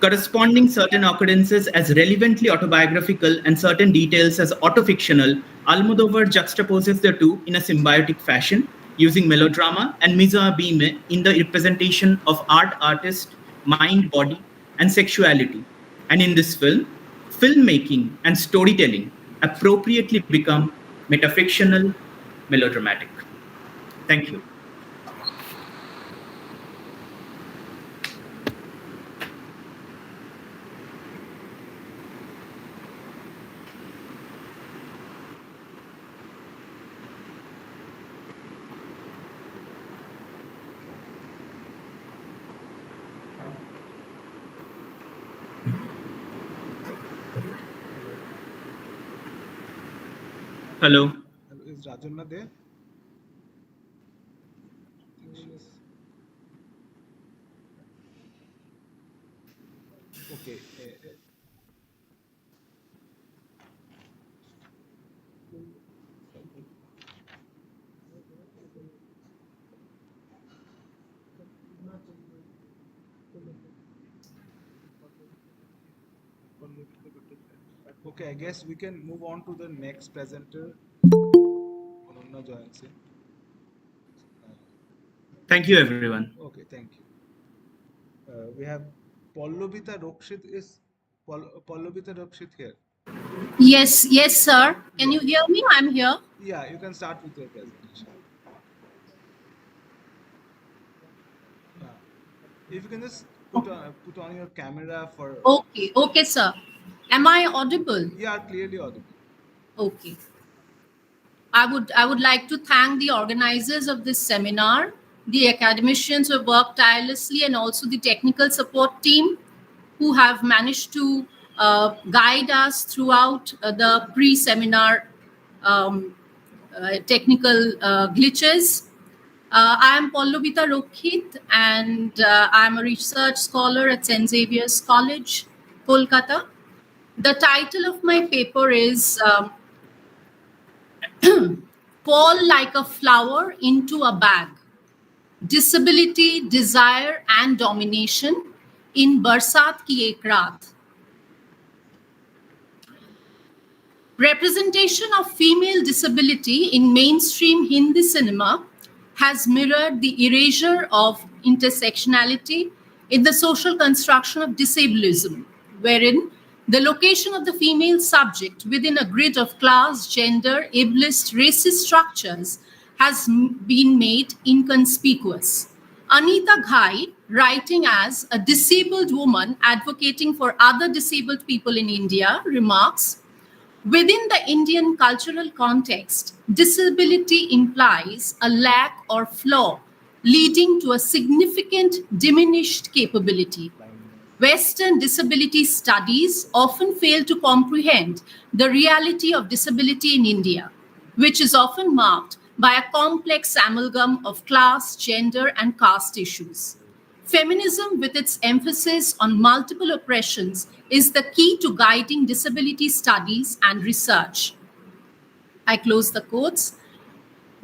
corresponding certain occurrences as relevantly autobiographical and certain details as autofictional. Almodovar juxtaposes the two in a symbiotic fashion, using melodrama and Mirza Bhime in the representation of artist, mind, body, and sexuality. And in this film, filmmaking and storytelling appropriately become metafictional, melodramatic. Thank you. Hello. Is Rajanna there? Okay. Okay, I guess we can move on to the next presenter. Joins in. Thank you, everyone. Okay, thank you. We have Pallobita Rokshit. Is Pallobita Rokshit here? Yes, yes, sir. Can you hear me? I'm here. Yeah, you can start with your presentation. If you can just put on your camera for. Okay, okay, sir. Am I audible? Yeah, clearly audible. Okay. I would like to thank the organizers of this seminar, the academicians who have worked tirelessly, and also the technical support team who have managed to guide us throughout the pre-seminar technical glitches. I am Pallobita Rokshit, and I'm a research scholar at St. Xavier's College, Kolkata. The title of my paper is Fall Like a Flower into a Bag, Disability, Desire and Domination in Barsat Ki Ek Raat. Representation of female disability in mainstream Hindi cinema has mirrored the erasure of intersectionality in the social construction of disableism, wherein the location of the female subject within a grid of class, gender, ableist, racist structures has been made inconspicuous. Anita Ghai, writing as a disabled woman advocating for other disabled people in India, remarks, within the Indian cultural context, disability implies a lack or flaw, leading to a significant diminished capability. Western disability studies often fail to comprehend the reality of disability in India, which is often marked by a complex amalgam of class, gender, and caste issues. Feminism, with its emphasis on multiple oppressions, is the key to guiding disability studies and research. I close the quotes.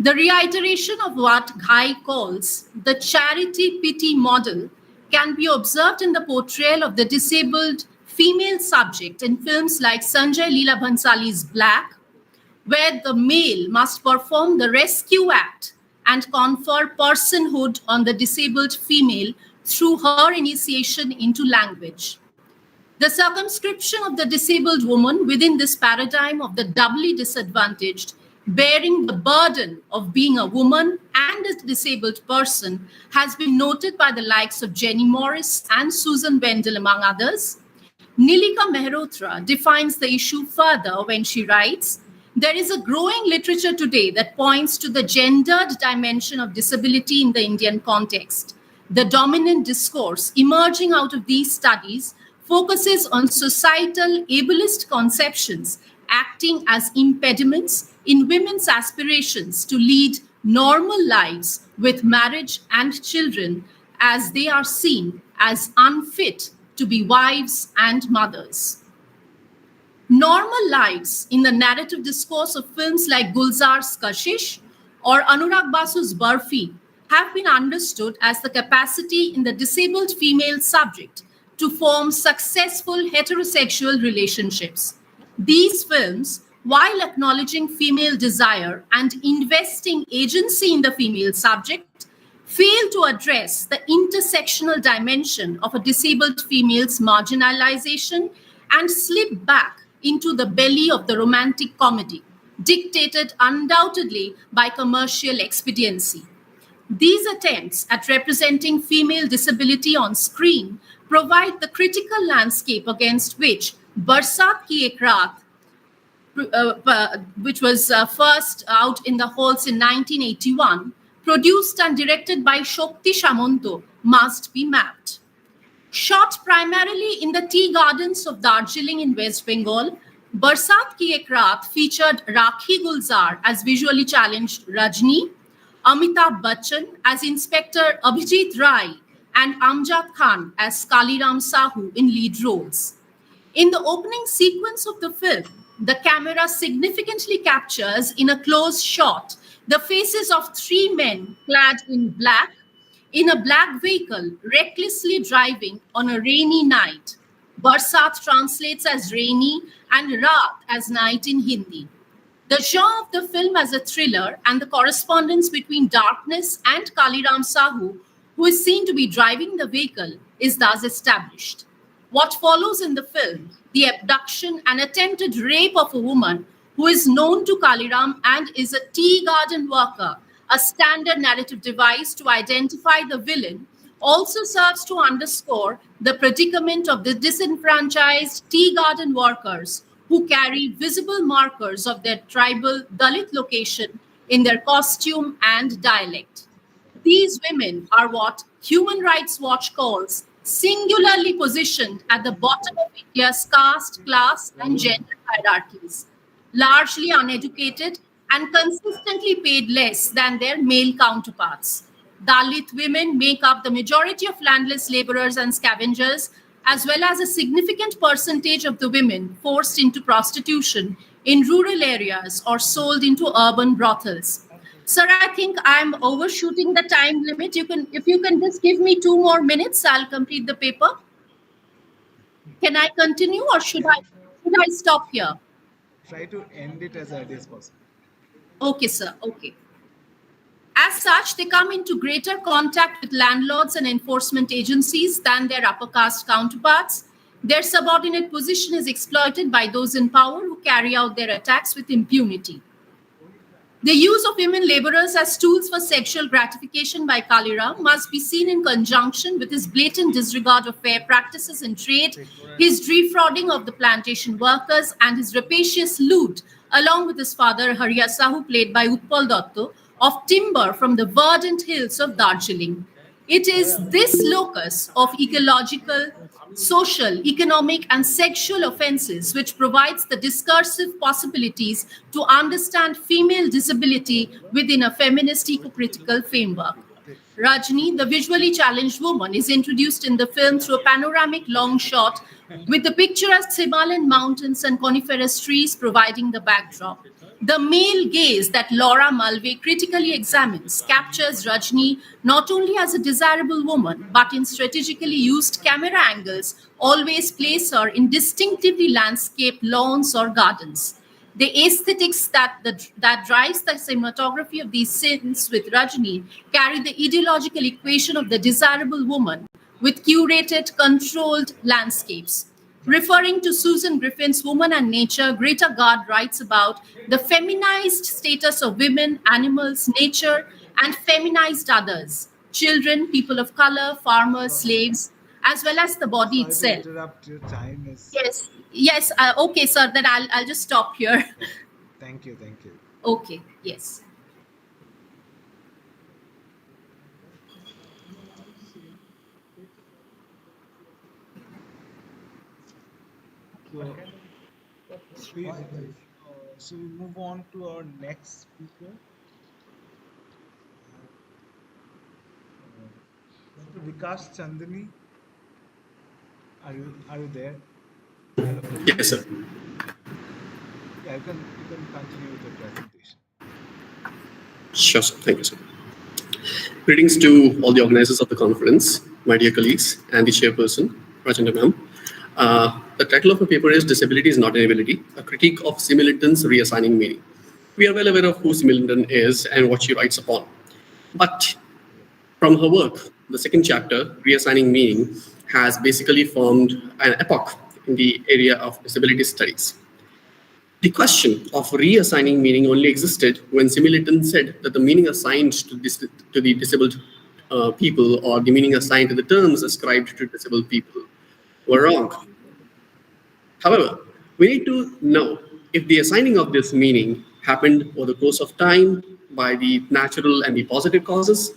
The reiteration of what Ghai calls the charity pity model can be observed in the portrayal of the disabled female subject in films like Sanjay Leela Bhansali's Black, where the male must perform the rescue act and confer personhood on the disabled female through her initiation into language. The circumscription of the disabled woman within this paradigm of the doubly disadvantaged, bearing the burden of being a woman and a disabled person, has been noted by the likes of Jenny Morris and Susan Wendell, among others. Nilika Mehrotra defines the issue further when she writes, there is a growing literature today that points to the gendered dimension of disability in the Indian context. The dominant discourse emerging out of these studies focuses on societal ableist conceptions acting as impediments in women's aspirations to lead normal lives with marriage and children, as they are seen as unfit to be wives and mothers. Normal lives in the narrative discourse of films like Gulzar's Kashish or Anurag Basu's Barfi have been understood as the capacity in the disabled female subject to form successful heterosexual relationships. These films, while acknowledging female desire and investing agency in the female subject, fail to address the intersectional dimension of a disabled female's marginalization and slip back into the belly of the romantic comedy, dictated undoubtedly by commercial expediency. These attempts at representing female disability on screen provide the critical landscape against which Barsat Ki Ek Raat, which was first out in the halls in 1981, produced and directed by Shokti Shamanto, must be mapped. Shot primarily in the tea gardens of Darjeeling in West Bengal, Barsat Ki Ek Raat featured Rakhi Gulzar as visually challenged Rajni, Amitabh Bachchan as Inspector Abhijit Rai, and Amjad Khan as Kaliram Sahu in lead roles. In the opening sequence of the film, the camera significantly captures in a close shot the faces of three men clad in black in a black vehicle recklessly driving on a rainy night. Barsat translates as rainy and Raat as night in Hindi. The genre of the film as a thriller and the correspondence between darkness and Kaliram Sahu, who is seen to be driving the vehicle, is thus established. What follows in the film, the abduction and attempted rape of a woman who is known to Kaliram and is a tea garden worker, a standard narrative device to identify the villain, also serves to underscore the predicament of the disenfranchised tea garden workers who carry visible markers of their tribal Dalit location in their costume and dialect. These women are what Human Rights Watch calls singularly positioned at the bottom of India's caste, class, and gender hierarchies, largely uneducated and consistently paid less than their male counterparts. Dalit women make up the majority of landless laborers and scavengers, as well as a significant percentage of the women forced into prostitution in rural areas or sold into urban brothels. Sir, I think I'm overshooting the time limit. If you can just give me 2 more minutes, I'll complete the paper. Can I continue or should I stop here? Try to end it as early as possible. Okay, sir. Okay. As such, they come into greater contact with landlords and enforcement agencies than their upper caste counterparts. Their subordinate position is exploited by those in power who carry out their attacks with impunity. The use of women laborers as tools for sexual gratification by Kaliram must be seen in conjunction with his blatant disregard of fair practices in trade, his defrauding of the plantation workers, and his rapacious loot, along with his father Hariya Sahu, played by Utpal Dotto, of timber from the verdant hills of Darjeeling. It is this locus of ecological, social, economic, and sexual offenses which provides the discursive possibilities to understand female disability within a feminist eco-critical framework. Rajni, the visually challenged woman, is introduced in the film through a panoramic long shot with the picturesque Himalayan mountains and coniferous trees providing the backdrop. The male gaze that Laura Mulvey critically examines captures Rajni not only as a desirable woman, but in strategically used camera angles always place her in distinctively landscaped lawns or gardens. The aesthetics that drives the cinematography of these scenes with Rajni carry the ideological equation of the desirable woman with curated, controlled landscapes. Referring to Susan Griffin's Woman and Nature, Greta Gard writes about the feminized status of women, animals, nature, and feminized others, children, people of color, farmers, slaves, as well as the body Sorry to itself. interrupt. Your time is. Yes. Okay, sir. Then I'll just stop here. Thank you. Thank you. Okay. Yes. So we move on to our next speaker, Dr. Vikas Chandani. Are you there? Hello. Yes, sir. Yeah, you can continue with the presentation. Sure, sir. Thank you, sir. Greetings to all the organizers of the conference, my dear colleagues, and the chairperson, Rajendra ma'am. The title of the paper is Disability is Not an Ability, a critique of similitons reassigning meaning. We are well aware of who similiton is and what she writes upon. But from her work, the second chapter, Reassigning Meaning, has basically formed an epoch in the area of disability studies. The question of reassigning meaning only existed when Similiton said that the meaning assigned to the disabled people or the meaning assigned to the terms ascribed to disabled people were wrong. However, we need to know if the assigning of this meaning happened over the course of time by the natural and the positive causes,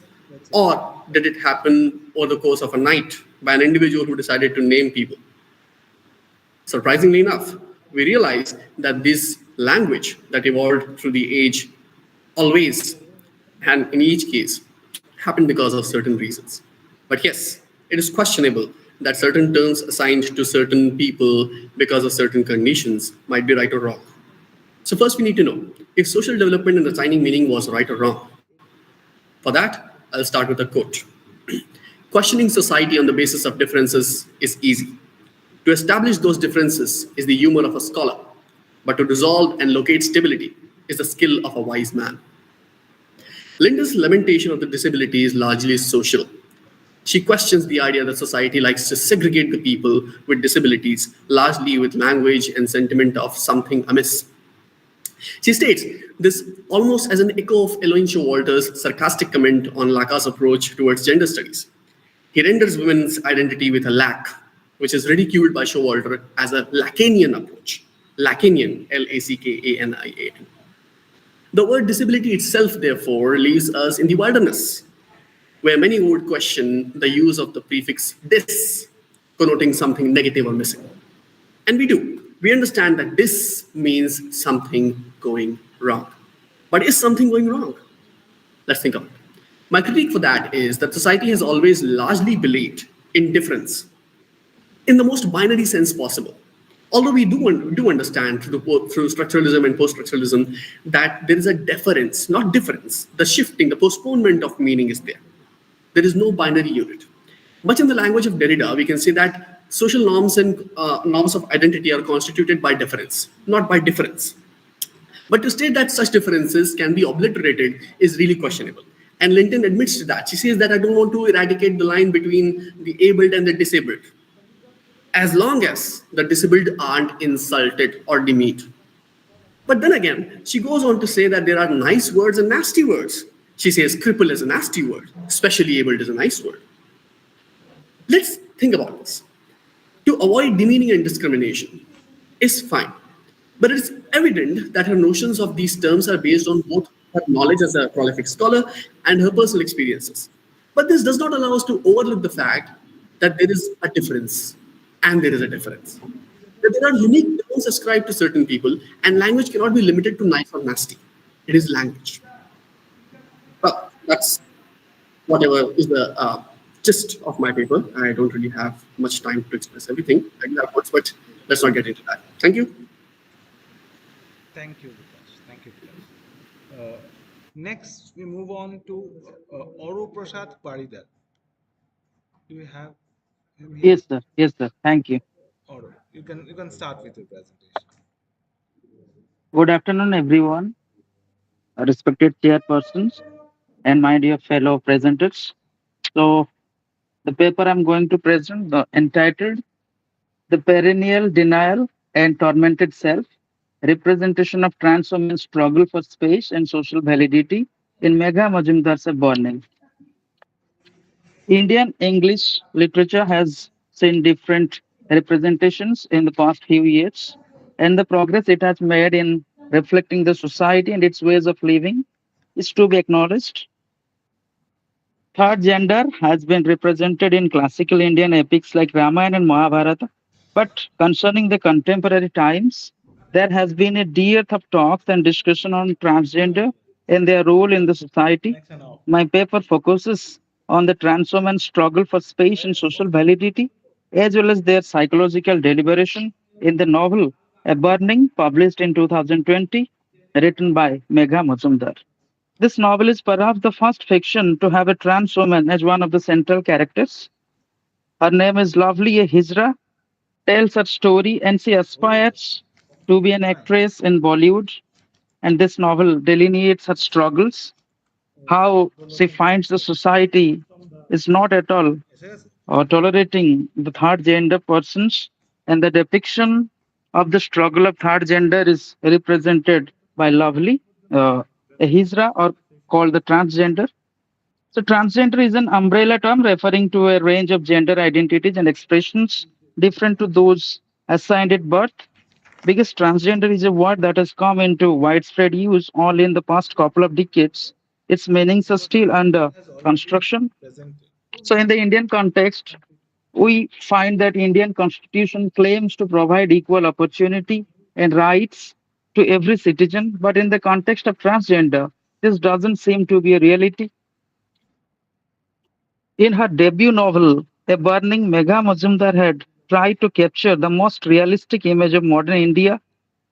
or did it happen over the course of a night by an individual who decided to name people? Surprisingly enough, we realize that this language that evolved through the age always, and in each case, happened because of certain reasons. But yes, it is questionable that certain terms assigned to certain people because of certain conditions might be right or wrong. So first we need to know if social development in assigning meaning was right or wrong. For that, I'll start with a quote. Questioning society on the basis of differences is easy. To establish those differences is the humor of a scholar, but to resolve and locate stability is the skill of a wise man. Linda's lamentation of the disability is largely social. She questions the idea that society likes to segregate the people with disabilities, largely with language and sentiment of something amiss. She states this almost as an echo of Eloine Showalter's sarcastic comment on Lacan's approach towards gender studies. He renders women's identity with a lack, which is ridiculed by Showalter as a Lacanian approach. Lacanian, L-A-C-K-A-N-I-A-N. The word disability itself, therefore, leaves us in the wilderness, where many would question the use of the prefix dis, connoting something negative or missing. And we do. We understand that this means something going wrong. But is something going wrong? Let's think of it. My critique for that is that society has always largely believed in difference in the most binary sense possible. Although we do understand through structuralism and post-structuralism that there is a deference, not difference. The shifting, the postponement of meaning is there. There is no binary unit. Much in the language of Derrida, we can say that social norms and norms of identity are constituted by difference, not by difference. But to state that such differences can be obliterated is really questionable. And Linton admits to that. She says that I don't want to eradicate the line between the abled and the disabled, as long as the disabled aren't insulted or demeaned. But then again, she goes on to say that there are nice words and nasty words. She says cripple is a nasty word, especially abled is a nice word. Let's think about this. To avoid demeaning and discrimination is fine. But it's evident that her notions of these terms are based on both her knowledge as a prolific scholar and her personal experiences. But this does not allow us to overlook the fact that there is a difference, and there is a difference. That there are unique terms ascribed to certain people, and language cannot be limited to nice or nasty. It is language. Well, that's whatever is the gist of my paper. I don't really have much time to express everything. I do have words, but let's not get into that. Thank you. Thank you, Vikas. Thank you, Vikas. Next, we move on to Oru Prasad Paridar. Do you have him here? Yes, sir. Yes, sir. Thank you. Oru, you can start with your presentation. Good afternoon, everyone, respected chairpersons, and my dear fellow presenters. So, the paper I'm going to present, entitled "The Perennial Denial and Tormented Self: Representation of Trans Women's Struggle for Space and Social Validity" in Megha Majumdar's Burning. Indian English literature has seen different representations in the past few years, and the progress it has made in reflecting the society and its ways of living is to be acknowledged. Third gender has been represented in classical Indian epics like Ramayana and Mahabharata, But concerning the contemporary times, there has been a dearth of talks and discussion on transgender and their role in the society. My paper focuses on the trans women's struggle for space and social validity, as well as their psychological deliberation in the novel A Burning, published in 2020, written by Megha Mazumdar. This novel is perhaps the first fiction to have a trans woman as one of the central characters. Her name is Lovely Hijra, tells her story, and she aspires to be an actress in Bollywood. And this novel delineates her struggles, how she finds the society is not at all tolerating the third gender persons, and the depiction of the struggle of third gender is represented by Lovely, a Hijra, or called the transgender. So, transgender is an umbrella term referring to a range of gender identities and expressions different to those assigned at birth. Because transgender is a word that has come into widespread use only in the past couple of decades, its meanings are still under construction. So, in the Indian context, we find that Indian Constitution claims to provide equal opportunity and rights to every citizen, but in the context of transgender, this doesn't seem to be a reality. In her debut novel, A Burning, Megha Mazumdar had tried to capture the most realistic image of modern India.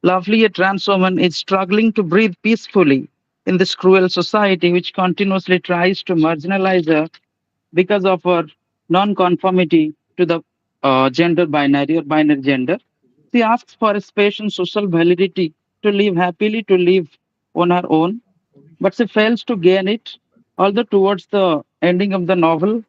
Lovely, a trans woman, is struggling to breathe peacefully in this cruel society which continuously tries to marginalize her because of her non-conformity to the gender binary or binary gender. She asks for a space and social validity to live happily, to live on her own, but she fails to gain it. Although towards the ending of the novel,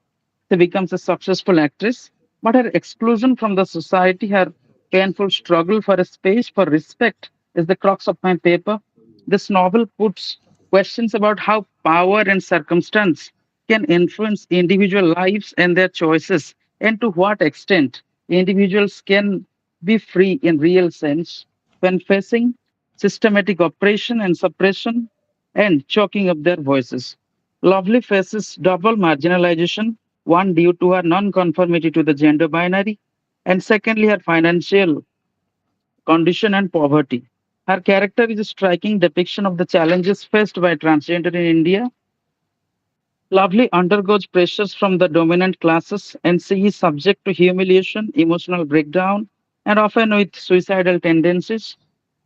she becomes a successful actress, but her exclusion from the society, her painful struggle for a space, for respect, is the crux of my paper. This novel puts questions about how power and circumstance can influence individual lives and their choices, and to what extent individuals can be free in real sense when facing systematic oppression and suppression and choking of their voices. Lovely faces double marginalization, one due to her non-conformity to the gender binary, and secondly, her financial condition and poverty. Her character is a striking depiction of the challenges faced by transgender in India. Lovely undergoes pressures from the dominant classes, and she is subject to humiliation, emotional breakdown, and often with suicidal tendencies.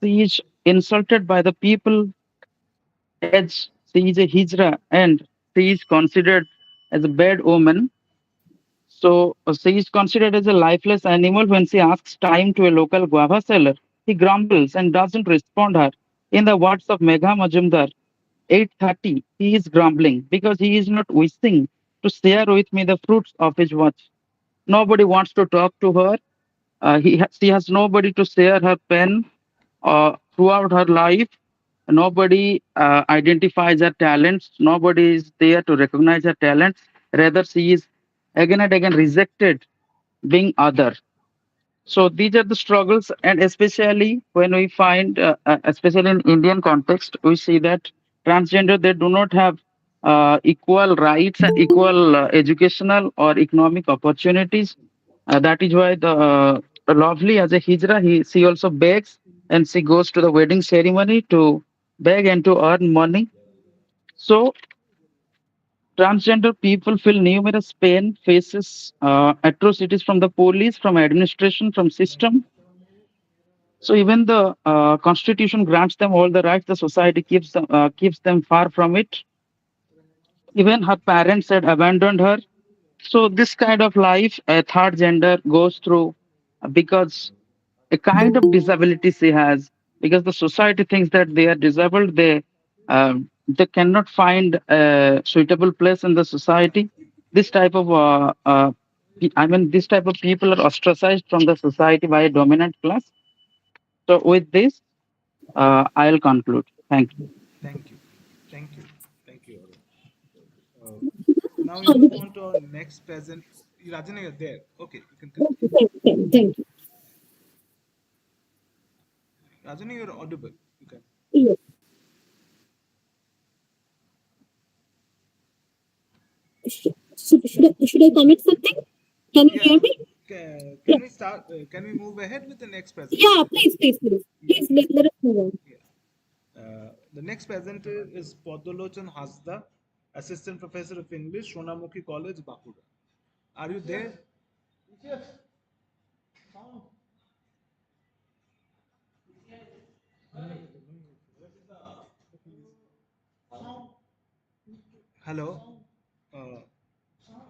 She is insulted by the people as she is a hijra and she is considered as a bad woman. So she is considered as a lifeless animal. When she asks time to a local guava seller, he grumbles and doesn't respond her. In the words of Megha Majumdar, 8:30, he is grumbling because he is not wishing to share with me the fruits of his work. Nobody wants to talk to her. She has nobody to share her pain throughout her life. Nobody identifies her talents. Nobody is there to recognize her talents. Rather, she is again and again rejected being other. So these are the struggles, and especially when we find, especially in Indian context, we see that transgender, they do not have equal rights and equal educational or economic opportunities. That is why the Lovely, as a hijra, she also begs and she goes to the wedding ceremony to beg and to earn money. So transgender people feel numerous pain, faces atrocities from the police, from administration, from system. So even the constitution grants them all the rights, the society keeps them far from it. Even her parents had abandoned her. So this kind of life a third gender goes through because a kind of disability she has, because the society thinks that they are disabled, they cannot find a suitable place in the society. This type of this type of people are ostracized from the society by a dominant class. So with this, I'll conclude. Thank you. Thank you. Thank you. Thank you, Arun. Now we move on to our next present. Rajana, you're there. Okay, you can continue. Thank you. Rajana, you're audible. You can. Yes. Should I comment something? Can you Yeah, hear me? Can we start? Can we move ahead with the next presentation? Yeah, please. Please let us move on. The next presenter is Podolochan Hasda, Assistant Professor of English, Shonamukhi College, Bankura. Are you there? Hello? Uh,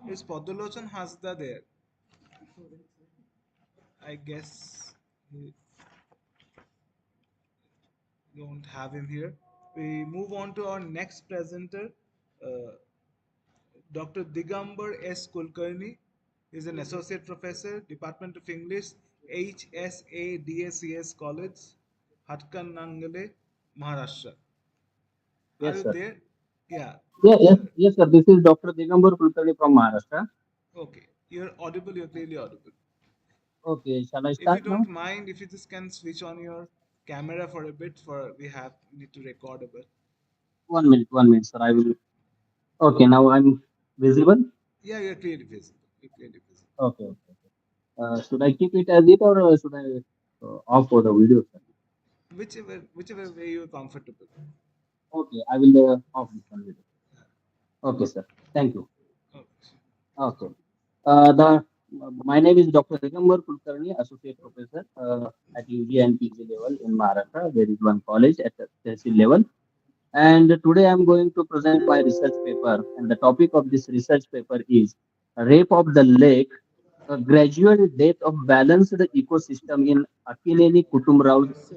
is Podolochan Hasda there? I guess we don't have him here. We move on to our next presenter, uh, Dr. Digambar S. Kulkarni is an associate professor, Department of English, HSADSES College, Hatkanangale, Maharashtra. Are Yes, you sir. there? Yeah. Yes, sir. This is Dr. Digambar Kulkarni from Maharashtra. Okay. You're audible. You're clearly audible. Okay, shall I If you start now? don't mind, if you just can switch on your camera for a bit, for we need to record a bit. 1 minute, sir. I will. Okay, now I'm visible. Yeah, you're clearly visible. You're clearly visible. Okay. Should I keep it as it or should I off for the video, sir? Whichever way you're comfortable. Okay, I will off this one video. Okay, sir. Thank you. Okay. The My name is Dr. Digambar Kulkarni, Associate Professor at UG and PG level in Maharashtra. There is one college at the tehsil level. And today I'm going to present my research paper. And the topic of this research paper is Rape of the Lake, a gradual death of balanced ecosystem in Akineni Kutumrao's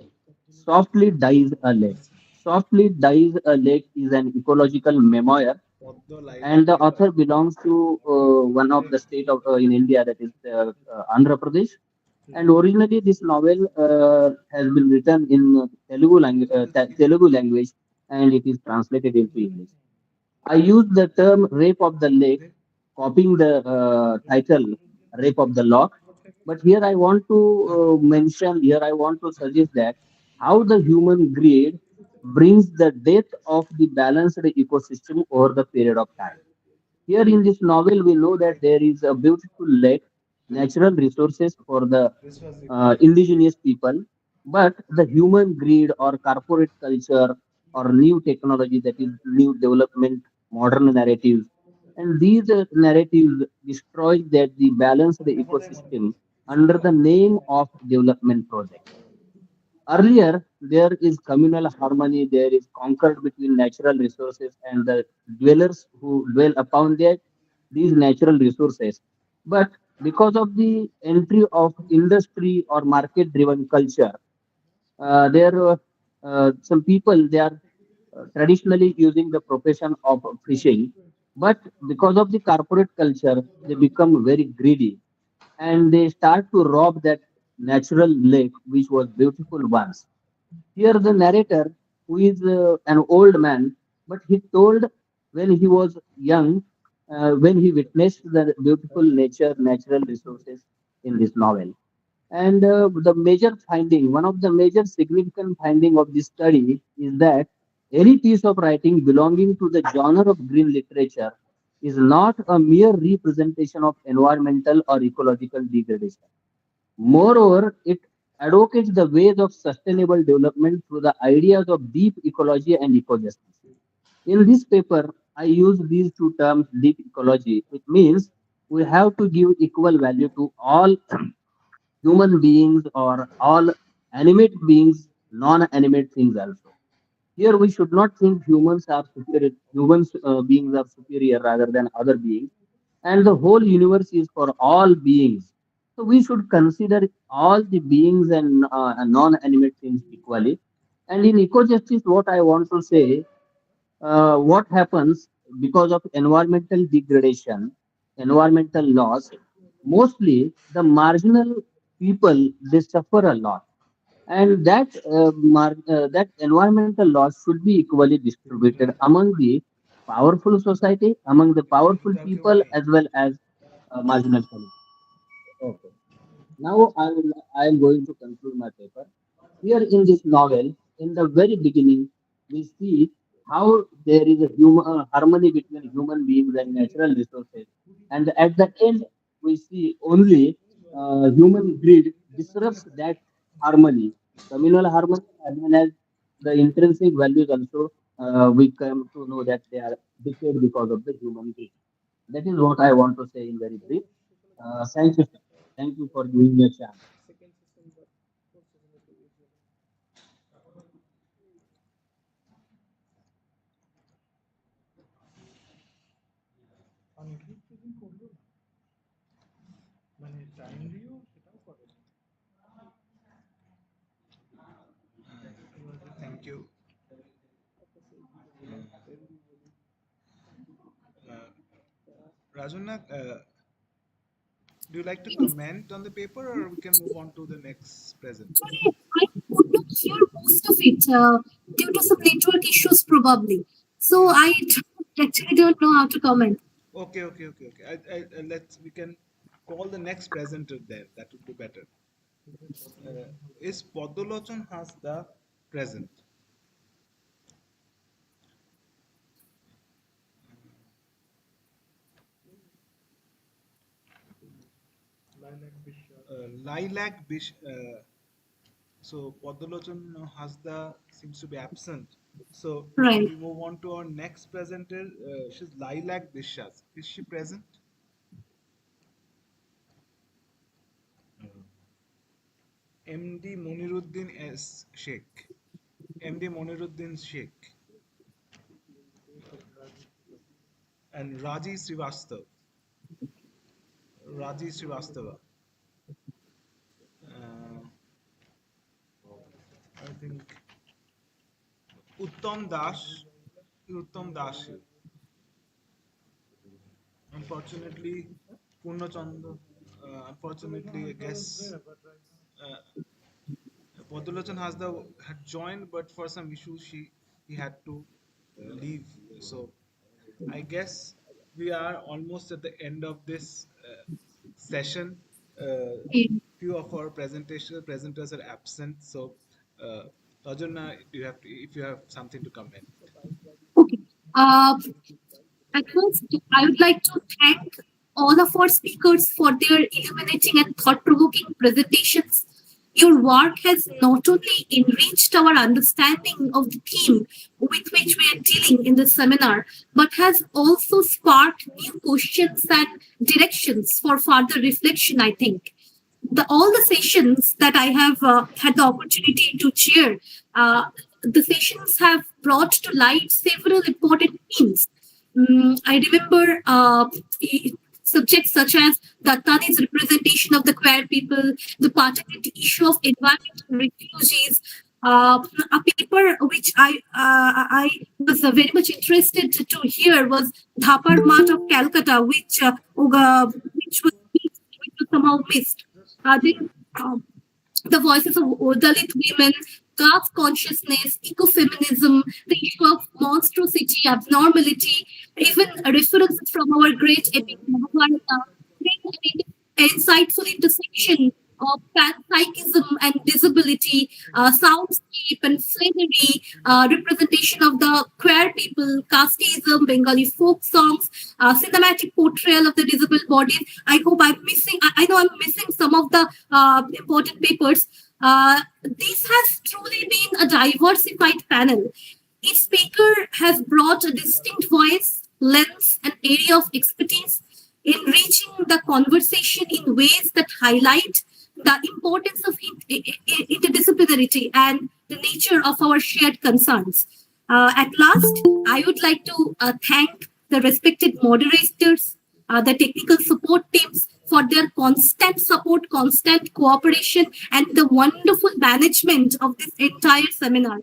Softly Dies a Lake. Softly Dies a Lake is an ecological memoir, and the author belongs to one of the state of in India, that is Andhra Pradesh. And originally, this novel has been written in Telugu language, and it is translated into English. I use the term "rape of the lake," copying the title "Rape of the Lock." But here I want to here I want to suggest that how the human greed brings the death of the balanced ecosystem over the period of time. Here in this novel, we know that there is a beautiful lake, natural resources for the indigenous people, but the human greed or corporate culture or new technology, that is new development, modern narratives, and these narratives destroy that the balance of the ecosystem under the name of development project. Earlier, there is communal harmony, there is concord between natural resources and the dwellers who dwell upon these natural resources. But because of the entry of industry or market driven culture, there some people they are traditionally using the profession of fishing, but because of the corporate culture, they become very greedy and they start to rob that natural lake which was beautiful once. Here, the narrator, who is an old man, but he told when he was young, when he witnessed the beautiful nature, natural resources in this novel. And the major finding, one of the major significant finding of this study is that any piece of writing belonging to the genre of green literature is not a mere representation of environmental or ecological degradation. Moreover, it advocates the ways of sustainable development through the ideas of deep ecology and ecojustice. In this paper, I use these two terms, deep ecology. It means we have to give equal value to all human beings or all animate beings, non-animate things also. Here we should not think humans are superior, humans beings are superior rather than other beings, and the whole universe is for all beings. So we should consider all the beings and non-animate things equally. And in eco-justice, what I want to say, what happens because of environmental degradation, environmental loss, mostly the marginal people they suffer a lot, and that environmental loss should be equally distributed among the powerful society, among the powerful people as well as marginal community. Okay. Now I am going to conclude my paper. Here in this novel, in the very beginning, we see how there is a harmony between human beings and natural resources, and at the end, we see only human greed disrupts that harmony, communal harmony, as well as the intrinsic values also. We come to know that they are decayed because of the human greed. That is what I want to say in very brief. Thank you, sir. Thank you for giving me a chance. Thank you. Rajuna, do you like to comment on the paper, or we can move on to the next presenter? Sorry, I could not hear most of it due to some network issues, probably. So I actually don't know how to comment. Okay. We can call the next presenter there. That would be better. Is Podolochon has the present? Lilac Bish. So Podolochon has the seems to be absent. So Right. we move on to our next presenter. She's Lilac Bishas. Is she present? MD Moniruddin S. Sheikh. MD Moniruddin Sheikh. And Raji Srivastava. Raji Srivastava. I think Uttam Das. Uttam Das. Unfortunately, Purnachanda. Unfortunately, I guess Podolochan had joined, but for some issues he had to leave. So I guess we are almost at the end of this session. Few of our presenters are absent. So Rajana, if you have something to comment. Okay. At first, I would like to thank all of our speakers for their illuminating and thought-provoking presentations. Your work has not only enriched our understanding of the theme with which we are dealing in the seminar, but has also sparked new questions and directions for further reflection, I think. All the sessions that I have had the opportunity to chair, the sessions have brought to light several important themes. I remember subjects such as Dattani's representation of the queer people, the particular issue of environmental refugees, a paper which I was very much interested to hear was Dhapar Mart of Calcutta, which was somehow missed. The voices of Dalit women, caste consciousness, ecofeminism, the issue of monstrosity, abnormality, even references from our great epic Mahabharata, bring an insightful intersection of panpsychism and disability, soundscape and flannery, representation of the queer people, casteism, Bengali folk songs, cinematic portrayal of the disabled bodies. I hope I'm missing, I know I'm missing some of the important papers. This has truly been a diversified panel. Each speaker has brought a distinct voice, lens, and area of expertise, enriching the conversation in ways that highlight the importance of interdisciplinarity and the nature of our shared concerns. At last, I would like to thank the respected moderators, the technical support teams for their constant support, constant cooperation, and the wonderful management of this entire seminar.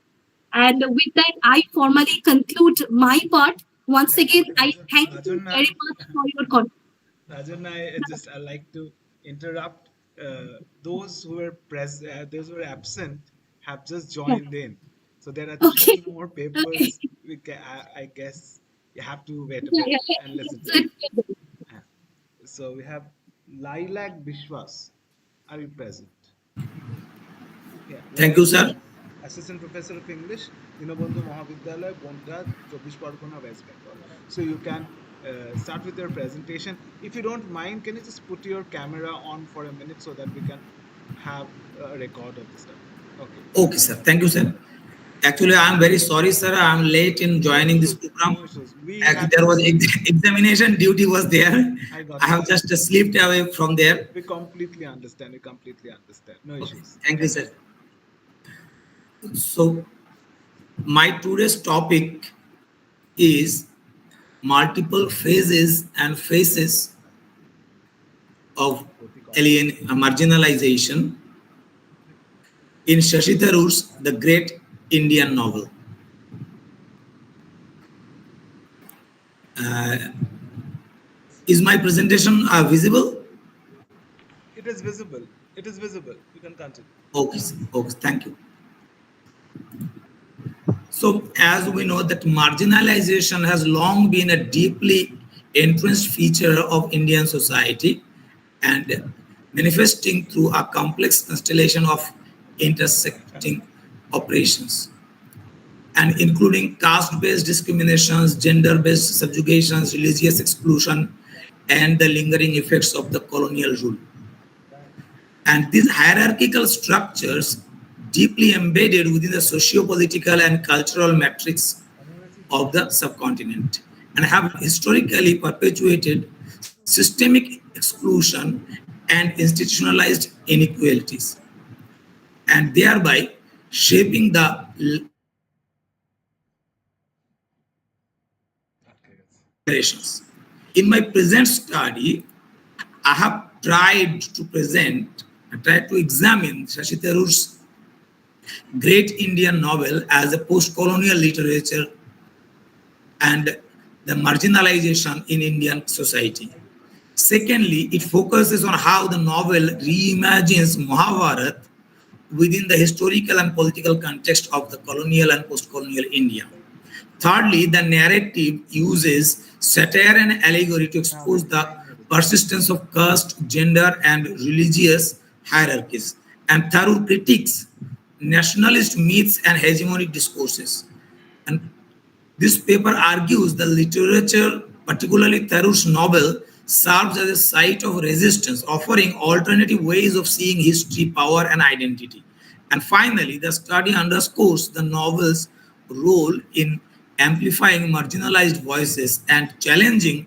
And with that, I formally conclude my part. Once again, I thank you very much for your confidence. Rajan, I like to interrupt. Those who were those who were absent have just joined in. So there are three more papers. I guess you have to wait a bit and listen to it. So we have Lilac Bishwas. Are you present? Yeah. Thank you, sir. Assistant Professor of English, Dinobandhu Mahavidyalaya, Bondra, 24 Pargona, West Bengal. So you can start with your presentation. If you don't mind, can you just put your camera on for a minute so that we can have a record of the stuff? Okay. Okay, sir. Thank you, sir. Actually, I am very sorry, sir. I am late in joining this program. No issues. There was examination duty was there. I got I have just slipped away from there. We completely understand. We completely understand. No issues. Thank you, sir. So, my today's topic is multiple phases and faces of marginalization in Shashi Tharoor's The Great Indian Novel. Is my presentation visible? It is visible. It is visible. You can continue. Okay, okay, thank you. So, as we know that marginalization has long been a deeply entrenched feature of Indian society and manifesting through a complex constellation of intersecting operations and including caste-based discriminations, gender-based subjugations, religious exclusion, and the lingering effects of the colonial rule. And these hierarchical structures deeply embedded within the socio-political and cultural matrix of the subcontinent and have historically perpetuated systemic exclusion and institutionalized inequalities, and thereby shaping the generations. In my present study, I have tried to examine Shashi Tharoor's Great Indian Novel as a post-colonial literature and the marginalization in Indian society. Secondly, it focuses on how the novel reimagines Mahabharata within the historical and political context of the colonial and post-colonial India. Thirdly, the narrative uses satire and allegory to expose the persistence of caste, gender, and religious hierarchies. And Tharoor critiques nationalist myths and hegemonic discourses. And this paper argues the literature, particularly Tharoor's novel, serves as a site of resistance, offering alternative ways of seeing history, power, and identity. And finally, the study underscores the novel's role in amplifying marginalized voices and challenging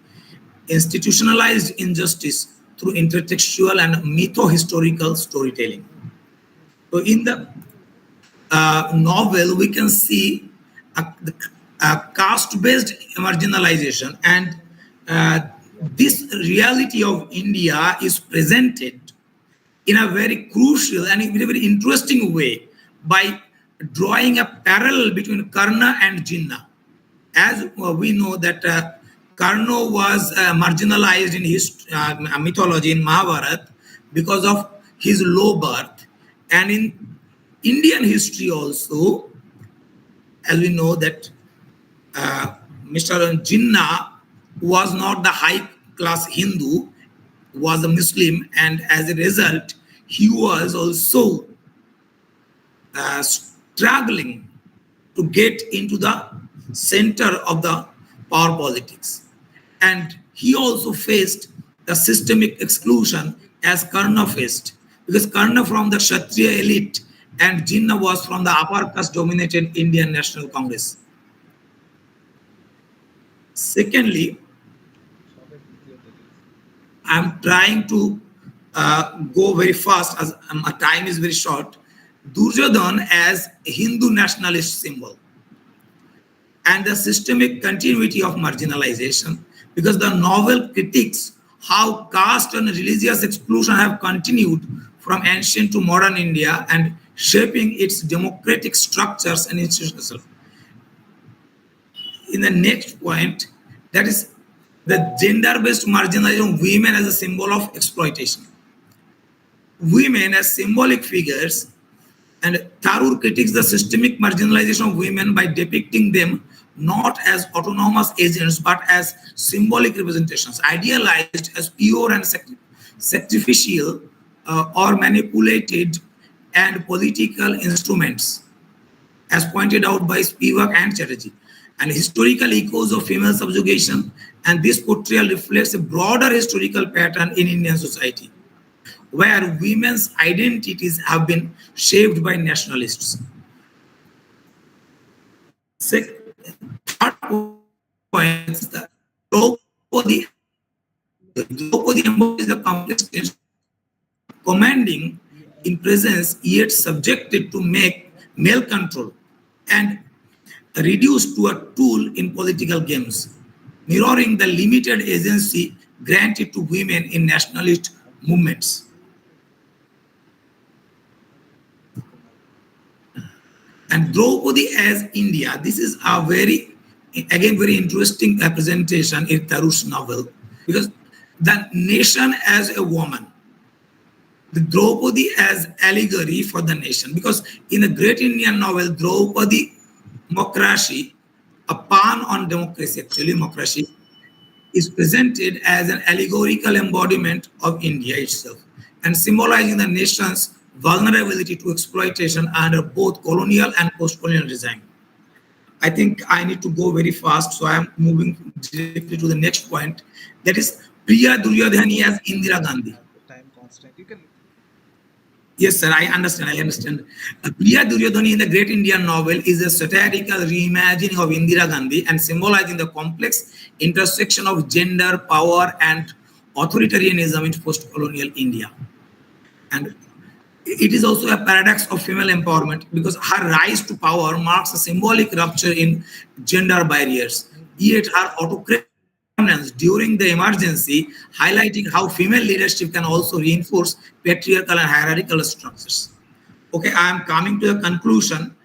institutionalized injustice through intertextual and mytho-historical storytelling. So in the novel, we can see a caste-based marginalization, and this reality of India is presented in a very crucial and in a very interesting way by drawing a parallel between Karna and Jinnah. As we know that Karna was marginalized in his mythology in Mahabharata because of his low birth, and in Indian history also, as we know that Mr. Jinnah was not the high class Hindu, was a Muslim, and as a result, he was also struggling to get into the center of the power politics. And he also faced the systemic exclusion as Karna faced, because Karna from the Kshatriya elite and Jinnah was from the upper caste dominated Indian National Congress. Secondly, I'm trying to go very fast as my time is very short. Duryodhan as a Hindu nationalist symbol and the systemic continuity of marginalization, because the novel critiques how caste and religious exclusion have continued from ancient to modern India and shaping its democratic structures and institutions. In the next point, that is the gender-based marginalization of women as a symbol of exploitation. Women as symbolic figures, and Tharoor critiques the systemic marginalization of women by depicting them not as autonomous agents but as symbolic representations, idealized as pure and sacrificial or manipulated and political instruments, as pointed out by Spivak and Chatterjee. and historical echoes of female subjugation, and this portrayal reflects a broader historical pattern in Indian society, where women's identities have been shaped by nationalists. Third point is that Draupadi embodies the complex tension, commanding in presence yet subjected to male control and reduced to a tool in political games, mirroring the limited agency granted to women in nationalist movements. And Draupadi as India, this is a very interesting representation in Taru's novel, because the nation as a woman, the Draupadi as allegory for the nation, because in the great Indian novel, Draupadi Mokrashi, a pun on democracy, actually Mokrashi, is presented as an allegorical embodiment of India itself and symbolizing the nation's vulnerability to exploitation under both colonial and post-colonial regime. I think I need to go very fast, so I am moving directly to the next point. That is Priya Duryodhani as Indira Gandhi. Time constant. You can. Yes, sir, I understand. Priya Duryodhani in the great Indian novel is a satirical reimagining of Indira Gandhi and symbolizing the complex intersection of gender, power, and authoritarianism in post-colonial India. And it is also a paradox of female empowerment because her rise to power marks a symbolic rupture in gender barriers. Yet her autocratic dominance during the emergency, highlighting how female leadership can also reinforce patriarchal and hierarchical structures. Okay, I am coming to a conclusion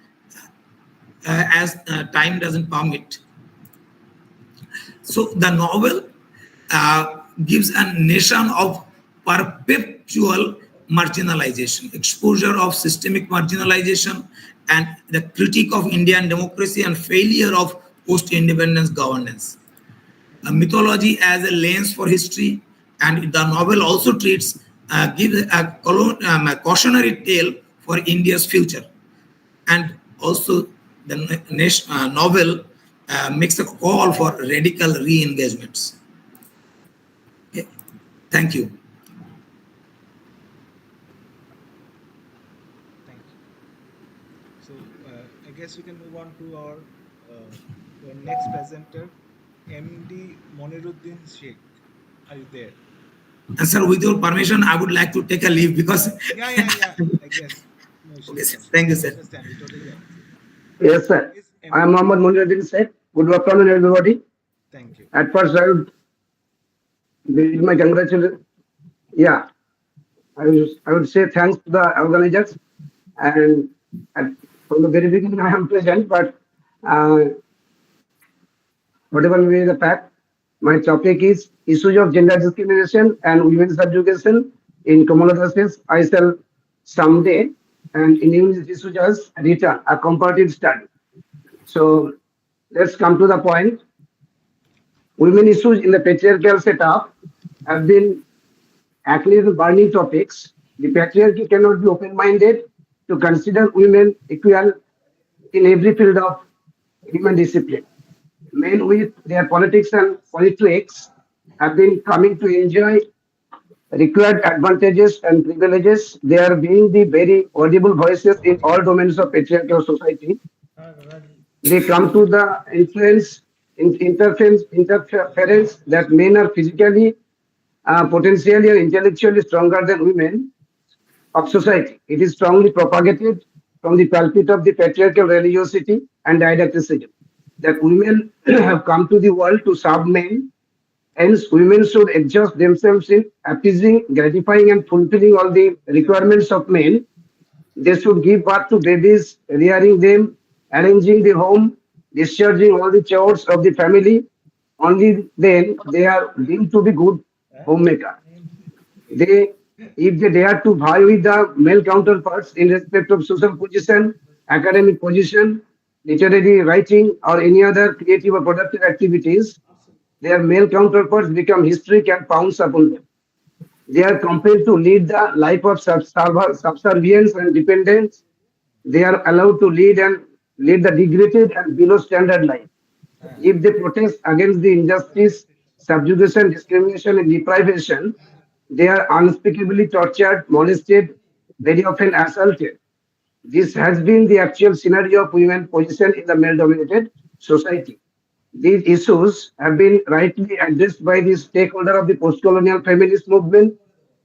as time doesn't permit. So the novel gives a nation of perpetual marginalization, exposure of systemic marginalization, and the critique of Indian democracy and failure of post-independence governance. A mythology as a lens for history, and the novel also gives a cautionary tale for India's future. And also the novel makes a call for radical re-engagements. Okay. Thank you. So I guess we can move on to our next presenter, MD Moniruddin Sheikh. Are you there? And sir, with your permission, I would like to take a leave because. Yeah. I guess. No, okay, sir. Thank you, sir. Yes, sir. I am Mohammad Moniruddin Sheikh. Good afternoon, everybody. Thank you. At first, I would give my congratulations. Yeah, I would say thanks to the organizers, and from the very beginning I am present. But whatever may be the fact, my topic is issues of gender discrimination and women's subjugation in Commonwealth. I shall someday and in English issues as written a comparative study. So let's come to the point. Women issues in the patriarchal setup have been actually the burning topics. The patriarchy cannot be open-minded to consider women equal in every field of human discipline. Men with their politics and politics have been coming to enjoy required advantages and privileges. They are being the very audible voices in all domains of patriarchal society. They come to the interference that men are physically, potentially, and intellectually stronger than women of society. It is strongly propagated from the pulpit of the patriarchal religiosity and didacticism that women have come to the world to serve men. Hence, women should exhaust themselves in appeasing, gratifying, and fulfilling all the requirements of men. They should give birth to babies, rearing them, arranging the home, discharging all the chores of the family. Only then they are deemed to be good homemaker. If they dare to vie with the male counterparts in respect of social position, academic position, literary writing, or any other creative or productive activities, their male counterparts become hysteric and pounce upon them. They are compelled to lead the life of subservience and dependence. They are allowed to lead the degraded and below standard life. If they protest against the injustice, subjugation, discrimination, and deprivation, they are unspeakably tortured, molested, very often assaulted. This has been the actual scenario of women's position in the male-dominated society. These issues have been rightly addressed by the stakeholder of the post-colonial feminist movement,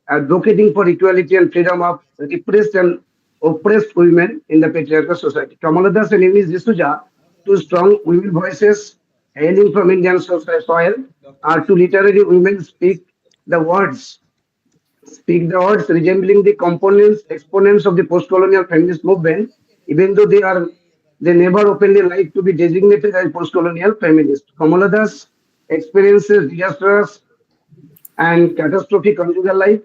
advocating for equality and freedom of repressed and oppressed women in the patriarchal society. Kamala Das and Amy D'Souza, two strong women voices hailing from Indian soil, are two literary women speak the words resembling the components exponents of the post-colonial feminist movement, even though they never openly like to be designated as post-colonial feminist. Kamala Das experiences disastrous and catastrophic conjugal life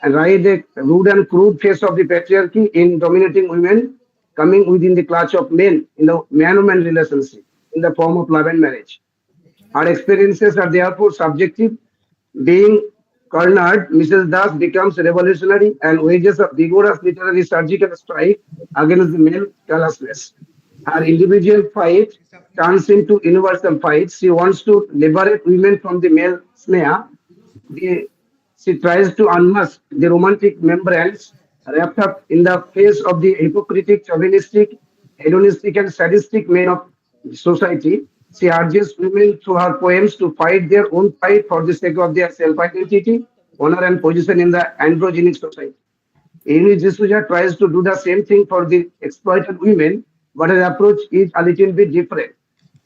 and ride the rude and crude face of the patriarchy in dominating women, coming within the clutch of men in the man-woman relationship in the form of love and marriage. Her experiences are therefore subjective. Being cornered, Mrs. Das becomes revolutionary and wages a vigorous literary surgical strike against the male callousness. Her individual fight turns into universal fight. She wants to liberate women from the male snare. The, she tries to unmask the romantic membranes wrapped up in the face of the hypocritic, chauvinistic, hedonistic, and sadistic men of society. She urges women through her poems to fight their own fight for the sake of their self-identity, honor, and position in the androgynous society. Amy D'Souza tries to do the same thing for the exploited women, but her approach is a little bit different.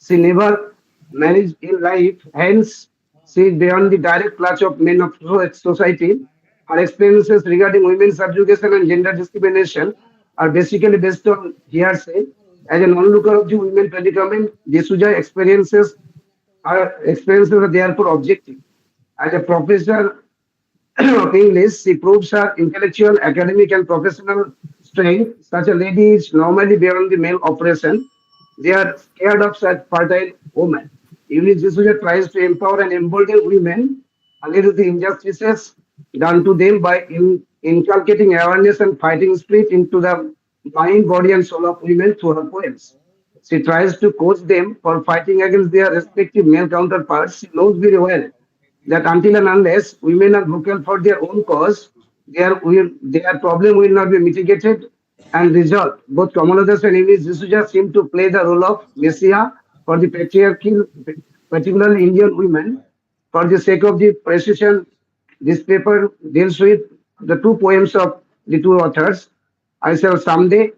She never managed in life, hence she is beyond the direct clutch of men of society. Her experiences regarding women's subjugation and gender discrimination are basically based on hearsay. As an onlooker of the women predicament, D'Souza experiences are therefore objective. As a professor of English, she proves her intellectual, academic, and professional strength. Such a lady is normally beyond the male oppression. They are scared of such fertile women. Eunice D'Souza tries to empower and embolden women against the injustices done to them by inculcating awareness and fighting spirit into the mind, body, and soul of women through her poems. She tries to coach them for fighting against their respective male counterparts. She knows very well that until and unless women are vocal for their own cause, their problem will not be mitigated and resolved. Both Kamala Das and Amy D'Souza seem to play the role of messiah for the patriarchal, particularly Indian women. For the sake of the precision, this paper deals with the two poems of the two authors. I Shall Someday,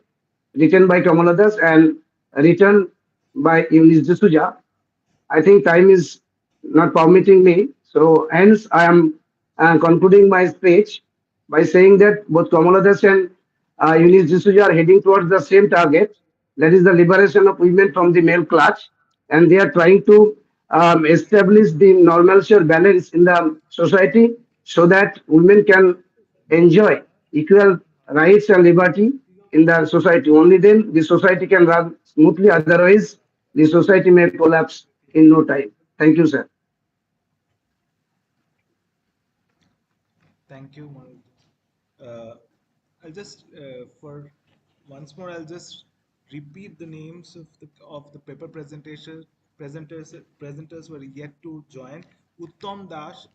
written by Kamala Das and written by Eunice D'Souza. I think time is not permitting me. So hence I am concluding my speech by saying that both Kamala Das and Eunice D'Souza are heading towards the same target, that is the liberation of women from the male clutch, and they are trying to establish the normalcy or balance in the society so that women can enjoy equal rights and liberty in the society. Only then the society can run smoothly. Otherwise, the society may collapse in no time. Thank you, sir. Thank you, Manoj. I'll just for once more I'll just repeat the names of the paper presenters were yet to join. Uttam Das,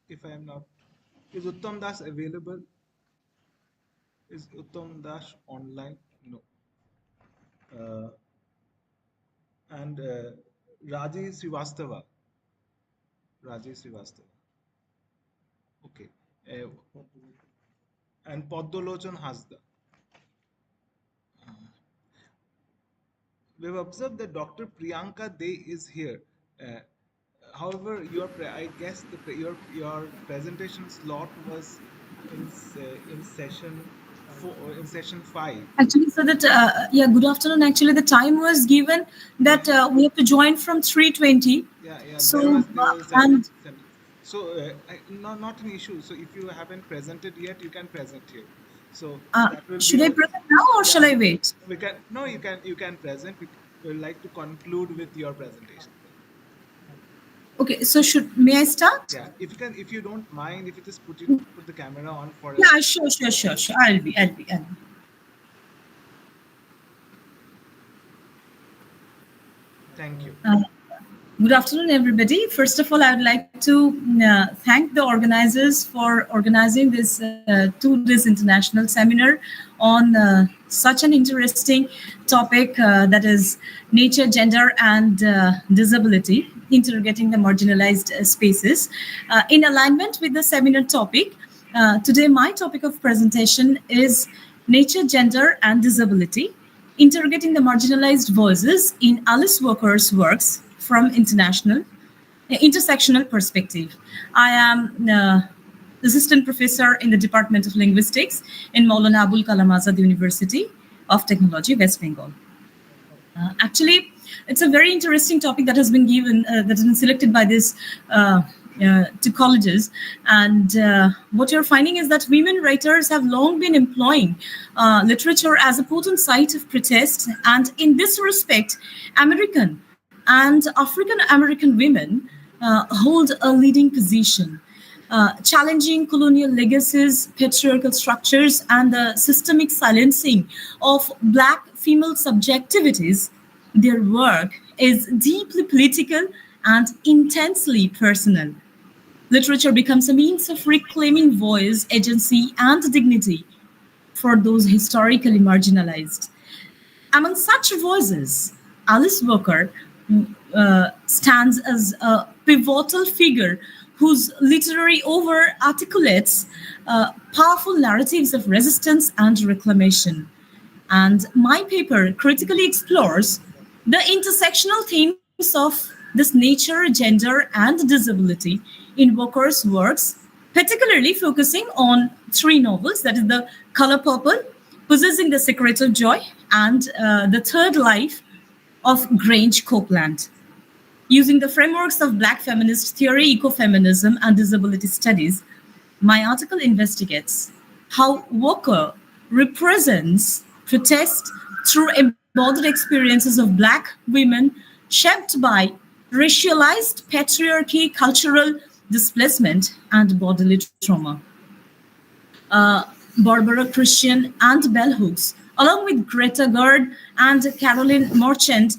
if I am not, is Uttam Das available? Is Uttam Das online? No. And Raji Srivastava. Raji Srivastava. Okay. And Poddolochan Hasda. We've observed that Dr. Priyanka Dey is here. However, I guess your presentation slot was in session 4 or in session 5. Actually, so that yeah, good afternoon. Actually, the time was given that we have to join from 3:20. Yeah. So and so not an issue. So if you haven't presented yet, you can present here. So that will should I present now or shall I wait? You can present. We would like to conclude with your presentation. Okay, so may I start? Yeah, if you don't mind, if you just put the camera on for yeah, sure. I'll be. Thank you. Good afternoon, everybody. First of all, I would like to thank the organizers for organizing this 2 days international seminar on such an interesting topic that is nature, gender, and disability, interrogating the marginalized spaces. In alignment with the seminar topic, today my topic of presentation is nature, gender, and disability, interrogating the marginalized voices in Alice Walker's works from intersectional perspective. I am assistant professor in the Department of Linguistics in Maulana Abul Kalam Azad University of Technology, West Bengal. Actually, it's a very interesting topic that has been given, that has been selected by this to colleges. And what you're finding is that women writers have long been employing literature as a potent site of protest. And in this respect, American and African American women hold a leading position, challenging colonial legacies, patriarchal structures, and the systemic silencing of Black female subjectivities. Their work is deeply political and intensely personal. Literature becomes a means of reclaiming voice, agency, and dignity for those historically marginalized. Among such voices, Alice Walker stands as a pivotal figure whose literary over articulates powerful narratives of resistance and reclamation. And my paper critically explores the intersectional themes of this nature, gender, and disability in Walker's works, particularly focusing on 3 novels, that is The Color Purple, Possessing the Secret of Joy, and The Third Life of Grange Copeland. Using the frameworks of Black feminist theory, ecofeminism, and disability studies, my article investigates how Walker represents protest through embodied experiences of Black women shaped by racialized patriarchy, cultural displacement, and bodily trauma. Barbara Christian and Bell Hooks, along with Greta Gerwig and Caroline Marchant,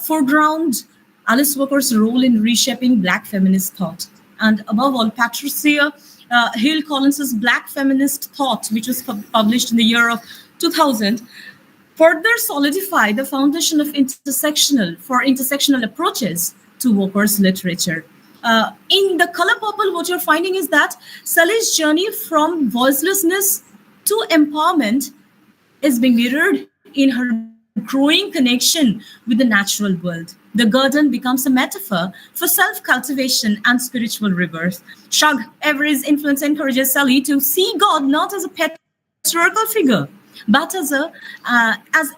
foreground Alice Walker's role in reshaping Black feminist thought. And above all, Patricia Hill Collins's Black Feminist Thought, which was published in the year of 2000, further solidified the foundation of intersectional approaches to Walker's literature. In The Color Purple, what you're finding is that Sally's journey from voicelessness to empowerment is being mirrored in her growing connection with the natural world. The garden becomes a metaphor for self-cultivation and spiritual rebirth. Shug Avery's influence encourages Sally to see God not as a patriarchal figure, but as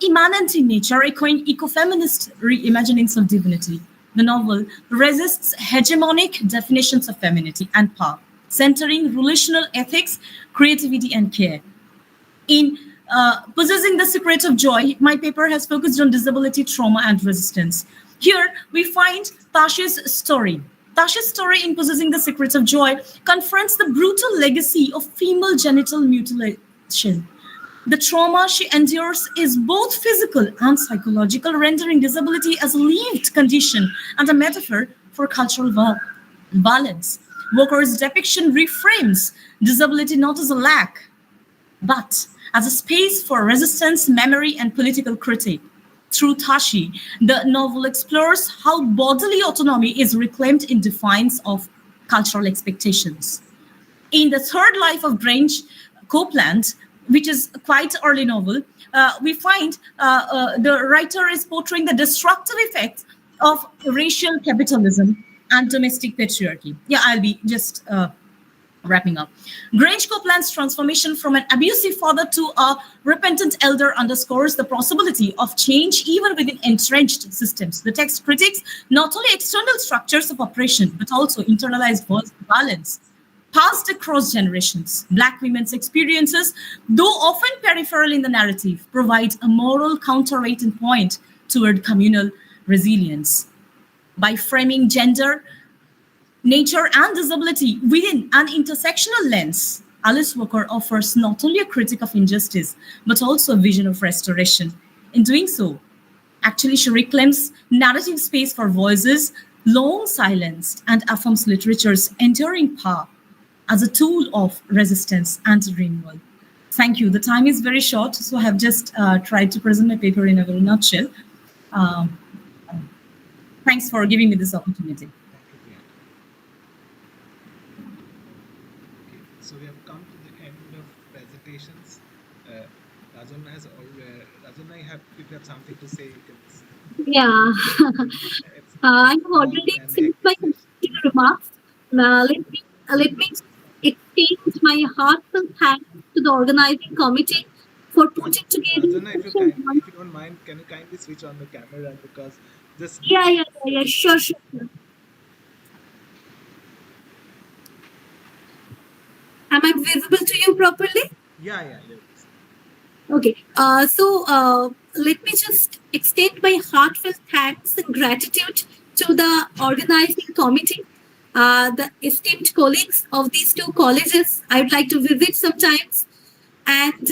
immanent in nature, echoing ecofeminist reimaginings of divinity. The novel resists hegemonic definitions of femininity and power, centering relational ethics, creativity, and care. In Possessing the Secret of Joy, my paper has focused on disability, trauma, and resistance. Here, we find Tasha's story. Tasha's story in Possessing the Secret of Joy confronts the brutal legacy of female genital mutilation. The trauma she endures is both physical and psychological, rendering disability as a lived condition and a metaphor for cultural violence. Walker's depiction reframes disability not as a lack, but as a space for resistance, memory, and political critique. Through Tashi, the novel explores how bodily autonomy is reclaimed in defiance of cultural expectations. In The Third Life of Grange Copeland, which is a quite early novel, we find the writer is portraying the destructive effects of racial capitalism and domestic patriarchy. Yeah, I'll be just wrapping up. Grange Copeland's transformation from an abusive father to a repentant elder underscores the possibility of change even within entrenched systems. The text critiques not only external structures of oppression, but also internalized violence passed across generations. Black women's experiences, though often peripheral in the narrative, provide a moral counterweight and point toward communal resilience. By framing gender, nature, and disability within an intersectional lens, Alice Walker offers not only a critique of injustice, but also a vision of restoration. In doing so, actually, she reclaims narrative space for voices long silenced and affirms literature's enduring power as a tool of resistance and renewal. Thank you. The time is very short, so I have just tried to present my paper in a very nutshell. Um, Thanks for giving me this opportunity. Okay, so we have come to the end of presentations. Rajan has already, Rajan, if you have something to say, you can. Yeah, I have already finished my concluding remarks. Let me extend my heartfelt thanks to the organizing committee for putting together Rajan, such a if you don't mind, can you kindly switch on the camera because this. yeah, sure. Am I visible to you properly? Yeah. Okay. Let me just extend my heartfelt thanks and gratitude to the organizing committee, the esteemed colleagues of these two colleges. I would like to visit sometimes, and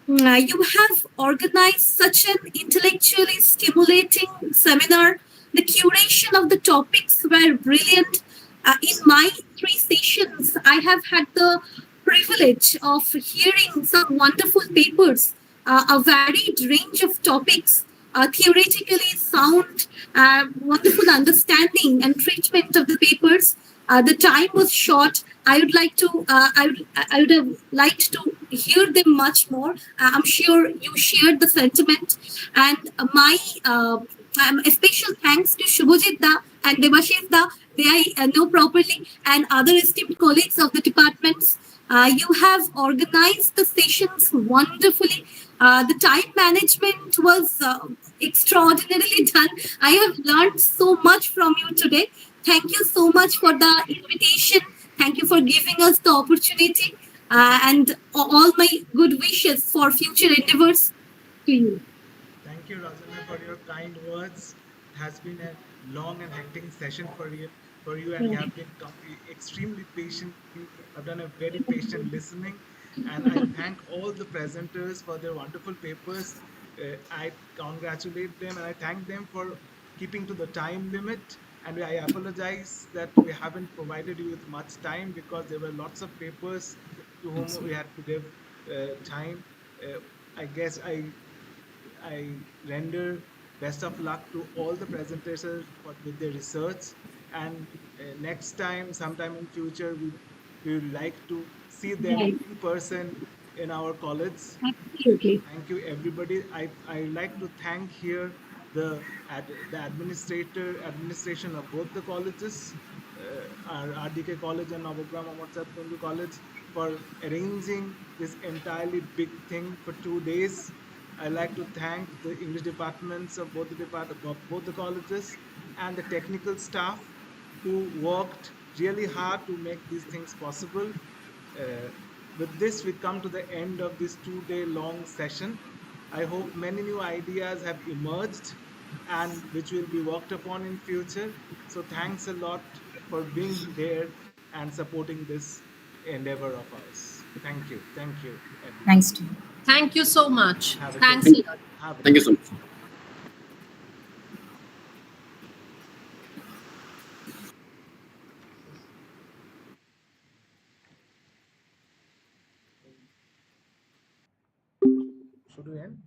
you have organized such an intellectually stimulating seminar. The curation of the topics were brilliant. In my three sessions, I have had the privilege of hearing some wonderful papers, a varied range of topics, theoretically sound, wonderful understanding and treatment of the papers. The time was short. I would have liked to hear them much more. I'm sure you shared the sentiment, and my a special thanks to Shubhajit Da and Devashish Da. They I know properly, and other esteemed colleagues of the departments. You have organized the sessions wonderfully. The time management was extraordinarily done. I have learned so much from you today. Thank you so much for the invitation. Thank you for giving us the opportunity and all my good wishes for future endeavors to you. Thank you, Rajana, for your kind words. It has been a long and hectic session for you, and you have been extremely patient. You have done a very patient listening, and I thank all the presenters for their wonderful papers. I congratulate them and I thank them for keeping to the time limit. And I apologize that we haven't provided you with much time because there were lots of papers to whom we had to give time. I guess I render best of luck to all the presenters with their research. And next time, sometime in future, we would like to see them Right. in person in our college. Absolutely. Thank you, everybody. I like to thank here the administration of both the colleges, our RDK College and Nabagram Amar College, for arranging this entirely big thing for 2 days. I like to thank the English departments of both the colleges and the technical staff who worked really hard to make these things possible. Uh, with this, we come to the end of this 2 day long session. I hope many new ideas have emerged and which will be worked upon in future. So thanks a lot for being there and supporting this endeavor of ours. Thank you. Thank you. Everyone. Thanks to you. Thank you so much. Have a Thanks good a lot. Thank you so much. Should we end?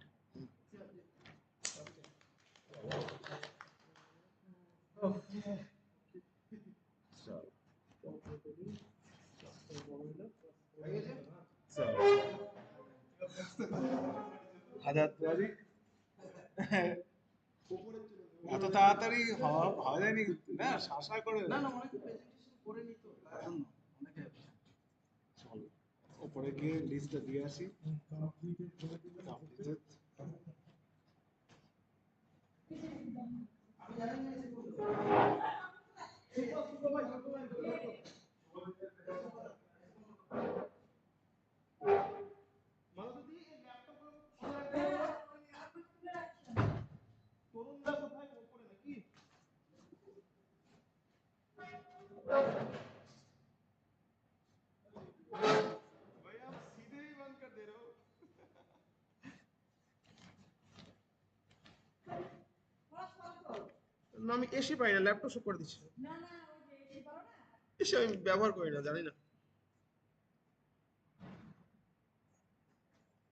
Okay. So, Hazarduari এত তাড়াতাড়ি হয় যায়নি না শাসা করে না না অনেকে presentation করে নি তো অনেকে চলো উপরে গিয়ে লিস্টটা দিয়ে আসি আমি জানি भाई आप सीधे ही बंद कर दे रहे हो না আমি এসি পাই না, ল্যাপটপ সব করে দিচ্ছি। এসে আমি ব্যবহার করি না, জানি না।